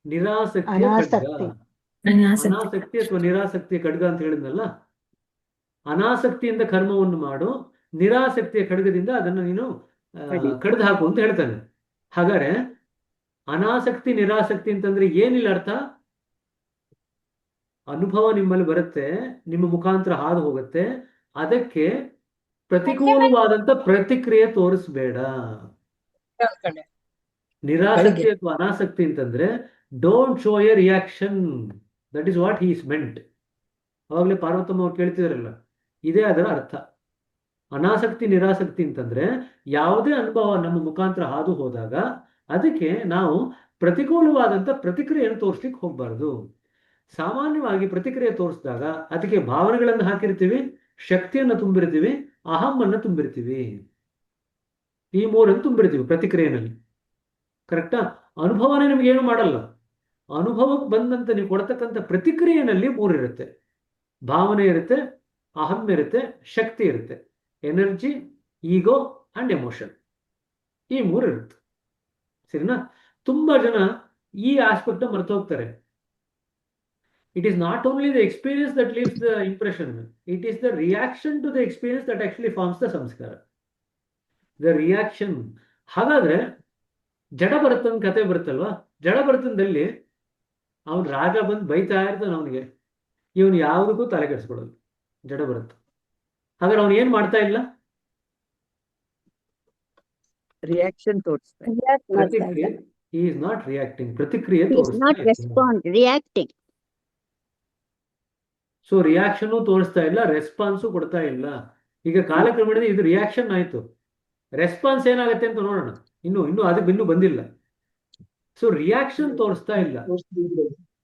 ನಿರಾಸಕ್ತಿಯ ಖಡ್ಗ. ಅನಾಸಕ್ತಿ ಅಥವಾ ನಿರಾಸಕ್ತಿಯ ಖಡ್ಗ ಅಂತ ಹೇಳಿದ್ನಲ್ಲ. ಅನಾಸಕ್ತಿಯಿಂದ ಕರ್ಮವನ್ನು ಮಾಡು, ನಿರಾಸಕ್ತಿಯ ಖಡ್ಗದಿಂದ ಅದನ್ನು ನೀನು ಕಡ್ದು ಹಾಕು ಅಂತ ಹೇಳ್ತಾನೆ. ಹಾಗಾದ್ರೆ ಅನಾಸಕ್ತಿ ನಿರಾಸಕ್ತಿ ಅಂತಂದ್ರೆ ಏನಿಲ್ಲ ಅರ್ಥ? ಅನುಭವ ನಿಮ್ಮಲ್ಲಿ ಬರುತ್ತೆ, ನಿಮ್ಮ ಮುಖಾಂತರ ಹಾದು ಹೋಗುತ್ತೆ, ಅದಕ್ಕೆ ಪ್ರತಿಕೂಲವಾದಂತ ಪ್ರತಿಕ್ರಿಯೆ ತೋರಿಸ್ಬೇಡ. ನಿರಾಸಕ್ತಿ ಅಥವಾ ಅನಾಸಕ್ತಿ ಅಂತಂದ್ರೆ don't show A reaction. That is what he is meant. ಅವಾಗಲೇ ಪಾರ್ವತಮ್ಮ ಅವ್ರು ಕೇಳ್ತಿದಾರಲ್ಲ, ಇದೇ ಅದರ ಅರ್ಥ. ಅನಾಸಕ್ತಿ ನಿರಾಸಕ್ತಿ ಅಂತಂದ್ರೆ ಯಾವುದೇ ಅನುಭವ ನಮ್ಮ ಮುಖಾಂತರ ಹಾದು ಹೋದಾಗ ಅದಕ್ಕೆ ನಾವು ಪ್ರತಿಕೂಲವಾದಂಥ ಪ್ರತಿಕ್ರಿಯೆಯನ್ನು ತೋರಿಸ್ಲಿಕ್ಕೆ ಹೋಗ್ಬಾರ್ದು. ಸಾಮಾನ್ಯವಾಗಿ ಪ್ರತಿಕ್ರಿಯೆ ತೋರಿಸಿದಾಗ ಅದಕ್ಕೆ ಭಾವನೆಗಳನ್ನು ಹಾಕಿರ್ತೀವಿ, ಶಕ್ತಿಯನ್ನು ತುಂಬಿರ್ತೀವಿ, ಅಹಮ್ಮನ್ನು ತುಂಬಿರ್ತೀವಿ. ಈ ಮೂರನ್ನು ತುಂಬಿರ್ತೀವಿ ಪ್ರತಿಕ್ರಿಯೆನಲ್ಲಿ. ಕರೆಕ್ಟಾ? ಅನುಭವನೇ ನಿಮ್ಗೇನು ಮಾಡಲ್ಲ. ಅನುಭವಕ್ಕೆ ಬಂದಂತ ನೀವು ಕೊಡ್ತಕ್ಕಂಥ ಪ್ರತಿಕ್ರಿಯೆನಲ್ಲಿ ಮೂರಿರುತ್ತೆ. ಭಾವನೆ ಇರುತ್ತೆ, ಅಹಂ ಇರುತ್ತೆ, ಶಕ್ತಿ ಇರುತ್ತೆ. ಎನರ್ಜಿ, ಈಗೋ ಅಂಡ್ ಎಮೋಷನ್, ಈ ಮೂರು ಇರುತ್ತೆ. ಸರಿನಾ? ತುಂಬಾ ಜನ ಈ ಆಸ್ಪೆಕ್ಟ್ ಮರೆತು ಹೋಗ್ತಾರೆ. It is not only the experience that leaves the impression, it is the reaction to the experience that actually forms the samskara. The reaction. ಹಾಗಾದ್ರೆ ಜಡಭರತನ ಕತೆ ಬರುತ್ತಲ್ವಾ, ಜಡಭರತನದಲ್ಲಿ ಅವನು ರಾಜ ಬಂದು ಬೈತಾ ಇರ್ತಾನೆ ಅವನಿಗೆ, ಇವನು ಯಾವುದಕ್ಕೂ ತಲೆ ಕೆಡಿಸ್ಕೊಡೋದು ಜಡಭರತ. ಹಾಗಾದ್ರೆ ಅವನು ಏನ್ ಮಾಡ್ತಾ ಇಲ್ಲ, ರಿಯಾಕ್ಷನ್ ತೋರಿಸ್ತಾರೆ. ಪ್ರತಿಕ್ರಿಯೆ. he is not reacting, ಪ್ರತಿಕ್ರಿಯೆ ರಿಯಾಕ್ಟಿಂಗ್. ಸೊ ರಿಯಾಕ್ಷನ್ ತೋರಿಸ್ತಾ ಇಲ್ಲ, ರೆಸ್ಪಾನ್ಸು ಕೊಡ್ತಾ ಇಲ್ಲ. ಈಗ ಕಾಲಕ್ರಮೇಣದಲ್ಲಿ ಇದು ರಿಯಾಕ್ಷನ್ ಆಯ್ತು, ರೆಸ್ಪಾನ್ಸ್ ಏನಾಗುತ್ತೆ ಅಂತ ನೋಡೋಣ. ಇನ್ನು ಅದಕ್ಕೆ ಇನ್ನೂ ಬಂದಿಲ್ಲ. ಸೊ ರಿಯಾಕ್ಷನ್ ತೋರಿಸ್ತಾ ಇಲ್ಲ.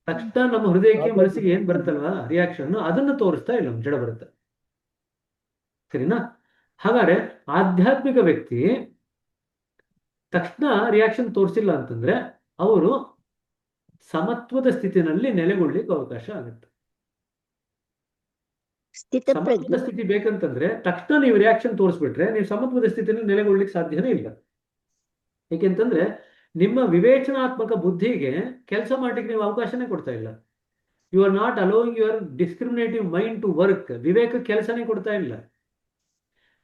ತಕ್ಷಣ ನಮ್ಮ ಹೃದಯಕ್ಕೆ ಮನಸ್ಸಿಗೆ ಏನ್ ಬರುತ್ತಲ್ವಾ ರಿಯಾಕ್ಷನ್, ಅದನ್ನ ತೋರಿಸ್ತಾ ಇಲ್ಲ ಜಡ ಬರುತ್ತೆ. ಸರಿನಾ? ಹಾಗಾದ್ರೆ ಆಧ್ಯಾತ್ಮಿಕ ವ್ಯಕ್ತಿ ತಕ್ಷಣ ರಿಯಾಕ್ಷನ್ ತೋರಿಸಿಲ್ಲ ಅಂತಂದ್ರೆ ಅವರು ಸಮತ್ವದ ಸ್ಥಿತಿನಲ್ಲಿ ನೆಲೆಗೊಳ್ಳಿಕ್ಕೆ ಅವಕಾಶ ಆಗುತ್ತೆ. ಸಮತ್ವದ ಸ್ಥಿತಿ ಬೇಕಂತಂದ್ರೆ ತಕ್ಷಣ ನೀವು ರಿಯಾಕ್ಷನ್ ತೋರಿಸ್ಬಿಟ್ರೆ ನೀವು ಸಮತ್ವದ ಸ್ಥಿತಿಯಲ್ಲಿ ನೆಲೆಗೊಳ್ಳಿಕ್ಕೆ ಸಾಧ್ಯನೇ ಇಲ್ಲ. ಏಕೆಂತಂದ್ರೆ ನಿಮ್ಮ ವಿವೇಚನಾತ್ಮಕ ಬುದ್ಧಿಗೆ ಕೆಲಸ ಮಾಡ್ಲಿಕ್ಕೆ ನೀವು ಅವಕಾಶನೇ ಕೊಡ್ತಾ ಇಲ್ಲ. You are not allowing your discriminative mind to work. ವಿವೇಕ ಕೆಲಸನೇ ಕೊಡ್ತಾ ಇಲ್ಲ.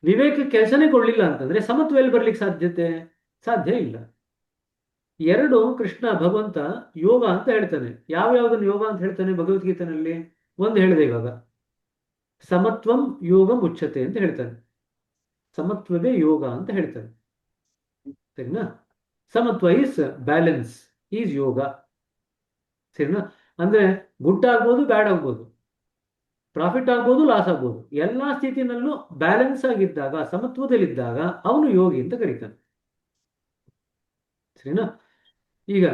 ವಿವೇಕ ಕೆಲಸನೇ ಕೊಡ್ಲಿಲ್ಲ ಅಂತಂದ್ರೆ ಸಮತ್ವ ಎಲ್ಲಿ ಬರ್ಲಿಕ್ಕೆ ಸಾಧ್ಯ ಇಲ್ಲ. ಎರಡು ಕೃಷ್ಣ ಭಗವಂತ ಯೋಗ ಅಂತ ಹೇಳ್ತಾನೆ. ಯಾವ್ಯಾವುದನ್ನು ಯೋಗ ಅಂತ ಹೇಳ್ತಾನೆ ಭಗವದ್ಗೀತೆನಲ್ಲಿ? ಒಂದು ಹೇಳಿದೆ ಇವಾಗ, ಸಮತ್ವಂ ಯೋಗ ಮುಚ್ಚತೆ ಅಂತ ಹೇಳ್ತಾನೆ. ಸಮತ್ವವೇ ಯೋಗ ಅಂತ ಹೇಳ್ತಾನೆ. ಸರಿನಾ? ಸಮತ್ವ ಈಸ್ ಬ್ಯಾಲೆನ್ಸ್, ಈಸ್ ಯೋಗ. ಸರಿನಾ? ಅಂದ್ರೆ ಗುಡ್ ಆಗ್ಬೋದು, ಬ್ಯಾಡ್ ಆಗ್ಬೋದು, ಪ್ರಾಫಿಟ್ ಆಗ್ಬೋದು, ಲಾಸ್ ಆಗ್ಬೋದು. ಎಲ್ಲಾ ಸ್ಥಿತಿನಲ್ಲೂ ಬ್ಯಾಲೆನ್ಸ್ ಆಗಿದ್ದಾಗ, ಸಮತ್ವದಲ್ಲಿದ್ದಾಗ ಅವನು ಯೋಗಿ ಅಂತ ಕರೀತಾನೆ. ಸರಿನಾ? ಈಗ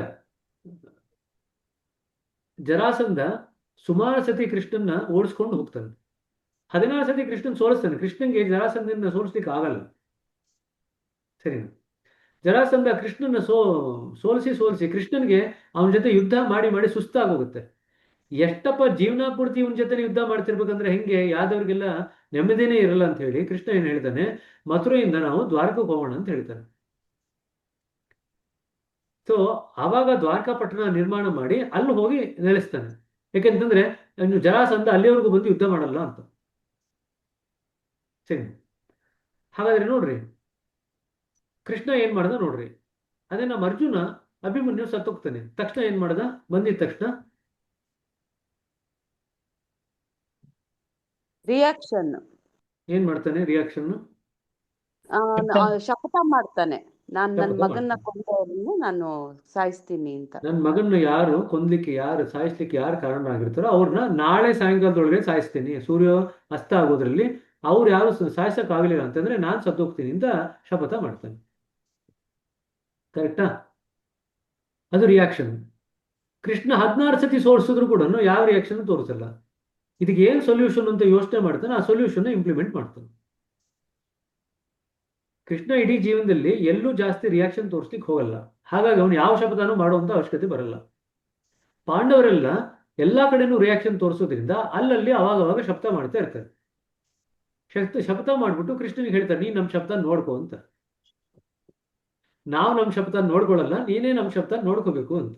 ಜರಾಸಂಧ ಸುಮಾರು ಸತಿ ಕೃಷ್ಣನ್ನ ಓಡಿಸ್ಕೊಂಡು ಹೋಗ್ತಾನೆ. 16 ಸತಿ ಕೃಷ್ಣನ್ ಸೋಲಿಸ್ತಾನೆ. ಕೃಷ್ಣನ್ಗೆ ಜರಾಸಂಧನ ಸೋಲಿಸ್ಲಿಕ್ಕೆ ಆಗಲ್ಲ. ಸರಿನಾ? ಜರಾಸಂಧ ಕೃಷ್ಣನ ಸೋಲಿಸಿ ಕೃಷ್ಣನ್ಗೆ ಅವನ ಜೊತೆ ಯುದ್ಧ ಮಾಡಿ ಮಾಡಿ ಸುಸ್ತಾಗೋಗುತ್ತೆ. ಎಷ್ಟಪ್ಪ ಜೀವನ ಪೂರ್ತಿ ಇವನ ಜೊತೆ ಯುದ್ಧ ಮಾಡ್ತಿರ್ಬೇಕಂದ್ರೆ ಹೆಂಗೆ, ಯಾದವ್ರಿಗೆಲ್ಲ ನೆಮ್ಮದಿನೇ ಇರಲ್ಲ ಅಂತ ಹೇಳಿ ಕೃಷ್ಣ ಏನ್ ಹೇಳ್ತಾನೆ, ಮಥುರೆಯಿಂದ ನಾವು ದ್ವಾರಕಕ್ಕೆ ಹೋಗೋಣ ಅಂತ ಹೇಳ್ತಾನೆ. ಸೊ ಆವಾಗ ದ್ವಾರಕಾಪಟ್ಟಣ ನಿರ್ಮಾಣ ಮಾಡಿ ಅಲ್ಲಿ ಹೋಗಿ ನೆಲೆಸ್ತಾನೆ. ಯಾಕೆಂತಂದ್ರೆ ಜರಾಸಂಧ ಅಲ್ಲಿವರೆಗೂ ಬಂದು ಯುದ್ಧ ಮಾಡಲ್ಲ ಅಂತ. ಸರಿ, ಹಾಗಾದ್ರೆ ನೋಡ್ರಿ ಕೃಷ್ಣ ಏನ್ ಮಾಡ್ದ ನೋಡ್ರಿ. ಅದೇ ನಮ್ಮ ಅರ್ಜುನ ಅಭಿಮನ್ಯು ಸತ್ತೋಗ್ತಾನೆ. ತಕ್ಷಣ ಏನ್ ಮಾಡ್ದ, ಬಂದಿದ ತಕ್ಷಣ ರಿಯಾಕ್ಷನ್ ಏನ್ ಮಾಡ್ತಾನೆ, ರಿಯಾಕ್ಷನ್ ಶಪಥ ಮಾಡ್ತಾನೆ, ನಾನು ನನ್ನ ಶಪಥ ಮಗನ್ನ ಮಾಡ್ತಾನೆ. ಕೊಂದವ್ರನ್ನ ನಾನು ಸಾಯಿಸ್ತೀನಿ ಅಂತ. ನನ್ನ ಮಗನ್ನ ಯಾರು ಕೊಂದ್ಲಿಕ್ಕೆ, ಸಾಯಿಸ್ಲಿಕ್ಕೆ ಯಾರು ಕಾರಣರಾಗಿರ್ತಾರೋ ಅವ್ರನ್ನ ನಾಳೆ ಸಾಯಂಕಾಲದೊಳಗೆ ಸಾಯಿಸ್ತೀನಿ. ಸೂರ್ಯ ಅಸ್ತ ಆಗೋದ್ರಲ್ಲಿ ಅವ್ರು ಯಾರು ಸಾಯಿಸಕ್ ಆಗ್ಲಿಲ್ಲ ಅಂತಂದ್ರೆ ನಾನ್ ಸತ್ತೋಗ್ತೀನಿ ಅಂತ ಶಪಥ ಮಾಡ್ತಾನೆ. ಕರೆಕ್ಟಾ? ಅದು ರಿಯಾಕ್ಷನ್. ಕೃಷ್ಣ 16 ಸತಿ ಸೋಲಿಸಿದ್ರು ಕೂಡ ಯಾವ ರಿಯಾಕ್ಷನ್ ತೋರಿಸಲ್ಲ. ಇದಕ್ಕೆ ಏನ್ ಸೊಲ್ಯೂಷನ್ ಅಂತ ಯೋಚನೆ ಮಾಡ್ತಾನೆ, ಆ ಸೊಲ್ಯೂಷನ್ ಇಂಪ್ಲಿಮೆಂಟ್ ಮಾಡ್ತಾನೆ. ಕೃಷ್ಣ ಇಡೀ ಜೀವನದಲ್ಲಿ ಎಲ್ಲೂ ಜಾಸ್ತಿ ರಿಯಾಕ್ಷನ್ ತೋರಿಸ್ಲಿಕ್ಕೆ ಹೋಗಲ್ಲ. ಹಾಗಾಗಿ ಅವನು ಯಾವ ಶಪಥನೂ ಮಾಡುವಂತ ಅವಶ್ಯಕತೆ ಬರಲ್ಲ. ಪಾಂಡವರೆಲ್ಲ ಎಲ್ಲಾ ಕಡೆನೂ ರಿಯಾಕ್ಷನ್ ತೋರಿಸೋದ್ರಿಂದ ಅಲ್ಲಲ್ಲಿ ಅವಾಗ ಶಪಥ ಮಾಡ್ತಾ ಇರ್ತಾರೆ. ಶಪಥ ಮಾಡ್ಬಿಟ್ಟು ಕೃಷ್ಣನಿಗೆ ಹೇಳ್ತಾರೆ, ನೀನ್ ನಮ್ ಶಬ್ದ ನೋಡ್ಕೋ ಅಂತ. ನಾವು ನಮ್ ಶಬ್ದ ನೋಡ್ಕೊಳ್ಳಲ್ಲ, ನೀನೇ ನಮ್ ಶಬ್ದ ನೋಡ್ಕೋಬೇಕು ಅಂತ.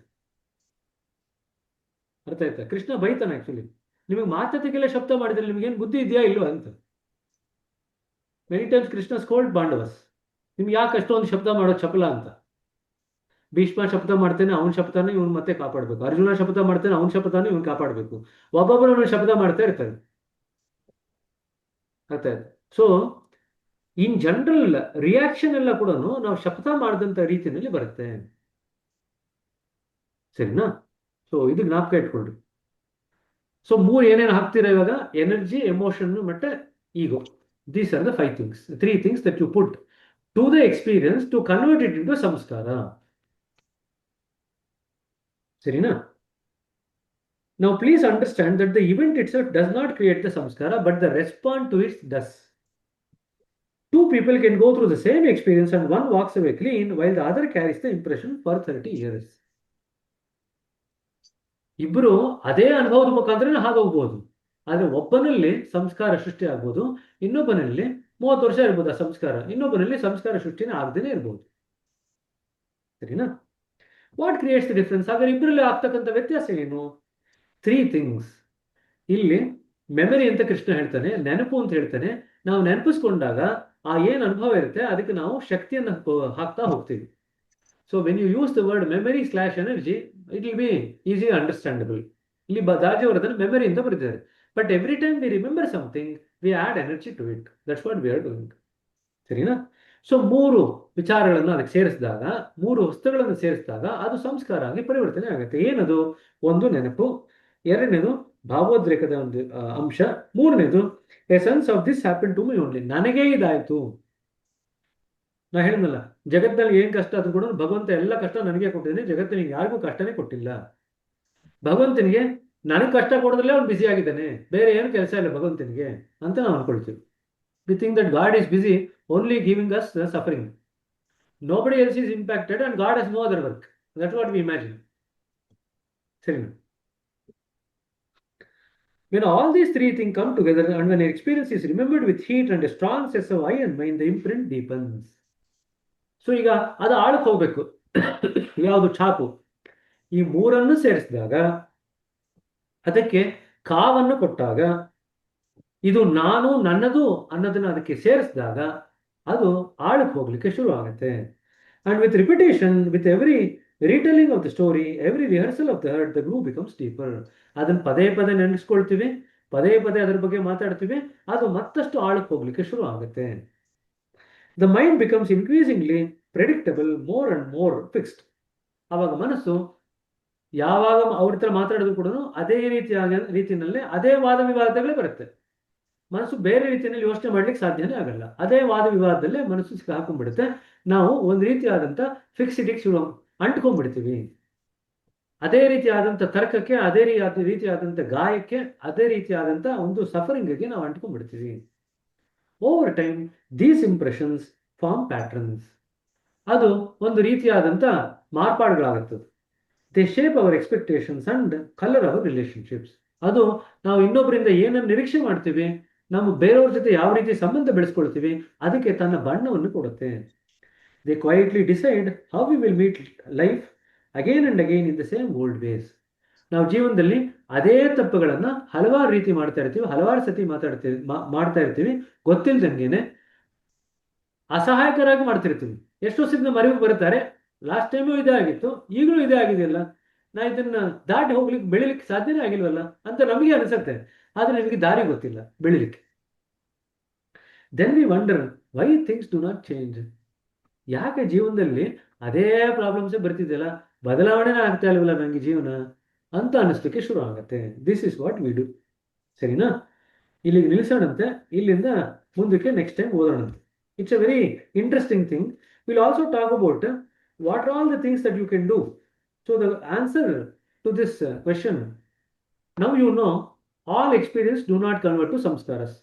ಅರ್ಥ ಆಯ್ತಾ? ಕೃಷ್ಣ ಬೈತಾನೆ ಆಕ್ಚುಲಿ, ನಿಮಗೆ ಮಾತುಕತೆಗೆಲ್ಲ ಶಬ್ದ ಮಾಡಿದ್ರೆ ನಿಮ್ಗೇನ್ ಬುದ್ಧಿ ಇದೆಯಾ ಇಲ್ವಾ ಅಂತ. Many times Krishna scold Pandavas, ನಿಮ್ಗೆ ಯಾಕೆ ಅಷ್ಟೊಂದು ಶಬ್ದ ಮಾಡೋದು ಚಪಲ ಅಂತ. ಭೀಷ್ಮ ಶಪಥ ಮಾಡ್ತೇನೆ, ಅವನ ಶಪಥನ ಇವನು ಮತ್ತೆ ಕಾಪಾಡಬೇಕು. ಅರ್ಜುನ ಶಪಥ ಮಾಡ್ತೇನೆ, ಅವನ ಶಪಥನ ಇವನು ಕಾಪಾಡಬೇಕು. ಒಬ್ಬೊಬ್ಬರು ಶಪಥ ಮಾಡ್ತಾ ಇರ್ತಾರೆ. ಅರ್ಥ ಆಯ್ತು? ಸೊ ಇನ್ ಜನರಲ್ ರಿಯಾಕ್ಷನ್ ಎಲ್ಲ ಕೂಡ ನಾವು ಶಪಥ ಮಾಡಿದಂತ ರೀತಿಯಲ್ಲಿ ಬರುತ್ತೆ. ಸರಿನಾ? ಸೊ ಇದು ಜ್ಞಾಪಕ ಇಟ್ಕೊಳ್ರಿ. ಸೊ ಮೂರು ಏನೇನು ಹಾಕ್ತೀರಾ ಇವಾಗ, ಎನರ್ಜಿ, ಎಮೋಷನ್ ಮತ್ತೆ ಈಗೋ. These are the 5 things, 3 things that you put to the experience to convert it into samskara. Sarina? Now please understand that the event itself does not create the samskara, but the response to it does. Two people can go through the same experience and one walks away clean while the other carries the impression for 30 years. ಇಬ್ಬರು ಅದೇ ಅನುಭವದ ಮುಖಾಂತರ ಹಾಗೋಗ್ಬೋದು. ಆದ್ರೆ ಒಬ್ಬನಲ್ಲಿ ಸಂಸ್ಕಾರ ಸೃಷ್ಟಿ ಆಗ್ಬೋದು, ಇನ್ನೊಬ್ಬನಲ್ಲಿ 30 ವರ್ಷ ಇರ್ಬೋದು ಆ ಸಂಸ್ಕಾರ, ಇನ್ನೊಬ್ಬನಲ್ಲಿ ಸಂಸ್ಕಾರ ಸೃಷ್ಟಿನೇ ಆಗದೇನೆ ಇರ್ಬೋದು. ಸರಿನಾ? What creates the difference? ಹಾಗಾದ್ರೆ ಇಬ್ಬರಲ್ಲಿ ಆಗ್ತಕ್ಕಂಥ ವ್ಯತ್ಯಾಸ ಏನು? 3 ಥಿಂಗ್ಸ್. ಇಲ್ಲಿ ಮೆಮರಿ ಅಂತ ಕೃಷ್ಣ ಹೇಳ್ತಾನೆ, ನೆನಪು ಅಂತ ಹೇಳ್ತಾನೆ. ನಾವು ನೆನಪಿಸ್ಕೊಂಡಾಗ ಆ ಏನ್ ಅನುಭವ ಇರುತ್ತೆ ಅದಕ್ಕೆ ನಾವು ಶಕ್ತಿಯನ್ನು ಹಾಕ್ತಾ ಹೋಗ್ತೀವಿ. So when you use the word memory / energy, it will be easy understandable. ಇಲ್ಲಿ ದಾಜಿಯವರದನ್ನು ಮೆಮರಿ ಅಂತ ಬರೀತಾರೆ. But every time we remember something, we add energy to it. That's what we are doing. ಸರಿನಾ? ಸೊ 3 ವಿಚಾರಗಳನ್ನು ಅದಕ್ಕೆ ಸೇರಿಸಿದಾಗ, 3 ವಸ್ತುಗಳನ್ನು ಸೇರಿಸಿದಾಗ ಅದು ಸಂಸ್ಕಾರ ಆಗಿ ಪರಿವರ್ತನೆ ಆಗುತ್ತೆ. ಏನದು? ಒಂದು ನೆನಪು, ಎರಡನೇದು ಭಾವೋದ್ರೇಕದ ಒಂದು ಅಂಶ, ಮೂರನೇದು essence of this happen to me only. ನನಗೇ ಇದಾಯ್ತು. ನಾ ಹೇಳಿದ್ನಲ್ಲ, ಜಗತ್ತಿನಲ್ಲಿ ಏನ್ ಕಷ್ಟ ಆದ್ರೂ ಕೂಡ ಭಗವಂತ ಎಲ್ಲ ಕಷ್ಟ ನನಗೆ ಕೊಟ್ಟಿದ್ದೀನಿ, ಜಗತ್ತಿನಿಗೆ ಯಾರಿಗೂ ಕಷ್ಟನೇ ಕೊಟ್ಟಿಲ್ಲ. ಭಗವಂತನಿಗೆ ನನಗೆ ಕಷ್ಟ ಕೊಡೋದ್ರಲ್ಲೇ ಅವ್ನು ಬ್ಯುಸಿ ಆಗಿದ್ದಾನೆ, ಬೇರೆ ಏನು ಕೆಲಸ ಇಲ್ಲ ಭಗವಂತನಿಗೆ ಅಂತ ನಾವು ಅನ್ಕೊಳ್ತೀವಿ. We think that God is busy only giving us suffering. Nobody else is impacted and God has no other work. That's what we imagine. ಸರಿನಾ? When all these 3 things come together and when an experience is remembered with heat and a strong sense of eye and mind, the imprint deepens. So ಈಗ ಅದು ಆಳಕ್ಕೆ ಹೋಗ್ಬೇಕು. ಯಾವುದು? ಛಾಪು. ಈ 3 ಸೇರಿಸಿದಾಗ, ಅದಕ್ಕೆ ಕಾವನ್ನು ಕೊಟ್ಟಾಗ, ಇದು ನಾನು ನನ್ನದು ಅನ್ನೋದನ್ನ ಅದಕ್ಕೆ ಸೇರಿಸಿದಾಗ ಅದು ಆಳಕ್ಕೆ ಹೋಗ್ಲಿಕ್ಕೆ ಶುರು ಆಗುತ್ತೆ. And with repetition, with every retelling of the story, every rehearsal of the hurt, the groove becomes deeper. ಅದನ್ನ ಪದೇ ಪದೇ ನೆನೆಸ್ಕೊಳ್ತೀವಿ, ಪದೇ ಪದೇ ಅದ್ರ ಬಗ್ಗೆ ಮಾತಾಡ್ತೀವಿ, ಅದು ಮತ್ತಷ್ಟು ಆಳಕ್ಕೆ ಹೋಗ್ಲಿಕ್ಕೆ ಶುರು ಆಗುತ್ತೆ. The mind becomes increasingly predictable, more and more fixed. ಅವಾಗ ಮನಸ್ಸು ಯಾವಾಗ ಅವ್ರ ಹತ್ರ ಮಾತಾಡಿದ್ರು ಕೂಡ ಅದೇ ರೀತಿಯಲ್ಲೇ ಅದೇ ವಾದ ವಿವಾದಗಳೇ ಬರುತ್ತೆ. ಮನಸ್ಸು ಬೇರೆ ರೀತಿಯಲ್ಲಿ ಯೋಚನೆ ಮಾಡ್ಲಿಕ್ಕೆ ಸಾಧ್ಯನೇ ಆಗಲ್ಲ. ಅದೇ ವಾದ ವಿವಾದದಲ್ಲೇ ಮನಸ್ಸು ಸಿಕ್ಕಾಕೊಂಡ್ಬಿಡುತ್ತೆ. ನಾವು ಒಂದು ರೀತಿಯಾದಂಥ ಫಿಕ್ಸಿಟಿಗೆ ಶುರು ಅಂಟ್ಕೊಂಡ್ಬಿಡ್ತೀವಿ. ಅದೇ ರೀತಿಯಾದಂಥ ತರ್ಕಕ್ಕೆ, ಅದೇ ರೀತಿಯಾದಂಥ ಗಾಯಕ್ಕೆ, ಅದೇ ರೀತಿಯಾದಂಥ ಒಂದು ಸಫರಿಂಗ್ಗೆ ನಾವು ಅಂಟ್ಕೊಂಡ್ಬಿಡ್ತೀವಿ. Over time these impressions form patterns. ಅದು ಒಂದು ರೀತಿಯಾದಂಥ ಮಾರ್ಪಾಡುಗಳಾಗುತ್ತದೆ. They shape our expectations and colour our relationships. ಅದು ನಾವು ಇನ್ನೊಬ್ಬರಿಂದ ಏನನ್ನು ನಿರೀಕ್ಷೆ ಮಾಡ್ತೀವಿ, ನಾವು ಬೇರೆಯವ್ರ ಜೊತೆ ಯಾವ ರೀತಿ ಸಂಬಂಧ ಬೆಳೆಸ್ಕೊಳ್ತೀವಿ, ಅದಕ್ಕೆ ತನ್ನ ಬಣ್ಣವನ್ನು ಕೊಡುತ್ತೆ. They quietly decide how we will meet life again and again in the same old ways. ನಾವು ಜೀವನದಲ್ಲಿ ಅದೇ ತಪ್ಪುಗಳನ್ನು ಹಲವಾರು ರೀತಿ ಮಾಡ್ತಾ ಇರ್ತೀವಿ, ಹಲವಾರು ಸತಿ ಮಾಡ್ತಾ ಇರ್ತೀವಿ, ಗೊತ್ತಿಲ್ದಂಗೆನೆ ಅಸಹಾಯಕರಾಗಿ ಮಾಡ್ತಿರ್ತೀವಿ. ಎಷ್ಟೋ ಸಿದ್ಧ ಮರೆವು ಬರ್ತಾರೆ, ಲಾಸ್ಟ್ ಟೈಮು ಇದೇ ಆಗಿತ್ತು, ಈಗಲೂ ಇದೇ ಆಗಿದೆಯಲ್ಲ, ನಾ ಇದನ್ನ ದಾಟಿ ಹೋಗ್ಲಿಕ್ಕೆ ಬೆಳಿಲಿಕ್ಕೆ ಸಾಧ್ಯನೇ ಆಗಿಲ್ವಲ್ಲ ಅಂತ ನಮಗೆ ಅನಿಸುತ್ತೆ. ಆದ್ರೆ ನಿಮಗೆ ದಾರಿ ಗೊತ್ತಿಲ್ಲ ಬೆಳಿಲಿಕ್ಕೆ. Then we wonder why things do not change. ಯಾಕೆ ಜೀವನದಲ್ಲಿ ಅದೇ ಪ್ರಾಬ್ಲಮ್ಸೇ ಬರ್ತಿದೆಯಲ್ಲ, ಬದಲಾವಣೆನೇ ಆಗ್ತಾ ಇಲ್ವಲ್ಲ ನನಗೆ ಜೀವನ ಅಂತ ಅನಿಸ್ಲಿಕ್ಕೆ ಶುರು ಆಗತ್ತೆ. This is what we do. ಸರಿನಾ? ಇಲ್ಲಿಗೆ ನಿಲ್ಲಿಸೋಣಂತೆ, ಇಲ್ಲಿಂದ ಮುಂದಕ್ಕೆ ನೆಕ್ಸ್ಟ್ ಟೈಮ್ ಓದೋಣಂತೆ. It's a very interesting thing. Will also talk about what are all the things that you can do. So the answer to this question, now you know all experience do not convert to samskaras.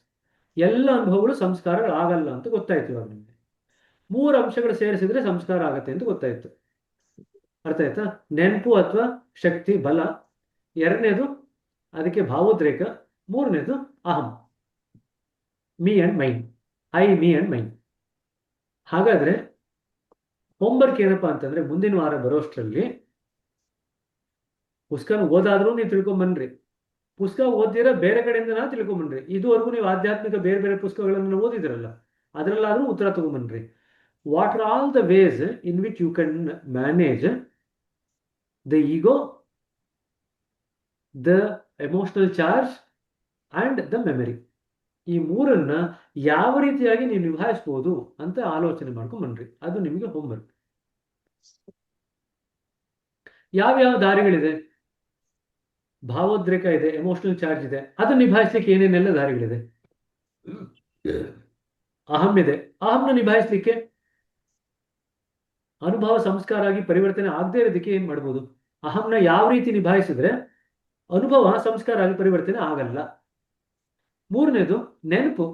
ಎಲ್ಲ ಅನುಭವಗಳು ಸಂಸ್ಕಾರಗಳಾಗಲ್ಲ ಅಂತ ಗೊತ್ತಾಯ್ತು ಇವಾಗ ನಿಮಗೆ. 3 ಅಂಶಗಳು ಸೇರಿಸಿದ್ರೆ ಸಂಸ್ಕಾರ ಆಗತ್ತೆ ಅಂತ ಗೊತ್ತಾಯ್ತು. ಅರ್ಥ ಆಯ್ತಾ? ನೆನಪು ಅಥವಾ ಶಕ್ತಿ, ಬಲ. 2ನೇದು ಅದಕ್ಕೆ ಭಾವೋದ್ರೇಕ. 3ನೇದು ಅಹಂ, me and mind, I, me and mind. ಹಾಗಾದ್ರೆ ಹೋಮ್ವರ್ಕ್ ಏನಪ್ಪಾ ಅಂತಂದ್ರೆ, ಮುಂದಿನ ವಾರ ಬರೋಷ್ಟರಲ್ಲಿ ಪುಸ್ತಕ ಓದಾದ್ರೂ ನೀವು ತಿಳ್ಕೊಂಬನ್ರಿ, ಪುಸ್ತಕ ಓದಿರ ಬೇರೆ ಕಡೆಯಿಂದ ತಿಳ್ಕೊಂಬನ್ರಿ. ಇದುವರೆಗೂ ನೀವು ಆಧ್ಯಾತ್ಮಿಕ ಬೇರೆ ಬೇರೆ ಪುಸ್ತಕಗಳನ್ನು ಓದಿದಿರಲ್ಲ, ಅದರಲ್ಲಾದ್ರೂ ಉತ್ತರ ತಗೊಂಬನ್ರಿ. What are all the ways in which you can manage the ego, the emotional charge and the memory. ಈ 3ಅನ್ನ ಯಾವ ರೀತಿಯಾಗಿ ನೀವು ನಿಭಾಯಿಸ್ಬೋದು ಅಂತ ಆಲೋಚನೆ ಮಾಡ್ಕೊಂಡ್ಬನ್ರಿ. ಅದು ನಿಮಗೆ ಹೋಮ್ವರ್ಕ್. ಯಾವ್ಯಾವ ದಾರಿಗಳಿದೆ? ಭಾವೋದ್ರೇಕ ಇದೆ, ಎಮೋಷನಲ್ ಚಾರ್ಜ್ ಇದೆ, ಅದನ್ನ ನಿಭಾಯಿಸ್ಲಿಕ್ಕೆ ಏನೇನೆಲ್ಲ ದಾರಿಗಳಿದೆ? ಅಹಂ ಇದೆ, ಅಹಂನ ನಿಭಾಯಿಸ್ಲಿಕ್ಕೆ ಅನುಭವ ಸಂಸ್ಕಾರ ಆಗಿ ಪರಿವರ್ತನೆ ಆಗದೆ ಇರೋದಕ್ಕೆ ಏನ್ ಮಾಡ್ಬೋದು? ಅಹಂನ ಯಾವ ರೀತಿ ನಿಭಾಯಿಸಿದ್ರೆ ಅನುಭವ ಸಂಸ್ಕಾರ ಆಗಿ ಪರಿವರ್ತನೆ ಆಗಲ್ಲ. 3ನೇದು ನೆನಪು.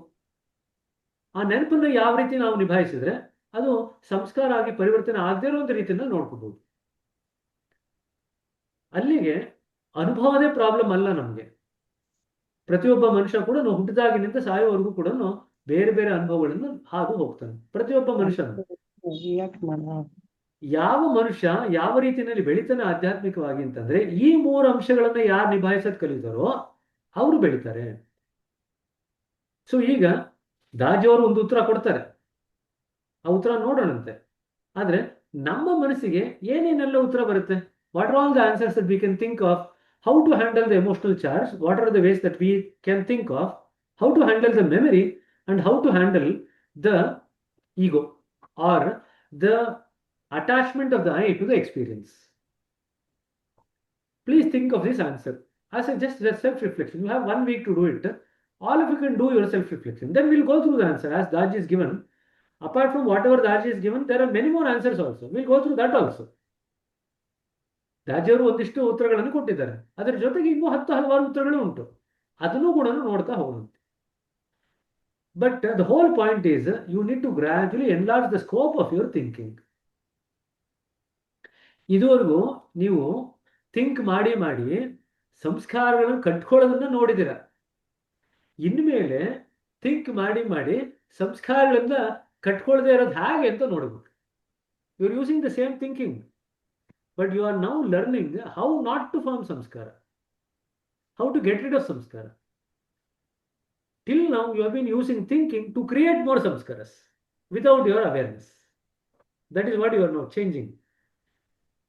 ಆ ನೆನಪನ್ನ ಯಾವ ರೀತಿ ನಾವು ನಿಭಾಯಿಸಿದ್ರೆ ಅದು ಸಂಸ್ಕಾರ ಆಗಿ ಪರಿವರ್ತನೆ ಆಗದೆ ಇರುವಂತ ರೀತಿಯಿಂದ ನೋಡ್ಕೋಬಹುದು. ಅಲ್ಲಿಗೆ ಅನುಭವದೇ ಪ್ರಾಬ್ಲಮ್ ಅಲ್ಲ ನಮ್ಗೆ. ಪ್ರತಿಯೊಬ್ಬ ಮನುಷ್ಯ ಕೂಡ ಹುಟ್ಟಿದಾಗಿನಿಂದ ಸಾಯುವವರೆಗೂ ಕೂಡ ಬೇರೆ ಬೇರೆ ಅನುಭವಗಳನ್ನು ಹಾದು ಹೋಗ್ತಾನೆ. ಪ್ರತಿಯೊಬ್ಬ ಮನುಷ್ಯನು, ಯಾವ ಮನುಷ್ಯ ಯಾವ ರೀತಿಯಲ್ಲಿ ಬೆಳಿತಾನೆ ಆಧ್ಯಾತ್ಮಿಕವಾಗಿ ಅಂತಂದ್ರೆ, ಈ 3 ಅಂಶಗಳನ್ನ ಯಾರು ನಿಭಾಯಿಸೋದ್ ಕಲಿತಾರೋ ಅವರು ಬೆಳಿತಾರೆ. ಸೊ ಈಗ ದಾಜಿಯವರು ಒಂದು ಉತ್ತರ ಕೊಡ್ತಾರೆ, ಆ ಉತ್ತರ ನೋಡೋಣಂತೆ. ಆದ್ರೆ ನಮ್ಮ ಮನಸ್ಸಿಗೆ ಏನೇನೆಲ್ಲ ಉತ್ತರ ಬರುತ್ತೆ? What are all the answers that we can think of? How to handle the emotional charge? What are the ways that we can think of? How to handle the memory and how to handle the ego or the attachment of the I to the experience. Please think of this answer as just self-reflection. You have 1 week to do it. All of you can do your self-reflection. Then we'll go through the answer as Daji is given. Apart from whatever Daji is given, there are many more answers also. We'll go through that also. Daji ಅವರು ಒಂದಿಷ್ಟು ಉತ್ತರಗಳನ್ನು ಕೊಟ್ಟಿದ್ದಾರೆ, ಅದರ ಜೊತೆಗೆ ಇನ್ನೂ 10 ಹಲವಾರು ಉತ್ತರಗಳು ಉಂಟು. ಅದನ್ನು ಕೂಡ ನೋಡ್ತಾ ಹೋಗೋಣ. But the whole point is you need to gradually enlarge the scope of your thinking. ಇದುವರೆಗೂ ನೀವು ಥಿಂಕ್ ಮಾಡಿ ಮಾಡಿ ಸಂಸ್ಕಾರಗಳನ್ನು ಕಟ್ಕೊಳ್ಳೋದನ್ನ ನೋಡಿದಿರ. ಇನ್ಮೇಲೆ ಥಿಂಕ್ ಮಾಡಿ ಮಾಡಿ ಸಂಸ್ಕಾರಗಳಿಂದ ಕಟ್ಕೊಳ್ಳದೆ ಇರೋದು ಹೇಗೆ ಅಂತ ನೋಡ್ಬೇಕು. You are using the same thinking, but you are now learning how not to form samskara, how to get rid of samskara. Till now, you have been using thinking to create more samskaras without your awareness. That is what you are now changing.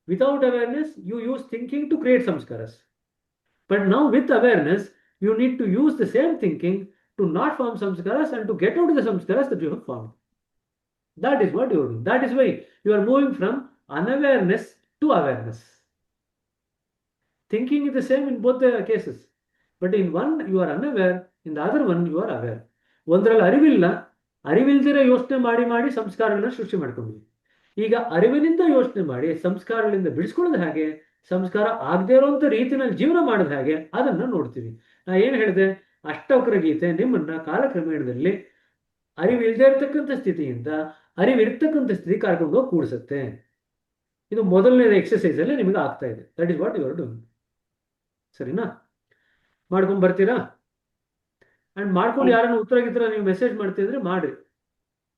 Without awareness, you use thinking to create samskaras. But now with awareness, you need to use the same thinking to not form samskaras and to get out of the samskaras that you have formed. That is what you are doing. That is why you are moving from unawareness to awareness. Thinking is the same in both the cases. But in one, you are unaware. In the other one, you are aware. ಒಂದರಲ್ಲಿ ಅರಿವಿಲ್ಲ, ಅರಿವಿಲ್ದಿರ ಯೋಚನೆ ಮಾಡಿ ಮಾಡಿ ಸಂಸ್ಕಾರಗಳನ್ನ ಸೃಷ್ಟಿ ಮಾಡ್ಕೊಂಡ್ವಿ. ಈಗ ಅರಿವಿನಿಂದ ಯೋಚನೆ ಮಾಡಿ ಸಂಸ್ಕಾರಗಳಿಂದ ಬಿಡಿಸ್ಕೊಳ್ಳೋದು ಹಾಗೆ ಸಂಸ್ಕಾರ ಆಗದೆ ಇರುವಂತ ರೀತಿನಲ್ಲಿ ಜೀವನ ಮಾಡಿದ ಹಾಗೆ ಅದನ್ನ ನೋಡ್ತೀವಿ. ನಾ ಏನ್ ಹೇಳಿದೆ, ಅಷ್ಟವಕ್ರ ಗೀತೆ ನಿಮ್ಮನ್ನ ಕಾಲಕ್ರಮೇಣದಲ್ಲಿ ಅರಿವಿಲ್ದೇ ಇರ್ತಕ್ಕಂಥ ಸ್ಥಿತಿಯಿಂದ ಅರಿವಿರ್ತಕ್ಕಂಥ ಸ್ಥಿತಿ ಕರ್ಕೊಂಡು ಹೋಗಿ ಕೂಡಿಸುತ್ತೆ. ಇದು ಮೊದಲನೇ ಎಕ್ಸಸೈಸ್ ಅಲ್ಲಿ ನಿಮಗೆ ಆಗ್ತಾ ಇದೆ. That is what you are doing. ಸರಿನಾ? ಮಾಡ್ಕೊಂಡ್ ಬರ್ತೀರಾ? ಅಂಡ್ ಮಾಡ್ಕೊಂಡು ಯಾರನ್ನ ಉತ್ತರ ಗಿತ್ತರ ನೀವು ಮೆಸೇಜ್ ಮಾಡ್ತಿದ್ರೆ ಮಾಡ್ರಿ.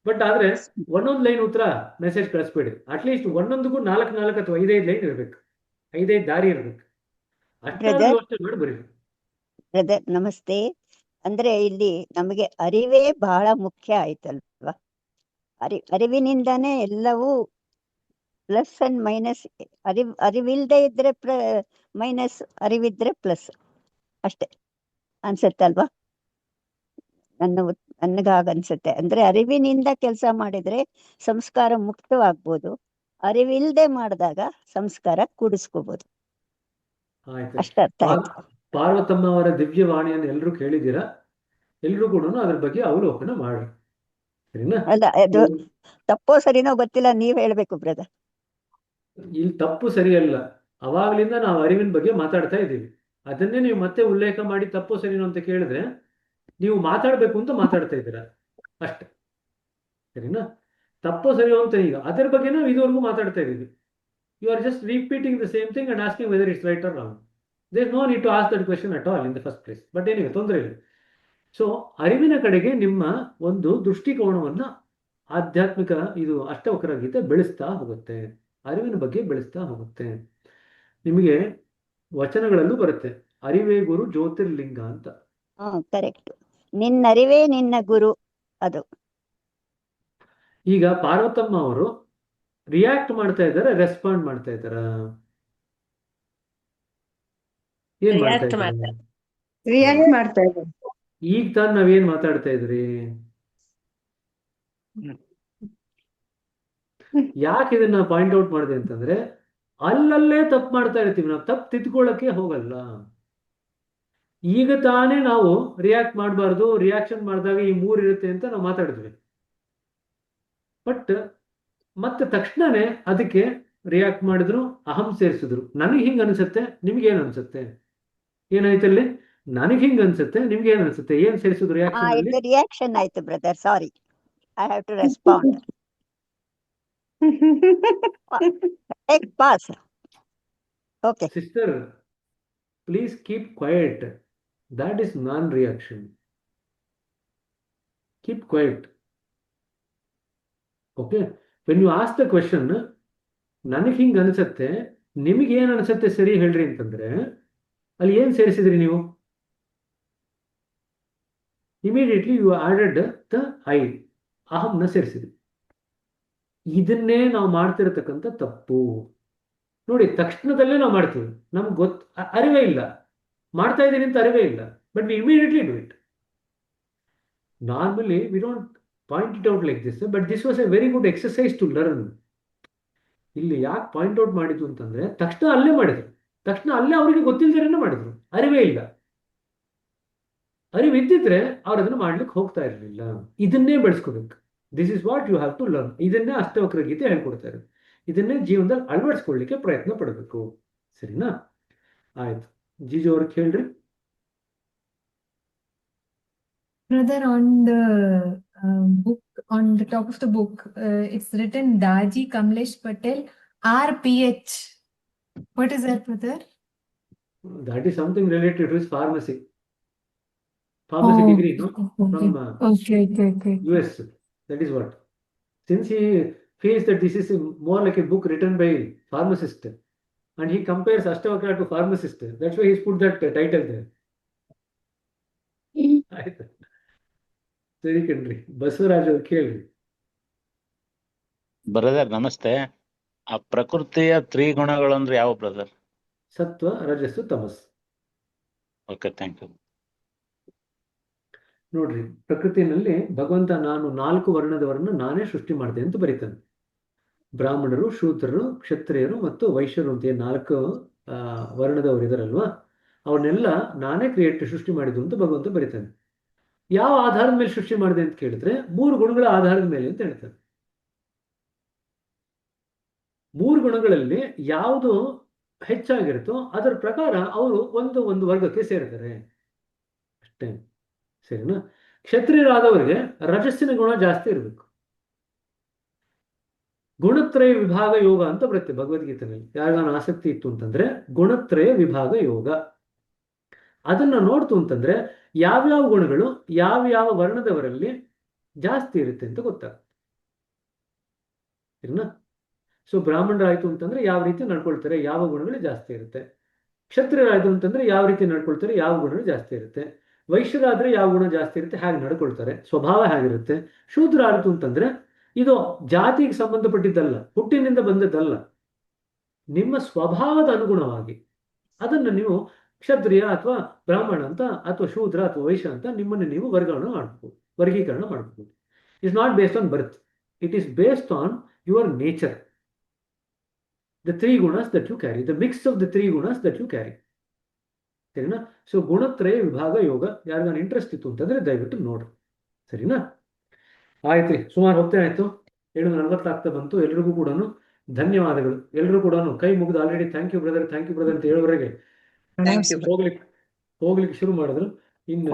ಬಟ್ ಆದ್ರೆ ಒಂದೊಂದು ಲೈನ್ ಉತ್ತರ ಮೆಸೇಜ್ ಕಳಿಸ್ಬೇಡಿ. ಅಟ್ಲೀಸ್ಟ್ ಒಂದೊಂದಕ್ಕೂ 4 ಅಥವಾ 5 ಲೈನ್ ಇರ್ಬೇಕು, 5 ದಾರಿ ಇರ್ಬೇಕು. ಅಷ್ಟಾದ್ರೂ ಯೋಚನೆ ಮಾಡಿ ಬರೀ. ಬ್ರದರ್ ನಮಸ್ತೆ. ಅಂದ್ರೆ ಇಲ್ಲಿ ನಮಗೆ ಅರಿವೇ ಬಹಳ ಮುಖ್ಯ ಆಯ್ತಲ್ವಾ? ಅರಿವಿನಿಂದಾನೇ ಎಲ್ಲವೂ ಪ್ಲಸ್ ಅಂಡ್ ಮೈನಸ್. ಅರಿವಿಲ್ದೇ ಇದ್ರೆ ಮೈನಸ್, ಅರಿವಿದ್ರೆ ಪ್ಲಸ್ ಅಷ್ಟೇ ಅನ್ಸುತ್ತಲ್ವಾ? ನನಗಾಗ ಅನ್ಸುತ್ತೆ. ಅಂದ್ರೆ ಅರಿವಿನಿಂದ ಕೆಲಸ ಮಾಡಿದ್ರೆ ಸಂಸ್ಕಾರ ಮುಕ್ತವಾಗ್ಬೋದು, ಅರಿವಿಲ್ದೆ ಮಾಡಿದಾಗ ಸಂಸ್ಕಾರ ಕೂಡಿಸ್ಕೋಬಹುದು. ಆಯ್ತು. ಅಷ್ಟ ಅರ್ಥ ಆಯ್ತು. ಪಾರ್ವತಮ್ಮ ಅವರ ದಿವ್ಯವಾಣಿಯನ್ನು ಎಲ್ಲರೂ ಕೇಳಿದ್ದೀರಾ? ಎಲ್ಲರೂ ಕೂಡ ಅದ್ರ ಬಗ್ಗೆ ಅವಲೋಕನ ಮಾಡಿ. ಸರಿನಾ? ಅಲ್ಲ, ಅದು ತಪ್ಪೋ ಸರಿನೋ ಗೊತ್ತಿಲ್ಲ, ನೀವ್ ಹೇಳ್ಬೇಕು ಬ್ರದರ್. ಇಲ್ಲಿ ತಪ್ಪು ಸರಿಯಲ್ಲ. ಅವಾಗ್ಲಿಂದ ನಾವು ಅರಿವಿನ ಬಗ್ಗೆ ಮಾತಾಡ್ತಾ ಇದ್ದೀವಿ. ಅದನ್ನೇ ನೀವು ಮತ್ತೆ ಉಲ್ಲೇಖ ಮಾಡಿ ತಪ್ಪು ಸರಿನೋ ಅಂತ ಕೇಳಿದ್ರೆ ನೀವು ಮಾತಾಡ್ಬೇಕು ಅಂತ ಮಾತಾಡ್ತಾ ಇದ್ದೀರಾ ಅಷ್ಟೇ. ಸರಿನಾ? ತಪ್ಪು ಸರಿಯೋ ಅಂತ ಈಗ ಅದರ ಬಗ್ಗೆ ನಾವು ಇದುವರೆಗೂ ಮಾತಾಡ್ತಾ ಇದ್ದೀವಿ. You are just repeating the same thing and asking whether it's right or wrong. There no need to ask that question at all in the first place. But anyway, ತೊಂದರೆ ಇಲ್ಲ. ಸೊ ಅರಿವಿನ ಕಡೆಗೆ ನಿಮ್ಮ ಒಂದು ದೃಷ್ಟಿಕೋನವನ್ನ ಆಧ್ಯಾತ್ಮಿಕ ಇದು ಅಷ್ಟವಕ್ರ ಗೀತೆ ಬೆಳೆಸ್ತಾ ಹೋಗುತ್ತೆ. ಅರಿವಿನ ಬಗ್ಗೆ ಬೆಳೆಸ್ತಾ ಹೋಗುತ್ತೆ. ನಿಮಗೆ ವಚನಗಳಲ್ಲೂ ಬರುತ್ತೆ, ಅರಿವೇ ಗುರು ಜ್ಯೋತಿರ್ಲಿಂಗ ಅಂತ. ಕರೆಕ್ಟ್. ನಿನ್ನರಿವೇ ನಿನ್ನ ಗುರು. ಅದು ಈಗ ಪಾರ್ವತಮ್ಮ ಅವರು ರಿಯಾಕ್ಟ್ ಮಾಡ್ತಾ ಇದ್ದಾರೆ, ರೆಸ್ಪಾಂಡ್ ಮಾಡ್ತಾ ಇದ್ದಾರ? ಏನ್ ಮಾಡ್ತಾ ಇದ್ದಾರೆ? ರಿಯಾಕ್ಟ್ ಮಾಡ್ತಾ ಇದ್ದಾರೆ. ಈಗ ತಾನು ನಾವೇನ್ ಮಾತಾಡ್ತಾ ಇದ್ರಿ? ಯಾಕೆ ಇದನ್ನ ಪಾಯಿಂಟ್ ಔಟ್ ಮಾಡಿದೆ ಅಂತಂದ್ರೆ, ಅಲ್ಲಲ್ಲೇ ತಪ್ಪು ಮಾಡ್ತಾ ಇರ್ತೀವಿ ನಾವು, ತಪ್ಪು ತಿದ್ಕೊಳ್ಳಕ್ಕೆ ಹೋಗಲ್ಲ. ಈಗ ತಾನೇ ನಾವು ರಿಯಾಕ್ಟ್ ಮಾಡಬಾರ್ದು, ರಿಯಾಕ್ಷನ್ ಮಾಡಿದಾಗ ಈ 3 ಇರುತ್ತೆ ಅಂತ ನಾವು ಮಾತಾಡಿದ್ವಿ. ಬಟ್ ಮತ್ತೆ ತಕ್ಷಣನೇ ಅದಕ್ಕೆ ರಿಯಾಕ್ಟ್ ಮಾಡಿದ್ರು, ಅಹಂ ಸೇರಿಸಿದ್ರು. ನನಗೆ ಹಿಂಗ ಅನ್ಸುತ್ತೆ, ನಿಮ್ಗೆ ಏನ್ ಅನ್ಸುತ್ತೆ? ಏನಾಯ್ತಲ್ಲಿ? ನನಗೆ ಹಿಂಗ ಅನ್ಸುತ್ತೆ, ನಿಮ್ಗೆ ಏನ್ ಅನ್ಸುತ್ತೆ? ಏನ್ ಸೇರಿಸಿದ್ರು ರಿಯಾಕ್ಷನ್? ರಿಯಾಕ್ಷನ್ ಆಯ್ತು brother, sorry, I have to respond. Take pass. Okay sister, please keep quiet. That is non-reaction. Keep quiet. Okay? When you ask the question, ನನಗೆ ಹಿಂಗೆ ಅನಿಸುತ್ತೆ, ನಿಮಗೆ ಏನು ಅನಿಸುತ್ತೆ ಸರಿ ಹೇಳ್ರಿ ಅಂತಂದ್ರೆ, ಅಲ್ಲಿ ಏನು ಸೇರಿಸಿದ್ರಿ ನೀವು? Immediately you added the I, ಅಹಂನ ಸೇರಿಸಿದ್ರಿ. ಇದನ್ನೇ ನಾವು ಮಾಡ್ತಿರತಕ್ಕಂಥ ತಪ್ಪು. ನೋಡಿ, ತಕ್ಷಣದಲ್ಲೇ ನಾವು ಮಾಡ್ತೀವಿ, ನಮ್ಗೆ ಅರಿವೇ ಇಲ್ಲ, ಮಾಡ್ತಾ ಇದ್ದೀನಿ ಅಂತ ಅರಿವೇ ಇಲ್ಲ, but we immediately do it. Normally we don't point it out like this, but this was a very good exercise to learn. ಇಲ್ಲಿ ಯಾಕೆ ಪಾಯಿಂಟ್ ಔಟ್ ಮಾಡಿದ್ದು ಅಂತಂದ್ರೆ, ತಕ್ಷಣ ಅಲ್ಲೇ ಮಾಡಿದ್ರು, ತಕ್ಷಣ ಅಲ್ಲೇ ಅವರಿಗೆ ಗೊತ್ತಿಲ್ಲದೇನೆ ಮಾಡಿದ್ರು, ಅರಿವೇ ಇಲ್ಲ. ಅರಿವಿದ್ದಿದ್ರೆ ಅವ್ರು ಅದನ್ನು ಮಾಡ್ಲಿಕ್ಕೆ ಹೋಗ್ತಾ ಇರಲಿಲ್ಲ. ಇದನ್ನೇ ಬೆಳೆಸ್ಕೋಬೇಕು. This is what you have to learn. ಇದನ್ನೇ ಅಷ್ಟವಕ್ರ ಗೀತೆ ಹೇಳ್ಕೊಡ್ತಾ ಇರೋದು. ಇದನ್ನೇ ಜೀವನದಲ್ಲಿ ಅಳವಡಿಸ್ಕೊಳ್ಳಿಕ್ಕೆ ಪ್ರಯತ್ನ ಪಡಬೇಕು. ಸರಿನಾ? ಆಯ್ತು, ಜೀಜು ಅವ್ರಿಗೆ ಹೇಳ್ರಿ. Brother, on the book, on the top of the book, it's written Daji Kamlesh Patel, RPH. What is that, brother? That is something related to his pharmacy. Pharmacy degree, no? Okay. From Okay. US. That is what. Since he feels that this is more like a book written by pharmacist, and he compares Ashtavakra to pharmacist, that's why he's put that title there. ಆಯ್ತು, ಸರಿ ಕಣ್ರಿ. ಬಸವರಾಜ್ ಅವ್ರು ಕೇಳ್ರಿ. ಬ್ರದರ್ ನಮಸ್ತೆ. ಆ ಪ್ರಕೃತಿಯ ತ್ರಿಗುಣಗಳು ಅಂದ್ರೆ ಯಾವ ಬ್ರದರ್? ಸತ್ವ, ರಜಸ್ಸು, ತಮಸ್. Okay, thank you. ನೋಡ್ರಿ, ಪ್ರಕೃತಿನಲ್ಲಿ ಭಗವಂತ ನಾನು 4 ವರ್ಣದವರನ್ನ ನಾನೇ ಸೃಷ್ಟಿ ಮಾಡಿದೆ ಅಂತ ಬರೀತಾನೆ. ಬ್ರಾಹ್ಮಣರು, ಶೂದ್ರರು, ಕ್ಷತ್ರಿಯರು ಮತ್ತು ವೈಶ್ಯರು ಅಂತ 4 ವರ್ಣದವರು ಇದಾರಲ್ವಾ, ಅವನ್ನೆಲ್ಲ ನಾನೇ ಸೃಷ್ಟಿ ಮಾಡಿದ್ದು ಅಂತ ಭಗವಂತ ಬರೀತಾನೆ. ಯಾವ ಆಧಾರದ ಮೇಲೆ ಸೃಷ್ಟಿ ಮಾಡಿದೆ ಅಂತ ಕೇಳಿದ್ರೆ 3 ಗುಣಗಳ ಆಧಾರದ ಮೇಲೆ ಅಂತ ಹೇಳ್ತಾನೆ. 3 ಗುಣಗಳಲ್ಲಿ ಯಾವುದು ಹೆಚ್ಚಾಗಿರುತ್ತೋ ಅದರ ಪ್ರಕಾರ ಅವರು ಒಂದು ವರ್ಗಕ್ಕೆ ಸೇರ್ತಾರೆ ಅಷ್ಟೇ. ಸರಿನಾ? ಕ್ಷತ್ರಿಯರಾದವರಿಗೆ ರಜಸ್ಸಿನ ಗುಣ ಜಾಸ್ತಿ ಇರಬೇಕು. ಗುಣತ್ರಯ ವಿಭಾಗ ಯೋಗ ಅಂತ ಬರುತ್ತೆ ಭಗವದ್ಗೀತೆಯಲ್ಲಿ. ಯಾರಿಗಾನ ಆಸಕ್ತಿ ಇತ್ತು ಅಂತಂದ್ರೆ ಗುಣತ್ರಯ ವಿಭಾಗ ಯೋಗ ಅದನ್ನ ನೋಡ್ತು ಅಂತಂದ್ರೆ ಯಾವ್ಯಾವ ಗುಣಗಳು ಯಾವ ವರ್ಣದವರಲ್ಲಿ ಜಾಸ್ತಿ ಇರುತ್ತೆ ಅಂತ ಗೊತ್ತಾಗುತ್ತೆ. ಸರಿನಾ? ಸೊ ಬ್ರಾಹ್ಮಣರಾಯ್ತು ಅಂತಂದ್ರೆ ಯಾವ ರೀತಿ ನಡ್ಕೊಳ್ತಾರೆ, ಯಾವ ಗುಣಗಳು ಜಾಸ್ತಿ ಇರುತ್ತೆ. ಕ್ಷತ್ರಿಯರಾಯ್ತು ಅಂತಂದ್ರೆ ಯಾವ ರೀತಿ ನಡ್ಕೊಳ್ತಾರೆ, ಯಾವ ಗುಣಗಳು ಜಾಸ್ತಿ ಇರುತ್ತೆ. ವೈಶ್ಯರಾದ್ರೆ ಯಾವ ಗುಣ ಜಾಸ್ತಿ ಇರುತ್ತೆ, ಹೇಗೆ ನಡ್ಕೊಳ್ತಾರೆ, ಸ್ವಭಾವ ಹೇಗಿರುತ್ತೆ. ಶೂದ್ರ ಆಯ್ತು ಅಂತಂದ್ರೆ ಇದು ಜಾತಿಗೆ ಸಂಬಂಧಪಟ್ಟಿದ್ದಲ್ಲ, ಹುಟ್ಟಿನಿಂದ ಬಂದದ್ದಲ್ಲ, ನಿಮ್ಮ ಸ್ವಭಾವದ ಅನುಗುಣವಾಗಿ ಅದನ್ನು ನೀವು ಕ್ಷತ್ರಿಯ ಅಥವಾ ಬ್ರಾಹ್ಮಣ ಅಂತ ಅಥವಾ ಶೂದ್ರ ಅಥವಾ ವೈಶ್ಯ ಅಂತ ನಿಮ್ಮನ್ನು ನೀವು ವರ್ಗೀಕರಣ ಮಾಡಬಹುದು. It's not based on birth, it is based on your nature, the three gunas that you carry, the mix of the three gunas that you carry. ಸರಿನಾ? ಸೊ ಗುಣತ್ರಯ ವಿಭಾಗ ಯೋಗ ಯಾರಿಗಾನ ಇಂಟ್ರೆಸ್ಟ್ ಇತ್ತು ಅಂತಂದ್ರೆ ದಯವಿಟ್ಟು ನೋಡ್ರಿ. ಸರಿನಾ? ಆಯ್ತ್ರಿ, ಸುಮಾರು ಹೊತ್ತೇ ಆಯ್ತು, 7:40 ಆಗ್ತಾ ಬಂತು. ಎಲ್ರಿಗೂ ಕೂಡ ಧನ್ಯವಾದಗಳು. ಎಲ್ಲರೂ ಕೂಡ ಕೈ ಮುಗಿದು ಆಲ್ರೆಡಿ ಥ್ಯಾಂಕ್ ಯು ಬ್ರದರ್ ಅಂತ ಹೇಳೋವರೆಗೆ ಹೋಗ್ಲಿಕ್ಕೆ ಶುರು ಮಾಡಿದ್ರು. ಇನ್ನು